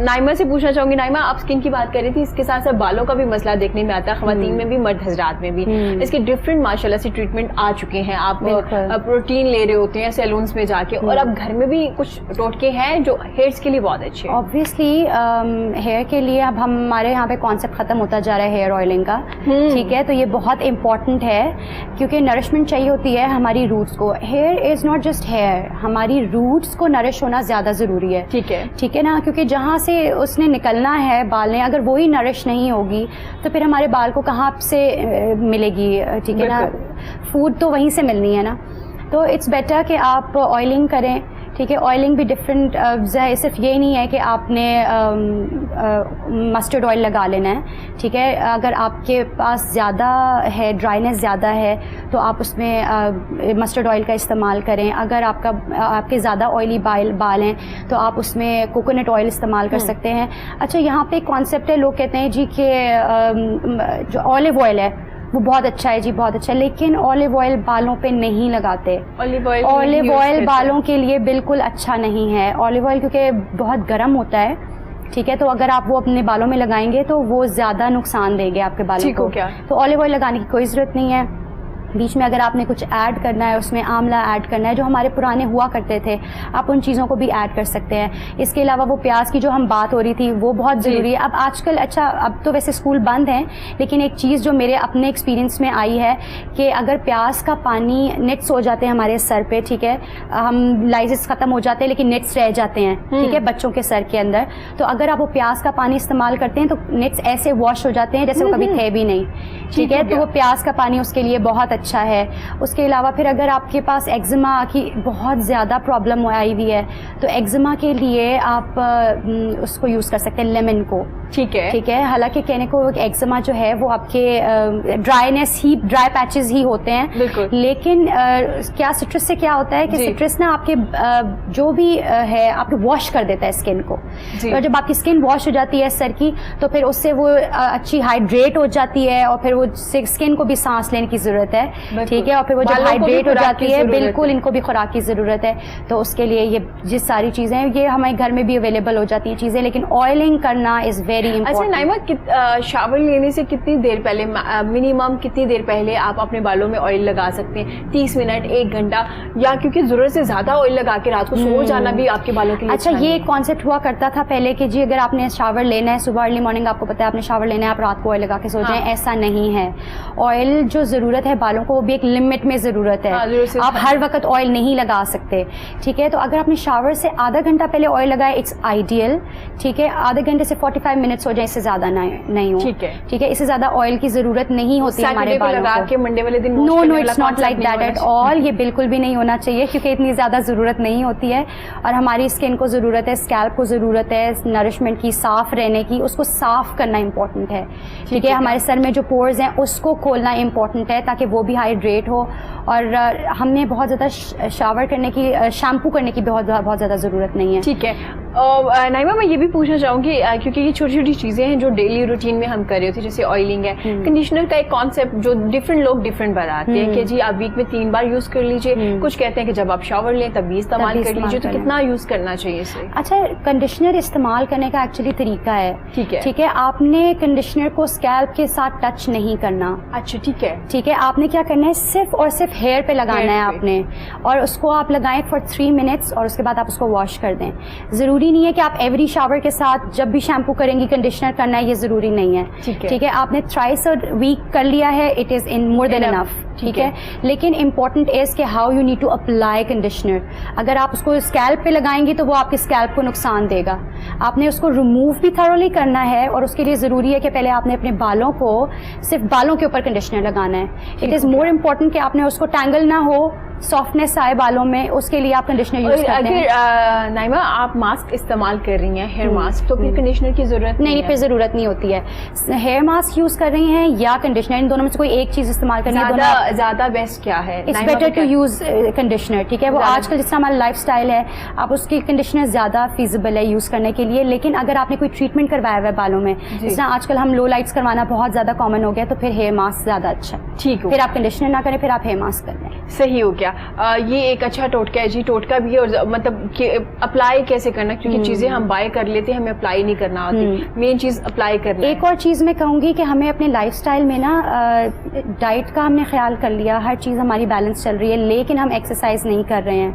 نائمہ سے پوچھنا چاہوں گی, نائمہ آپ اسکن کی بات کر رہی تھی, اس کے ساتھ ساتھ بالوں کا بھی مسئلہ دیکھنے میں آتا ہے, خواتین میں بھی مرد حضرات میں بھی. اس کے ڈفرینٹ ماشاء اللہ سے ٹریٹمنٹ آ چکے ہیں, آپ پروٹین لے رہے ہوتے ہیں سیلونس میں جا کے, اور اب گھر میں بھی کچھ ٹوٹکے ہیں جو ہیئرس کے لیے بہت اچھے. obviously ہیئر کے لیے اب ہمارے یہاں پہ کانسیپٹ ختم ہوتا جا رہا ہے ہیئر آئلنگ کا, ٹھیک ہے, تو یہ بہت امپورٹنٹ ہے کیونکہ نرشمنٹ چاہیے ہوتی ہے ہماری روٹس کو. Hair is not just hair, ہماری روٹس کو نرش ہونا زیادہ ضروری ہے, ٹھیک ہے نا, کیونکہ جہاں سے اس نے نکلنا ہے بال نے, اگر وہی نرش نہیں ہوگی تو پھر ہمارے بال کو کہاں سے ملے گی, ٹھیک ہے نا, فوڈ تو وہیں سے ملنی ہے نا. تو اٹس بیٹر کہ آپ آئلنگ کریں, ٹھیک ہے. آئلنگ بھی ڈفرینٹ ہے, صرف یہ نہیں ہے کہ آپ نے مسٹرڈ آئل لگا لینا ہے, ٹھیک ہے. اگر آپ کے پاس زیادہ ہے, ڈرائینیس زیادہ ہے, تو آپ اس میں مسٹرڈ آئل کا استعمال کریں. اگر آپ کے زیادہ آئلی بال ہیں تو آپ اس میں کوکونٹ آئل استعمال کر سکتے ہیں. اچھا, یہاں پہ ایک کانسیپٹ ہے, لوگ کہتے ہیں جی کہ جو آلیو آئل ہے وہ بہت اچھا ہے, جی بہت اچھا ہے, لیکن آلیو آئل بالوں پہ نہیں لگاتے. آلیو آئل بالوں کے لیے بالکل اچھا نہیں ہے. آلیو آئل کیونکہ بہت گرم ہوتا ہے, ٹھیک ہے, تو اگر آپ وہ اپنے بالوں میں لگائیں گے تو وہ زیادہ نقصان دیں گے آپ کے بالوں کو. تو آلیو آئل لگانے کی کوئی ضرورت نہیں ہے. بیچ میں اگر آپ نے کچھ ایڈ کرنا ہے, اس میں آملہ ایڈ کرنا ہے جو ہمارے پرانے ہوا کرتے تھے, آپ ان چیزوں کو بھی ایڈ کر سکتے ہیں. اس کے علاوہ وہ پیاز کی جو ہم بات ہو رہی تھی وہ بہت ضروری ہے. اب آج کل, اچھا اب تو ویسے اسکول بند ہیں, لیکن ایک چیز جو میرے اپنے ایکسپیرینس میں آئی ہے کہ اگر پیاز کا پانی, نٹس ہو جاتے ہیں ہمارے سر پہ, ٹھیک ہے, ہم لائزز ختم ہو جاتے ہیں لیکن نٹس رہ جاتے ہیں, ٹھیک ہے, بچوں کے سر کے اندر, تو اگر آپ وہ پیاز کا پانی استعمال کرتے ہیں تو نٹس ایسے واش ہو جاتے ہیں جیسے وہ کبھی تھے بھی نہیں, ٹھیک ہے. تو وہ پیاز کا پانی اس کے لیے بہت اچھا ہے. اس کے علاوہ پھر اگر آپ کے پاس ایگزما کی بہت زیادہ پرابلم آئی ہوئی ہے تو ایگزما کے لیے آپ اس کو یوز کر سکتے ہیں, لیمن کو. ٹھیک ہے. حالانکہ کہنے کو ایگزما جو ہے وہ آپ کے ڈرائی پیچز ہی ہوتے ہیں, لیکن کیا سٹرس سے کیا ہوتا ہے کہ سٹرس نا آپ کے جو بھی ہے آپ واش کر دیتا ہے اسکن کو. اور جب آپ کی اسکن واش ہو جاتی ہے سر کی تو پھر اس سے وہ اچھی ہائیڈریٹ ہو جاتی ہے, اور پھر وہ اسکن کو بھی سانس لینے کی ضرورت ہے. ٹھیک ہے. اور پھر وہ جب ہائیڈریٹ ہو جاتی ہے, بالکل ان کو بھی خوراک کی ضرورت ہے. تو اس کے لیے یہ جس ساری چیزیں یہ ہمارے گھر میں بھی اویلیبل ہو جاتی ہیں چیزیں, لیکن آئلنگ کرنا از ویری امپورٹنٹ. اچھا نائمہ, شاور لینے سے کتنی دیر پہلے, منیمم کتنی دیر پہلے آپ اپنے بالوں میں آئل لگا سکتے ہیں؟ 30 منٹ, 1 گھنٹہ, یا کیونکہ ضرورت سے زیادہ آئل لگا کے رات کو سو جانا بھی آپ کے بالوں کے لیے اچھا یہ ایک کانسیپٹ ہوا کرتا تھا پہلے کہ جی اگر آپ نے شاور لینا ہے صبح ارلی مارننگ, آپ کو پتا ہے آپ نے شاور لینا ہے, آپ رات کو آئل لگا کے سو جائیں. ایسا نہیں ہے. آئل جو ضرورت ہے بالوں کو بھی ایک لمٹ میں ضرورت ہے. آپ ہر وقت آئل نہیں لگا سکتے. ٹھیک ہے. تو اگر آپ نے شاور سے آدھا گھنٹہ پہلے آئل لگایا اٹس آئیڈیل. ٹھیک ہے. آدھے گھنٹے سے 45 منٹس ہو جائیں, اس سے زیادہ نہیں ہو. ٹھیک ہے. اس سے زیادہ آئل کی ضرورت نہیں ہوتی ہمارے بالوں کو. منڈے والے دن no it's not like that at all. یہ بالکل بھی نہیں ہونا چاہیے کیونکہ اتنی زیادہ ضرورت نہیں ہوتی ہے. اور ہماری اسکن کو ضرورت ہے, اسکیلپ کو ضرورت ہے نرشمنٹ کی, صاف رہنے کی. اس کو صاف کرنا امپورٹنٹ ہے. ٹھیک ہے. ہمارے سر میں جو پورز ہیں اس کو کھولنا امپورٹنٹ ہے تاکہ وہ بھی ہائیڈریٹ ہو. اور ہم نے بہت زیادہ شاور کرنے کی, شیمپو کرنے کی بہت زیادہ ضرورت نہیں ہے. ٹھیک ہے. نائمہ میں یہ بھی پوچھنا چاہوں گی کیونکہ یہ چھوٹی چھوٹی چیزیں ہیں جو ڈیلی روٹین میں ہم کر رہے ہوتے ہیں, جیسے آئلنگ ہے, کنڈیشنر کا ایک کانسیپٹ جو ڈفرینٹ لوگ ڈفرینٹ بتاتے ہیں کہ جی آپ ویک میں 3 بار یوز کر لیجیے. کچھ کہتے ہیں کہ جب آپ شاور لیں تب بھی استعمال کر لیجیے. تو کتنا یوز کرنا چاہیے اسے؟ اچھا کنڈیشنر استعمال کرنے کا ایکچولی طریقہ ہے. ٹھیک ہے. آپ نے کنڈیشنر کو اسکیلپ کے ساتھ ٹچ نہیں کرنا. اچھا ٹھیک ہے. ٹھیک ہے. آپ نے کیا کرنا ہے, صرف اور صرف ہیئر پہ لگانا ہے آپ نے, اور اس کو آپ لگائیں فار 3 منٹس, اور اس کے بعد آپ اس کو واش کر دیں. ضروری نہیں ہے کہ آپ ایوری شاور کے ساتھ جب بھی شیمپو کریں گی کنڈیشنر کرنا ہے, یہ ضروری نہیں ہے. ٹھیک ہے. آپ نے تھرائس ویک کر لیا ہے, اٹ از ان مور دین انف. ٹھیک ہے. لیکن امپورٹنٹ از کہ how you need to apply conditioner. اگر آپ اس کو اسکیلپ پہ لگائیں گی تو وہ آپ کے اسکیلپ کو نقصان دے گا. آپ نے اس کو ریموو بھی تھرولی کرنا ہے, اور اس کے لیے ضروری ہے کہ پہلے آپ نے اپنے بالوں کو صرف بالوں کے اوپر کنڈیشنر لگانا ہے. اٹ از مور امپورٹنٹ کہ آپ نے اس کو ٹینگل نہ ہو, سافٹنیس آئے بالوں میں, اس کے لیے آپ کنڈیشنر یوز کرتے ہیں. اگر نائمہ آپ ماسک استعمال کر رہی ہیں, ہیئر ماسک, تو پھر کنڈیشنر کی ضرورت نہیں, پھر ضرورت نہیں ہوتی ہے. ہیئر ماسک یوز کر رہی ہیں یا کنڈیشنر, ان دونوں میں سے کوئی ایک چیز استعمال کرنی ہے. زیادہ بیسٹ کیا ہے؟ It's better to use conditioner. ٹھیک ہے. وہ آج کل جس طرح ہمارا لائف اسٹائل ہے, آپ اس کی کنڈیشنر زیادہ فیزیبل ہے یوز کرنے کے لیے. لیکن اگر آپ نے کوئی ٹریٹمنٹ کروایا ہوا ہے بالوں میں, جس طرح آج کل ہم لو لائٹس کروانا بہت زیادہ کامن ہو گیا, تو پھر ہیئر ماسک زیادہ اچھا ہے. ٹھیک ہے. پھر آپ کنڈیشنر نہ کریں, پھر آپ ہیئر ماسک کر لیں. صحیح ہو گیا. یہ ایک اچھا ٹوٹکا ہے جی. ٹوٹکا بھی, اور مطلب کہ اپلائی کیسے کرنا, کیونکہ چیزیں ہم بائی کر لیتے ہیں, ہمیں اپلائی نہیں کرنا ہوتی. مین چیز اپلائی کرنا. ایک اور چیز میں کہوں گی کہ ہمیں اپنے لائف اسٹائل میں نا ڈائٹ کا ہم نے خیال کر لیا, ہر چیز ہماری بیلنس چل رہی ہے, لیکن ہم ایکسرسائز نہیں کر رہے ہیں.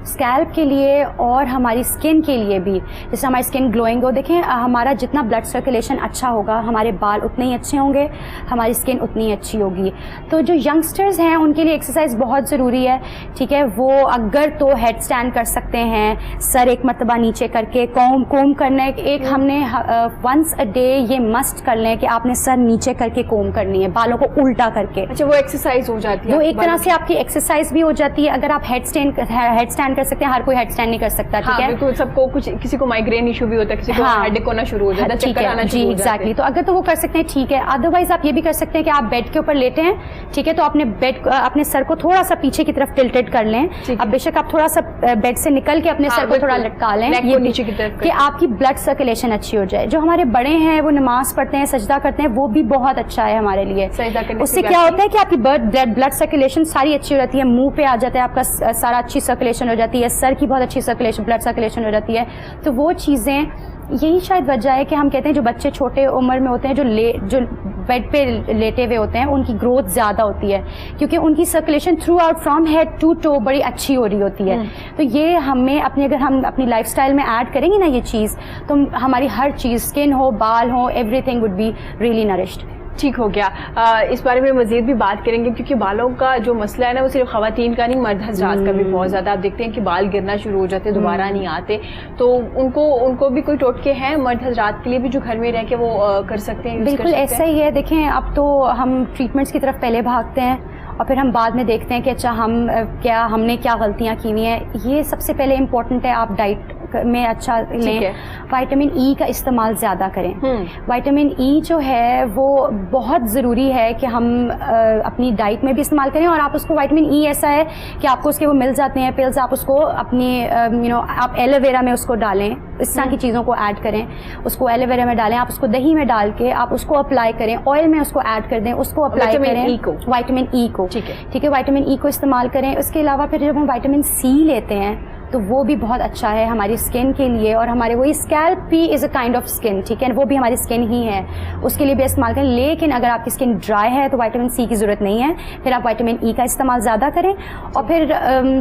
اسکیلپ کے لیے اور ہماری اسکن کے لیے بھی, جیسے ہماری اسکن گلوئنگ ہو, دیکھیں ہمارا جتنا بلڈ سرکولیشن اچھا ہوگا ہمارے بال اتنے ہی اچھے ہوں گے, ہماری اسکن اتنی اچھی ہوگی. تو جو ینگسٹرز ہیں ان کے لیے ایکسرسائز بہت ضروری ہے. ٹھیک ہے. وہ اگر تو ہیڈ اسٹینڈ کر سکتے ہیں, سر ایک مرتبہ نیچے کر کے کوم کرنا ہے. ایک ہم نے ونس اے ڈے یہ مسٹ کر لیں کہ آپ نے سر نیچے کر کے کوم کرنی ہے, بالوں کو الٹا کر کے. اچھا, وہ ایکسرسائز ہو جاتی ہے, وہ ایک طرح سے آپ کی ایکسرسائز بھی ہو جاتی ہے. اگر آپ ہیڈ اسٹینڈ کر سکتے ہیں, ہر کوئی ہیڈ اسٹینڈ نہیں کر سکتا. ٹھیک ہے. بالکل, سب کو کچھ, کسی کو مائیگرین ایشو بھی ہوتا ہے, کسی کو ہیڈ ایک ہونا شروع ہو جاتا ہے, چکر آنا شروع ہو جاتا ہے. جی, تو اگر تو وہ کر سکتے ہیں ٹھیک ہے. ادروائز آپ یہ بھی کر سکتے ہیں کہ آپ بیڈ کے اوپر لیٹے ہیں. ٹھیک ہے. تو اپنے سر کو تھوڑا سا پیچھے کی طرف ٹلٹڈ کر لیں. اب بے شک آپ تھوڑا سا بیڈ سے نکل کے اپنے سر کو تھوڑا لٹکا لیں, نیچے کی طرف, کہ آپ کی بلڈ سرکولیشن اچھی ہو جائے. جو ہمارے بڑے ہیں وہ نماز پڑھتے ہیں, سجدہ کرتے ہیں, وہ بھی بہت اچھا ہے ہمارے لیے. اس سے کیا ہوتا ہے کہ آپ کی بلڈ سرکولیشن ساری اچھی ہو جاتی ہے, منہ پہ آ جاتا ہے آپ کا سارا اچھی سرکولیشن ہو جاتی ہے, سر کی بہت اچھی سرکولیشن, بلڈ سرکولیشن ہو جاتی ہے. تو وہ چیزیں, یہی شاید وجہ ہے کہ ہم کہتے ہیں جو بچے چھوٹے عمر میں ہوتے ہیں, جو بیڈ پہ لیٹے ہوئے ہوتے ہیں, ان کی گروتھ زیادہ ہوتی ہے, کیونکہ ان کی circulation throughout from head to toe بڑی اچھی ہو رہی ہوتی ہے. تو یہ ہمیں اگر ہم اپنی لائف اسٹائل میں ایڈ کریں گے نا یہ چیز, تو ہماری ہر چیز, اسکن ہو, بال ہو, everything would be really nourished. ٹھیک ہو گیا. اس بارے میں مزید بھی بات کریں گے, کیونکہ بالوں کا جو مسئلہ ہے نا وہ صرف خواتین کا نہیں, مرد حضرات کا بھی بہت زیادہ. آپ دیکھتے ہیں کہ بال گرنا شروع ہو جاتے, دوبارہ نہیں آتے. تو ان کو بھی کوئی ٹوٹکے ہیں مرد حضرات کے لیے بھی جو گھر میں رہ کے وہ کر سکتے ہیں؟ بالکل ایسا ہی ہے. دیکھیں اب تو ہم ٹریٹمنٹس کی طرف پہلے بھاگتے ہیں, اور پھر ہم بعد میں دیکھتے ہیں کہ اچھا ہم نے کیا غلطیاں کی ہوئی ہیں. یہ سب سے پہلے امپورٹنٹ ہے آپ ڈائٹ میں اچھا لیں. وائٹامن ای کا استعمال زیادہ کریں. وائٹامن ای جو ہے وہ بہت ضروری ہے کہ ہم اپنی ڈائٹ میں بھی استعمال کریں. اور آپ اس کو وائٹامن ای ایسا ہے کہ آپ کو اس کے وہ مل جاتے ہیں پلز, آپ اس کو اپنی آپ ایلو ویرا میں اس کو ڈالیں, اس طرح کی چیزوں کو ایڈ کریں, اس کو ایلو ویرا میں ڈالیں, آپ اس کو دہی میں ڈال کے آپ اس کو اپلائی کریں, آئل میں اس کو ایڈ کر دیں, اس کو اپلائی کریں وائٹامن ای کو. ٹھیک ہے, وائٹامن ای کو استعمال کریں. اس کے علاوہ پھر جب ہم وائٹامن سی لیتے ہیں تو وہ بھی بہت اچھا ہے ہماری اسکن کے لیے, اور ہمارے وہی اسکیلپ بھی از اے کائنڈ آف اسکن, ٹھیک ہے, وہ بھی ہماری اسکن ہی ہے, اس کے لیے بھی استعمال کریں. لیکن اگر آپ کی اسکن ڈرائی ہے تو وائٹامن سی کی ضرورت نہیں ہے, پھر آپ وائٹامن ای کا استعمال زیادہ کریں. اور پھر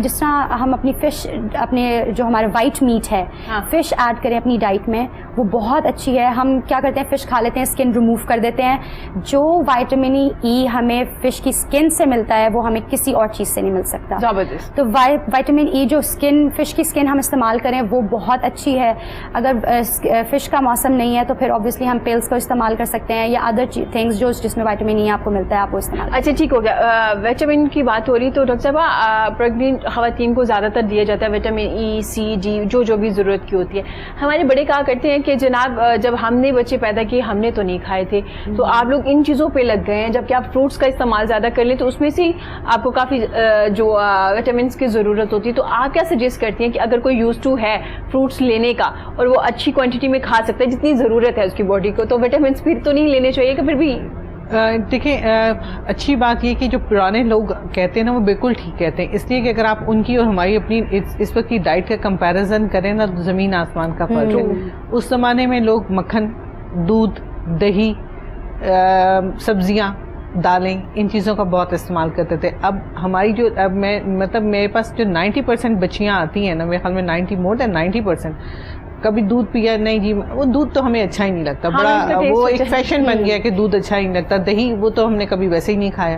جس طرح ہم اپنی فش, اپنے جو ہمارا وائٹ میٹ ہے, فش ایڈ کریں اپنی ڈائٹ میں, وہ بہت اچھی ہے. ہم کیا کرتے ہیں, فش کھا لیتے ہیں, اسکن ریموو کر دیتے ہیں. جو وائٹامن ای ہمیں فش کی اسکن سے ملتا ہے وہ ہمیں کسی اور چیز سے نہیں مل سکتا. زبردست. تو وائٹامن ای جو اسکن, فش کی اسکن ہم استعمال کریں وہ بہت اچھی ہے. اگر فش کا موسم نہیں ہے تو پھر obviously ہم پیلز کو استعمال کر سکتے ہیں, یا ادر تھنگس جس میں وائٹامن ای آپ کو ملتا ہے آپ وہ استعمال. اچھا ٹھیک ہو گیا. وائٹامن کی بات ہو رہی تو ڈاکٹر صاحبہ پریگننٹ خواتین کو زیادہ تر دیا جاتا ہے وائٹامن ای, سی, ڈی, جو بھی ضرورت کی ہوتی ہے. ہمارے بڑے کہا کرتے ہیں کہ جناب جب ہم نے بچے پیدا کیے ہم نے تو نہیں کھائے تھے, تو آپ لوگ ان چیزوں پہ لگ گئے ہیں, جبکہ آپ فروٹس کا استعمال زیادہ کر لیں تو اس میں سے آپ کو کافی جو وائٹامنس کی ضرورت ہوتی ہے. تو آپ کیا سجیسٹ کرتی ہیں کہ اگر کوئی یوز ٹو ہے فروٹس لینے کا اور وہ اچھی کوانٹٹی میں کھا سکتا ہے جتنی ضرورت ہے اس کی باڈی کو, تو وائٹامنس پھر تو نہیں لینے چاہیے کہ پھر بھی؟ دیکھیں اچھی بات یہ کہ جو پرانے لوگ کہتے ہیں نا وہ بالکل ٹھیک کہتے ہیں, اس لیے کہ اگر آپ ان کی اور ہماری اپنی اس وقت کی ڈائٹ کا کمپیریزن کریں نا تو زمین آسمان کا فرق ہے. اس زمانے میں لوگ مکھن, دودھ, دہی, سبزیاں, دالیں, ان چیزوں کا بہت استعمال کرتے تھے. اب ہماری جو مطلب میرے پاس جو 90% بچیاں آتی ہیں نا, میرے خیال میں مور دین 90% کبھی دودھ پیا نہیں جی, وہ دودھ تو ہمیں اچھا ہی نہیں لگتا, بڑا وہ ایک فیشن بن گیا کہ دودھ اچھا ہی نہیں لگتا. دہی وہ تو ہم نے کبھی ویسے ہی نہیں کھایا,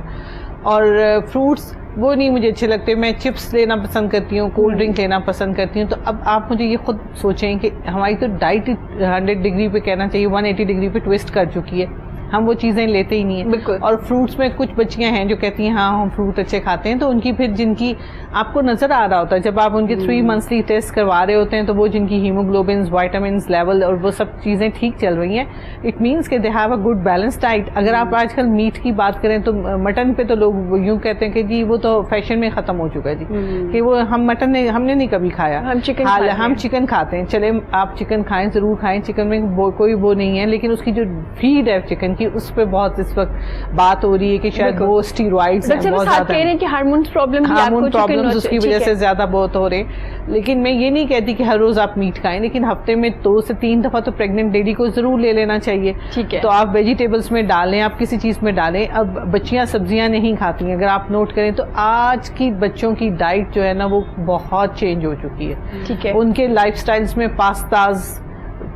اور فروٹس وہ نہیں مجھے اچھے لگتے. میں چپس لینا پسند کرتی ہوں, کولڈ ڈرنک لینا پسند کرتی ہوں. تو اب آپ مجھے یہ خود سوچیں کہ ہماری تو ڈائٹ 100 ڈگری پہ کہنا چاہیے 180 ڈگری پہ ٹویسٹ کر چکی ہے, ہم وہ چیزیں لیتے ہی نہیں ہیں. بالکل. اور فروٹس میں کچھ بچیاں ہیں جو کہتی ہیں ہاں ہم فروٹ اچھے کھاتے ہیں, تو ان کی پھر جن کی آپ کو نظر آ رہا ہوتا ہے جب آپ ان کے 3 منتھلی ٹیسٹ کروا رہے ہوتے ہیں تو وہ جن کی ہیموگلوبنز, وائٹامنز لیول اور وہ سب چیزیں ٹھیک چل رہی ہیں, اٹ مینس کہ دے have a good balance diet. اگر آپ آج کل میٹ کی بات کریں تو مٹن پہ تو لوگ یوں کہتے ہیں کہ جی وہ تو فیشن میں ختم ہو چکا ہے جی, کہ وہ ہم مٹن ہم نے نہیں کبھی کھایا, ہم چکن کھاتے ہیں. چلے آپ چکن کھائیں, ضرور کھائیں, چکن میں کوئی وہ نہیں ہے, لیکن اس کی جو فیڈ ہے چکن کی اس پہ بہت اس وقت بات ہو رہی ہے کہ شاید وہ اسٹیرائڈز ہیں بہت زیادہ, کہ ہارمون پرابلمز اس کی وجہ سے زیادہ بہت ہو رہے. لیکن میں یہ نہیں کہتی کہ ہر روز آپ میٹ کھائیں, لیکن ہفتے میں 2 سے 3 دفعہ تو پریگننٹ لیڈی کو ضرور لے لینا چاہیے. تو آپ ویجیٹیبلس میں ڈالیں, آپ کسی چیز میں ڈالیں. اب بچیاں سبزیاں نہیں کھاتی ہیں, اگر آپ نوٹ کریں تو آج کی بچوں کی ڈائٹ جو ہے نا وہ بہت چینج ہو چکی ہے. ان کے لائف سٹائلز میں پاستاز,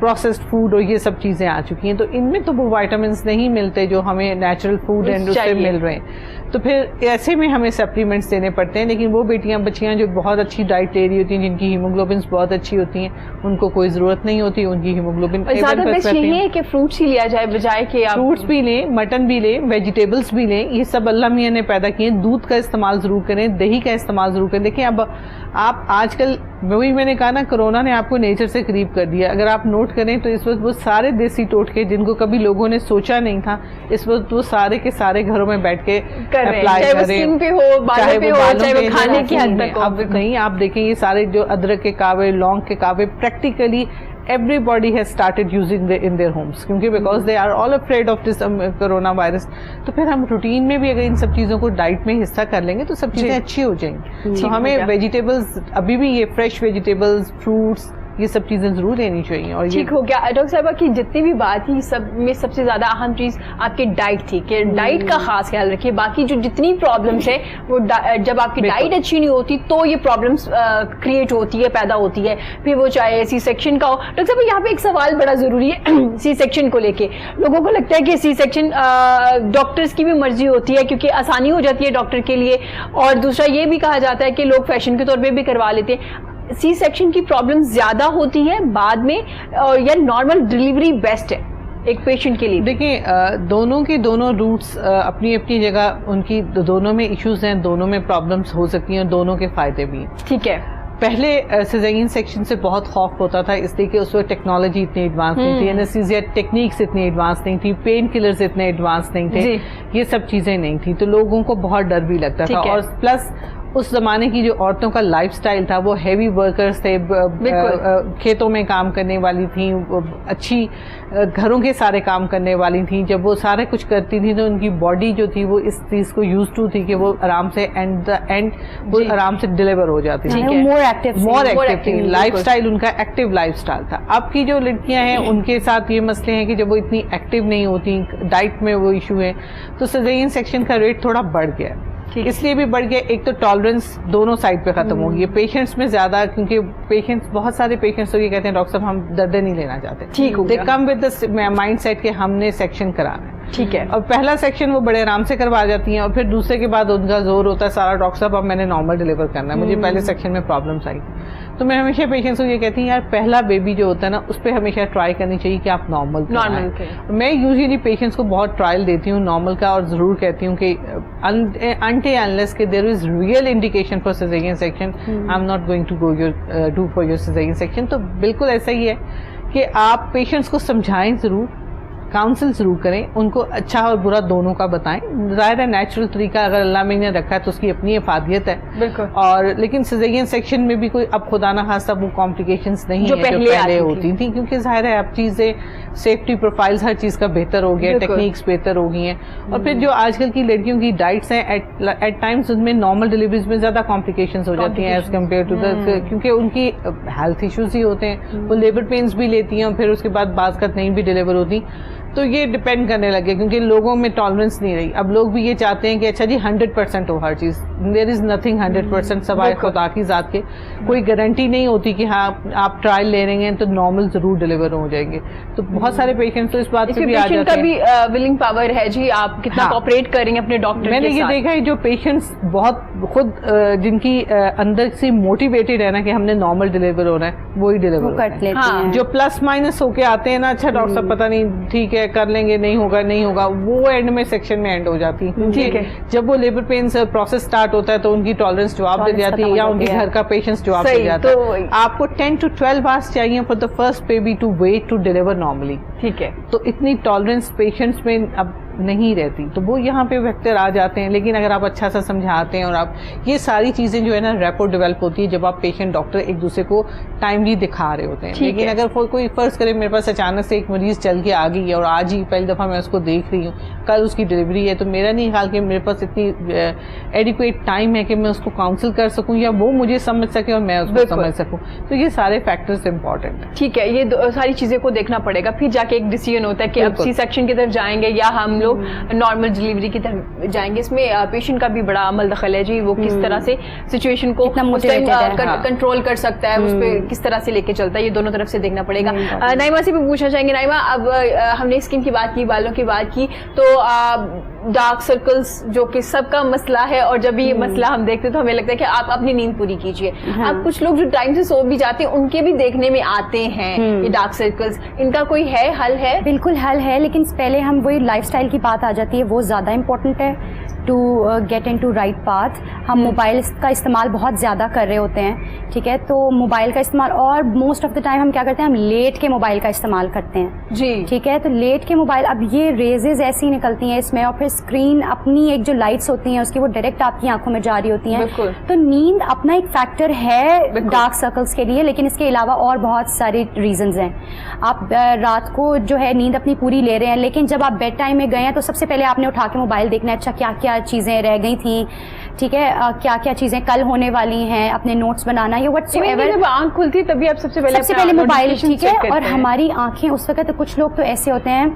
پروسیسڈ فوڈ اور یہ سب چیزیں آ چکی ہیں, تو ان میں تو وہ وائٹامنس نہیں ملتے جو ہمیں نیچرل فوڈ اینڈ اس سے مل رہے ہیں. تو پھر ایسے میں ہمیں سپلیمنٹس دینے پڑتے ہیں. لیکن وہ بچیاں جو بہت اچھی ڈائٹ لے رہی ہوتی ہیں, جن کی ہیموگلوبنس بہت اچھی ہوتی ہیں, ان کو کوئی ضرورت نہیں ہوتی, ان کی ہیموگلوبن کہ فروٹس ہی لیا جائے بجائے کہ فروٹس بھی لیں, مٹن بھی لیں, ویجیٹیبلس بھی لیں. یہ سب اللہ میاں نے پیدا کیے. دودھ کا استعمال ضرور کریں, دہی کا استعمال ضرور کریں. دیکھیں اب آپ آج کل وہی میں نے کہا نا, کرونا نے آپ کو نیچر سے قریب کر دیا. اگر آپ نوٹ کریں تو اس وقت وہ سارے دیسی ٹوٹکے جن کو کبھی لوگوں نے سوچا نہیں تھا, اس وقت وہ سارے کے سارے گھروں میں بیٹھ کے اپلائی کر رہے ہیں, چاہے وہ کھانے کی حد تک. اب نہیں آپ دیکھیں یہ سارے جو ادرک کے کاوے, لونگ کے کاوے, practically everybody has started using in their homes, کیونکہ because they are all afraid of this corona virus. تو پھر ہم روٹین میں بھی اگر ان سب چیزوں کو ڈائٹ میں حصہ کر لیں گے تو سب چیزیں اچھی ہو جائیں گی. تو ہمیں ویجیٹیبلز ابھی بھی یہ فریش ویجیٹیبلز, فروٹس, یہ سب چیزیں ضرور لینی چاہیے. اور ٹھیک ہو گیا. ڈاکٹر صاحبہ کی جتنی بھی بات تھی سب میں سب سے زیادہ اہم چیز آپ کی ڈائٹ تھی, کہ ڈائٹ کا خاص خیال رکھیے. باقی جو جتنی پرابلمس ہے وہ جب آپ کی ڈائٹ اچھی نہیں ہوتی تو یہ پرابلمس کریٹ ہوتی ہے, پیدا ہوتی ہے. پھر وہ چاہے سی سیکشن کا ہو. ڈاکٹر صاحب یہاں پہ ایک سوال بڑا ضروری ہے سی سیکشن کو لے کے. لوگوں کو لگتا ہے کہ سی سیکشن ڈاکٹرس کی بھی مرضی ہوتی ہے کیونکہ آسانی ہو جاتی ہے ڈاکٹر کے لیے, اور دوسرا یہ بھی کہا جاتا ہے کہ لوگ فیشن کے طور پہ بھی کروا لیتے ہیں. سی سیکشن کی پرابلم زیادہ ہوتی ہے بعد میں, یا نارمل ڈلیوری بیسٹ ہے؟ ایک پیشنٹ کے لیے؟ دیکھیں دونوں کے دونوں روٹس اپنی اپنی جگہ ان کی دونوں میں ایشوز ہیں, دونوں میں پرابلمس ہو سکتی ہیں, دونوں کے فائدے بھی ہیں. ٹھیک ہے. پہلے سیزرین سیکشن سے بہت خوف ہوتا تھا اس لیے کہ اس وقت ٹیکنالوجی اتنی ایڈوانس نہیں تھی, اینستھیزیا ٹیکنیکس اتنی ایڈوانس نہیں تھی, پین کلرز اتنے ایڈوانس نہیں تھے, یہ سب چیزیں نہیں تھیں, تو لوگوں کو بہت ڈر بھی لگتا تھا. اور پلس اس زمانے کی جو عورتوں کا لائف سٹائل تھا وہ ہیوی ورکرز تھے, کھیتوں میں کام کرنے والی تھیں, اچھی گھروں کے سارے کام کرنے والی تھیں. جب وہ سارے کچھ کرتی تھیں تو ان کی باڈی جو تھی وہ اس چیز کو یوز ٹو تھی کہ وہ آرام سے وہ آرام سے ڈیلیور ہو جاتی تھی, مور ایکٹیو تھی. لائف سٹائل ان کا ایکٹیو لائف سٹائل تھا. اب کی جو لڑکیاں ہیں ان کے ساتھ یہ مسئلے ہیں کہ جب وہ اتنی ایکٹیو نہیں ہوتی, ڈائٹ میں وہ ایشو ہے, تو سیزرین سیکشن کا ریٹ تھوڑا بڑھ گیا. اس لیے بھی بڑھ گیا, ایک تو ٹالرنس دونوں سائڈ پہ ختم ہو گئی پیشنٹس میں زیادہ, کیونکہ پیشنٹس بہت سارے پیشنٹس تو یہ کہتے ہیں ڈاکٹر صاحب ہم درد نہیں لینا چاہتے, they come with the mindset کہ ہم نے سیکشن کرانا ہے. ٹھیک ہے. اور پہلا سیکشن وہ بڑے آرام سے کروا جاتی ہیں, اور پھر دوسرے کے بعد ان کا زور ہوتا ہے سارا ڈاکٹر صاحب اب میں نے نارمل ڈیلیور کرنا ہے, مجھے پہلے سیکشن میں پرابلمس آئی. تو میں ہمیشہ پیشنٹس کو یہ کہتی ہوں یار پہلا بیبی جو ہوتا ہے نا اس پہ ہمیشہ ٹرائی کرنی چاہیے کہ آپ نارمل. میں یوزلی پیشنٹس کو بہت ٹرائل دیتی ہوں نارمل کا, اور ضرور کہتی ہوں کہ until unless کہ there is real indication for cesarean section, I'm not going to do for your cesarean section. تو بالکل ایسا ہی ہے کہ آپ پیشنٹس کو سمجھائیں ضرور, کاؤنسل ضرور کریں, ان کو اچھا اور برا دونوں کا بتائیں. ظاہر ہے نیچرل طریقہ اگر اللہ میں نے رکھا ہے تو اس کی اپنی افادیت ہے بالکل, اور لیکن سیزرین سیکشن میں بھی کوئی اب خدا نہ خاصہ وہ کمپلیکیشنز نہیں ہیں جو پہلے ہوتی تھیں, کیونکہ ظاہر ہے اب چیزیں سیفٹی پروفائلز ہر چیز کا بہتر ہو گیا, ٹیکنیکس بہتر ہو گئی ہیں. اور پھر جو آج کل کی لڑکیوں کی ڈائٹس ہیں ایٹ ٹائمز ان میں نارمل ڈیلیوریز میں زیادہ کمپلیکیشنز ہو جاتی ہیں ایز کمپیئر ٹو کیونکہ ان کی ہیلتھ ایشوز ہی ہوتے ہیں, وہ لیبر پینز بھی لیتی ہیں اور پھر اس کے بعد بعض کا نہیں بھی ڈیلیور ہوتی. تو یہ ڈپینڈ کرنے لگے کیونکہ لوگوں میں ٹالرنس نہیں رہی. اب لوگ بھی یہ چاہتے ہیں کہ اچھا جی 100% ہو ہر چیز, دیر از نتھنگ 100% سوائے خدا کی ذات کے, کوئی گارنٹی نہیں ہوتی کہ ہاں آپ ٹرائل لے رہے ہیں تو نارمل ضرور ڈیلیور ہو جائیں گے. تو بہت سارے پیشنٹس تو اس بات سے بھی آ جاتے ہیں, بھی ولنگ پاور ہے جی, آپ کتنا کوآپریٹ کر رہے ہیں اپنے ڈاکٹر. میں نے یہ دیکھا ہے جو پیشنٹس بہت خود جن کی اندر سے موٹیویٹڈ ہے نا کہ ہم نے نارمل ڈیلیور ہونا ہے وہی ڈیلیور کرتے ہیں. جو پلس مائنس ہو کے آتے ہیں نا, اچھا ڈاکٹر صاحب پتہ نہیں ٹھیک ہے کر لیں گے, نہیں ہوگا, وہ اینڈ میں سیکشن میں اینڈ ہو جاتی ہے. ٹھیک ہے, جب وہ لیبر پینس پروسیس سٹارٹ ہوتا ہے تو ان کی ٹالرنس جواب دے جاتی ہے یا ان کے گھر کا پیشنٹس جواب دے جاتا ہے. آپ کو 10 to 12 hours چاہیے for the first baby to wait to deliver normally. ٹھیک ہے, تو اتنی ٹالرنس پیشنٹس میں اب نہیں رہتی, تو وہ یہاں پہ فیکٹر آ جاتے ہیں. لیکن اگر آپ اچھا سا سمجھاتے ہیں اور آپ یہ ساری چیزیں جو ہے نا ریپو ڈیولپ ہوتی ہے جب آپ پیشنٹ ڈاکٹر ایک دوسرے کو ٹائملی دکھا رہے ہوتے ہیں. لیکن اگر کوئی فرض کرے میرے پاس اچانک سے ایک مریض چل کے آ گئی ہے اور آج ہی پہلی دفعہ میں اس کو دیکھ رہی ہوں, کل اس کی ڈلیوری ہے, تو میرا نہیں خیال کہ میرے پاس اتنی ایڈیکویٹ ٹائم ہے کہ میں اس کو کاؤنسل کر سکوں یا وہ مجھے سمجھ سکے اور میں اس کو سمجھ سکوں. تو یہ سارے فیکٹرز امپورٹنٹ ہیں. ٹھیک ہے, یہ ساری چیزیں کو دیکھنا پڑے گا, پھر جا کے ایک ڈیسیژن ہوتا ہے کہ اب سی سیکشن کی طرف جائیں گے یا ہم لوگ نارمل ڈیلیوری کی طرف جائیں گے. اس میں پیشنٹ کا بھی بڑا عمل دخل ہے جی, وہ کس طرح سے سچویشن کو کنٹرول کر سکتا ہے, اس پہ کس طرح سے لے کے چلتا ہے, یہ دونوں طرف سے دیکھنا پڑے گا. نائمہ سے بھی پوچھنا چاہیں گے, نائمہ اب ہم نے اسکن کی بات کی, بالوں کی بات کی, تو ڈارک سرکلز جو کہ سب کا مسئلہ ہے, اور جب یہ مسئلہ ہم دیکھتے تو ہمیں لگتا ہے کہ آپ اپنی نیند پوری کیجیے. اب کچھ لوگ جو ٹائم سے سو بھی جاتے ہیں ان کے بھی دیکھنے میں آتے ہیں یہ ڈارک سرکلز, ان کا کوئی ہے حل ہے؟ بالکل حل ہے, لیکن پہلے ہم وہی لائف سٹائل کی بات آ جاتی ہے, وہ زیادہ امپورٹنٹ ہے to get into right path. ہم موبائل کا استعمال بہت زیادہ کر رہے ہوتے ہیں, ٹھیک ہے, تو موبائل کا استعمال, اور موسٹ آف دا ٹائم ہم کیا کرتے ہیں, ہم لیٹ کے موبائل کا استعمال کرتے ہیں جی, ٹھیک ہے. تو لیٹ کے موبائل, اب یہ ریزز ایسی نکلتی ہیں اس میں, اور پھر اسکرین اپنی ایک جو لائٹس ہوتی ہیں اس کی وہ ڈائریکٹ آپ کی آنکھوں میں جاری ہوتی ہیں. تو نیند اپنا ایک فیکٹر ہے ڈارک سرکلس کے لیے, لیکن اس کے علاوہ اور بہت ساری ریزنز ہیں. آپ رات کو جو ہے نیند اپنی پوری لے رہے ہیں, لیکن جب آپ بیڈ ٹائم میں گئے ہیں تو سب سے پہلے آپ نے اٹھا کے موبائل دیکھنا ہے, اچھا کیا کیا چیزیں رہ گئی تھیں, ٹھیک ہے, کیا کیا چیزیں کل ہونے والی ہیں, اپنے نوٹس بنانا یا وٹ ایور. جب آنکھ کھلتی ہے تبھی آپ سب سے پہلے موبائل, ٹھیک ہے. اور ہماری آنکھیں اس وقت, کچھ لوگ تو ایسے ہوتے ہیں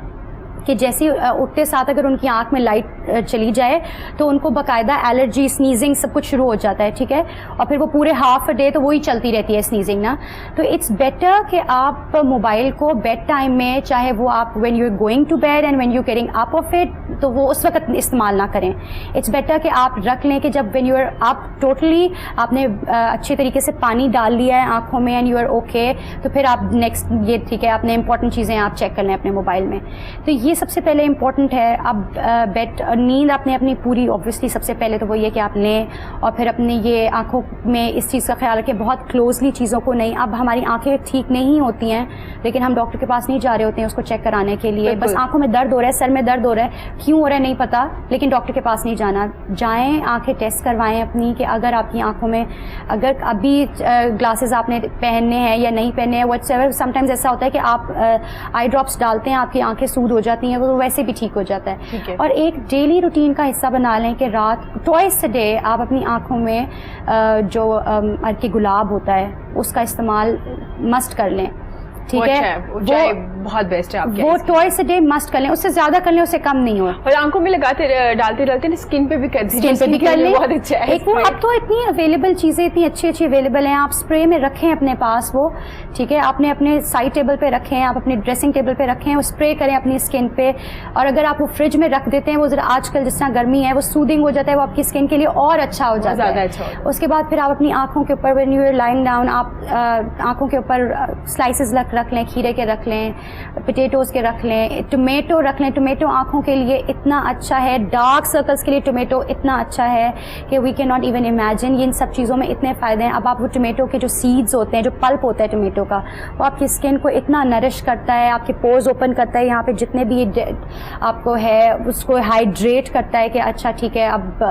کہ جیسے اٹھتے ساتھ اگر ان کی آنکھ میں لائٹ چلی جائے تو ان کو باقاعدہ الرجی, سنیزنگ سب کچھ شروع ہو جاتا ہے, ٹھیک ہے, اور پھر وہ پورے ہاف ڈے تو وہی چلتی رہتی ہے سنیزنگ نا. تو اٹس بیٹر کہ آپ موبائل کو بیڈ ٹائم میں, چاہے وہ آپ when you are going to bed and when you getting up of it, تو وہ اس وقت استعمال نہ کریں. اٹس بیٹر کہ آپ رکھ لیں کہ جب وین یو آر آپ ٹوٹلی آپ نے اچھے طریقے سے پانی ڈال لیا ہے آنکھوں میں اینڈ یو آر اوکے, تو پھر آپ نیکسٹ یہ ٹھیک ہے آپ نے امپورٹنٹ چیزیں آپ چیک کر لیں اپنے موبائل میں. تو یہ سب سے پہلے امپورٹنٹ ہے. اب بیڈ نیند آپ نے اپنی پوری اوبویسلی سب سے پہلے تو وہ یہ کہ آپ لیں, اور پھر اپنے یہ آنکھوں میں اس چیز کا خیال رکھیں بہت کلوزلی چیزوں کو نہیں. اب ہماری آنکھیں ٹھیک نہیں ہوتی ہیں لیکن ہم ڈاکٹر کے پاس نہیں جا رہے ہوتے ہیں اس کو چیک کرانے کے لیے, بس آنکھوں میں درد ہو رہا ہے, سر میں درد ہو رہا ہے, کیوں ہو رہا ہے نہیں پتا, لیکن ڈاکٹر کے پاس نہیں جانا. جائیں آنکھیں ٹیسٹ کروائیں اپنی کہ اگر آپ کی آنکھوں میں اگر ابھی گلاسز آپ نے پہننے ہیں یا نہیں پہننے ہیں, واٹس ایور. سم ٹائمز ایسا ہوتا ہے کہ آپ آئی ڈراپس ڈالتے ہیں, آپ کی آنکھیں سود ہو جاتی ہیں, وہ ویسے بھی ٹھیک ہو جاتا ہے. اور ایک ڈیلی روٹین کا حصہ بنا لیں کہ رات ٹوائس اے ڈے آپ اپنی آنکھوں میں جو ارک گلاب ہوتا ہے اس کا استعمال مسٹ کر لیں, ٹھیک ہے, بہت بیسٹ ہے. وہ ٹوائس اے ڈے مسٹ کر لیں, اس سے زیادہ کر لیں, اس سے کم نہیں ہو. اور آنکھوں میں لگاتے ڈالتے اسکن پہ بھی کر لیں, بہت اچھا ہے. ایک وہ اب تو اتنی اویلیبل چیزیں اتنی اچھی اویلیبل ہیں, آپ اسپرے میں رکھیں اپنے پاس وہ, ٹھیک ہے, آپ نے اپنے سائڈ ٹیبل پہ رکھیں, آپ اپنے ڈریسنگ ٹیبل پہ رکھیں, وہ اسپرے کریں اپنی اسکن پہ. اور اگر آپ وہ فریج میں رکھ دیتے ہیں, وہ ذرا آج کل جس طرح گرمی ہے وہ سودنگ ہو جاتا ہے, وہ آپ کی اسکن کے لیے اور اچھا ہو جاتا ہے. اس کے بعد پھر آپ اپنی آنکھوں کے اوپر when you are lying down, آپ آنکھوں کے اوپر سلائسز رکھ لیں, کھیرے کے رکھ لیں, پٹیٹوز کے رکھ لیں, ٹومیٹو رکھ لیں. ٹومیٹو آنکھوں کے لیے اتنا اچھا ہے, ڈارک سرکلز کے لیے ٹومیٹو اتنا اچھا ہے کہ we cannot even imagine. یہ ان سب چیزوں میں اتنے فائدے ہیں. اب آپ وہ ٹومیٹو کے جو سیڈز ہوتے ہیں, جو پلپ ہوتا ہے ٹومیٹو کا, وہ آپ کی اسکن کو اتنا نرش کرتا ہے, آپ کے پورز اوپن کرتا ہے, یہاں پہ جتنے بھی آپ کو ہے اس کو ہائیڈریٹ کرتا ہے کہ اچھا ٹھیک ہے اب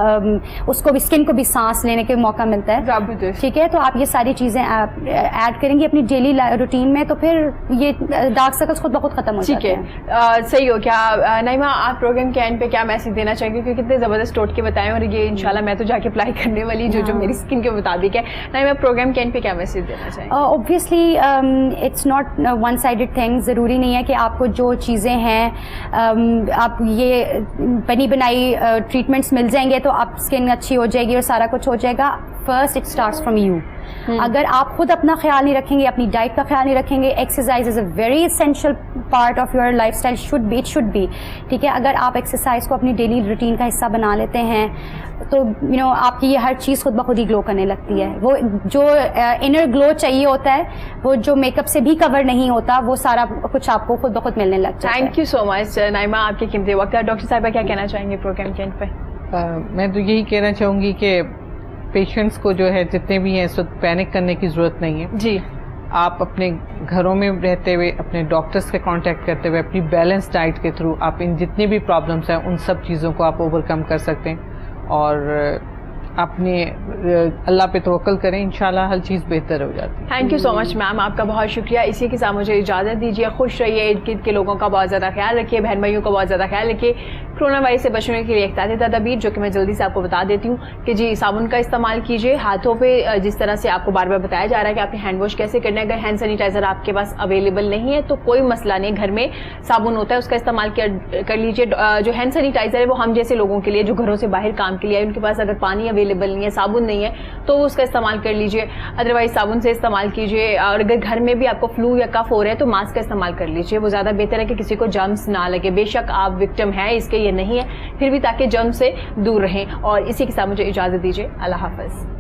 اس کو بھی اسکن کو بھی سانس لینے کے موقع ملتا ہے, ٹھیک ہے. تو آپ یہ ساری چیزیں ایڈ کریں گے اپنی ڈیلی روٹین میں, تو پھر یہ ڈارک سرکلز خود بخود ختم ہو جاتے ہیں. ٹھیک ہے, صحیح ہو. کیا نائمہ آپ پروگرام کے اینڈ پہ کیا میسج دینا چاہیں گے, کیونکہ کتنے زبردست ٹوٹکے بتائیں, اور یہ انشاءاللہ میں تو جا کے اپلائی کرنے والی جو میری اسکن کے مطابق ہے. نائمہ پروگرام کے اینڈ پہ کیا میسج دینا چاہیں گے؟ Obviously it's not one sided thing. ضروری نہیں ہے کہ آپ کو جو چیزیں ہیں آپ یہ بنی بنائی ٹریٹمنٹس مل جائیں گے تو آپ اسکن اچھی ہو جائے گی اور سارا کچھ ہو جائے گا. First it starts from you. اگر آپ خود اپنا خیال نہیں رکھیں گے, اپنی ڈائٹ کا خیال نہیں رکھیں گے, exercise is a very essential part of your lifestyle, should be, ٹھیک ہے. اگر آپ ایکسرسائز کو اپنی ڈیلی روٹین کا حصہ بنا لیتے ہیں تو آپ کی یہ ہر چیز خود بخود ہی گلو کرنے لگتی ہے. وہ جو انر گلو چاہیے ہوتا ہے, وہ جو میک اپ سے بھی کور نہیں ہوتا, وہ سارا کچھ آپ کو خود بخود ملنے لگتا ہے. تھینک یو سو مچ نائمہ, آپ کے قیمتی وقت. ڈاکٹر صاحبہ کیا کہنا چاہیں گے پروگرام کے اینڈ پہ؟ میں تو یہی کہنا چاہوں گی کہ پیشنٹس کو جو ہے جتنے بھی ہیں اس وقت پینک کرنے کی ضرورت نہیں ہے. جی, آپ اپنے گھروں میں رہتے ہوئے اپنے ڈاکٹرس کے کانٹیکٹ کرتے ہوئے اپنی بیلنس ڈائٹ کے تھرو آپ ان جتنی بھی پرابلمس ہیں ان سب چیزوں کو آپ اوور کم کر سکتے ہیں, اور اپنے اللہ پہ توکل کریں, انشاءاللہ ہر چیز بہتر ہو جاتی ہے. تھینک یو سو مچ میم, آپ کا بہت شکریہ. اسی کے ساتھ مجھے اجازت دیجیے. خوش رہیے, ارد گرد کے لوگوں کا بہت زیادہ خیال رکھیے, بہن بھائیوں کا بہت زیادہ خیال رکھیے. کرونا وائرس سے بچنے کے لیے احتیاطی تدابیر جو کہ میں جلدی سے آپ کو بتا دیتی ہوں کہ جی صابن کا استعمال کیجیے ہاتھوں پہ, جس طرح سے آپ کو بار بار بتایا جا رہا ہے کہ آپ نے ہینڈ واش کیسے کرنا ہے. اگر ہینڈ سینیٹائزر آپ کے پاس اویلیبل نہیں ہے تو کوئی مسئلہ نہیں, گھر میں صابن ہوتا ہے اس کا استعمال کر لیجیے. جو ہینڈ سینیٹائزر ہے وہ ہم جیسے لوگوں کے لیے جو گھروں سے باہر کام کے لیے ان کے پاس اگر پانی اویلیبل نہیں ہے, صابن نہیں ہے, تو اس کا استعمال کر لیجیے. ادروائز صابن سے استعمال کیجیے. اور اگر گھر میں بھی آپ کو فلو یا کف ہو رہا ہے تو ماسک کا استعمال کر لیجیے, وہ زیادہ بہتر ہے کہ کسی کو جرمس نہ لگے. بے شک آپ وکٹم ہیں اس کے, یہ نہیں ہے, پھر بھی تاکہ جرم سے دور رہیں. اور اسی کے ساتھ مجھے اجازت دیجیے. اللہ حافظ.